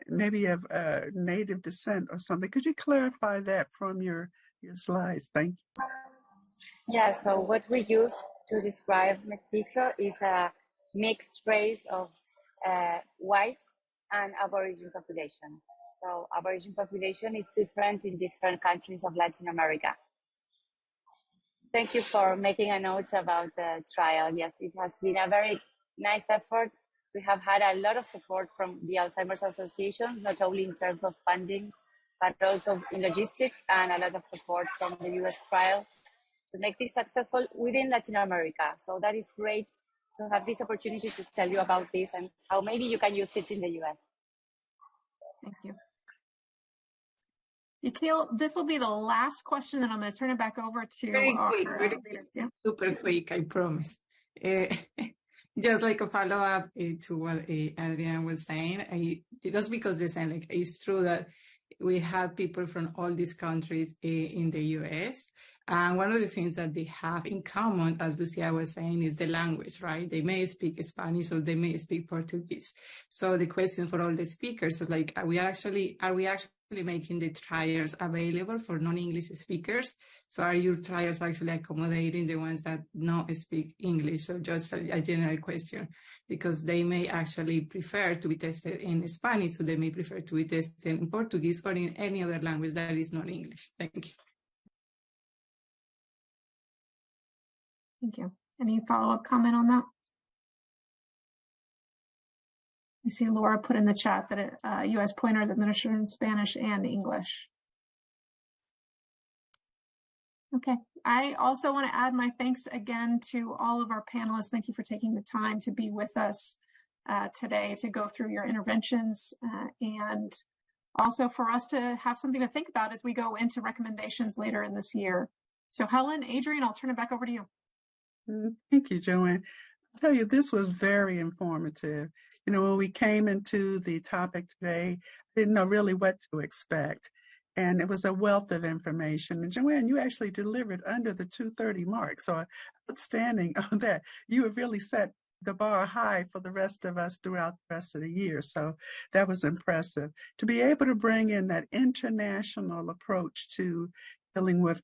maybe of native descent or something? Could you clarify that from your slides? Thank you. Yeah, so what we use to describe mestizo is a mixed race of white and Aboriginal population. So Aboriginal population is different in different countries of Latin America. Thank you for making a note about the trial. Yes, it has been a very nice effort. We have had a lot of support from the Alzheimer's Association, not only in terms of funding, but also in logistics, and a lot of support from the US trial to make this successful within Latin America. So that is great to have this opportunity to tell you about this and how maybe you can use it in the US. Thank you. Nikhil, this will be the last question, and I'm going to turn it back over to very our quick, leaders. Yeah. Super quick, I promise. Just like a follow-up to what Adrian was saying, just because they say, like, it's true that we have people from all these countries in the US. And one of the things that they have in common, as Lucia was saying, is the language, right? They may speak Spanish or they may speak Portuguese. So the question for all the speakers is like, are we actually making the trials available for non-English speakers? So are your trials actually accommodating the ones that don't speak English? So just a general question, because they may actually prefer to be tested in Spanish, so they may prefer to be tested in Portuguese or in any other language that is not English. Thank you. Thank you. Any follow-up comment on that? I see Laura put in the chat that U.S. pointer is administered in Spanish and English. Okay. I also want to add my thanks again to all of our panelists. Thank you for taking the time to be with us today to go through your interventions and also for us to have something to think about as we go into recommendations later in this year. So Helen, Adrian, I'll turn it back over to you. Thank you, Joanne. I'll tell you, this was very informative. You know, when we came into the topic today, I didn't know really what to expect. And it was a wealth of information. And Joanne, you actually delivered under the 2:30 mark. So outstanding on that. You have really set the bar high for the rest of us throughout the rest of the year. So that was impressive. To be able to bring in that international approach to dealing with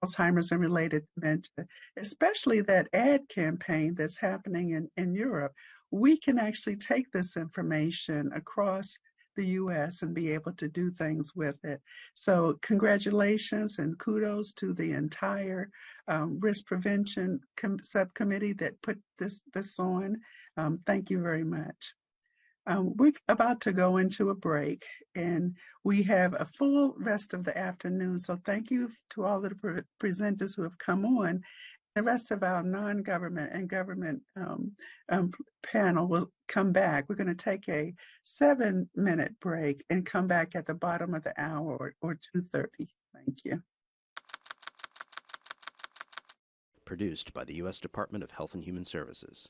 Alzheimer's and related dementia, especially that ad campaign that's happening in Europe, we can actually take this information across the U.S. and be able to do things with it. So congratulations and kudos to the entire risk prevention subcommittee that put this on. Thank you very much. We're about to go into a break, and we have a full rest of the afternoon. So thank you to all of the presenters who have come on. The rest of our non-government and government panel will come back. We're going to take a 7-minute break and come back at the bottom of the hour or 2:30. Thank you. Produced by the U.S. Department of Health and Human Services.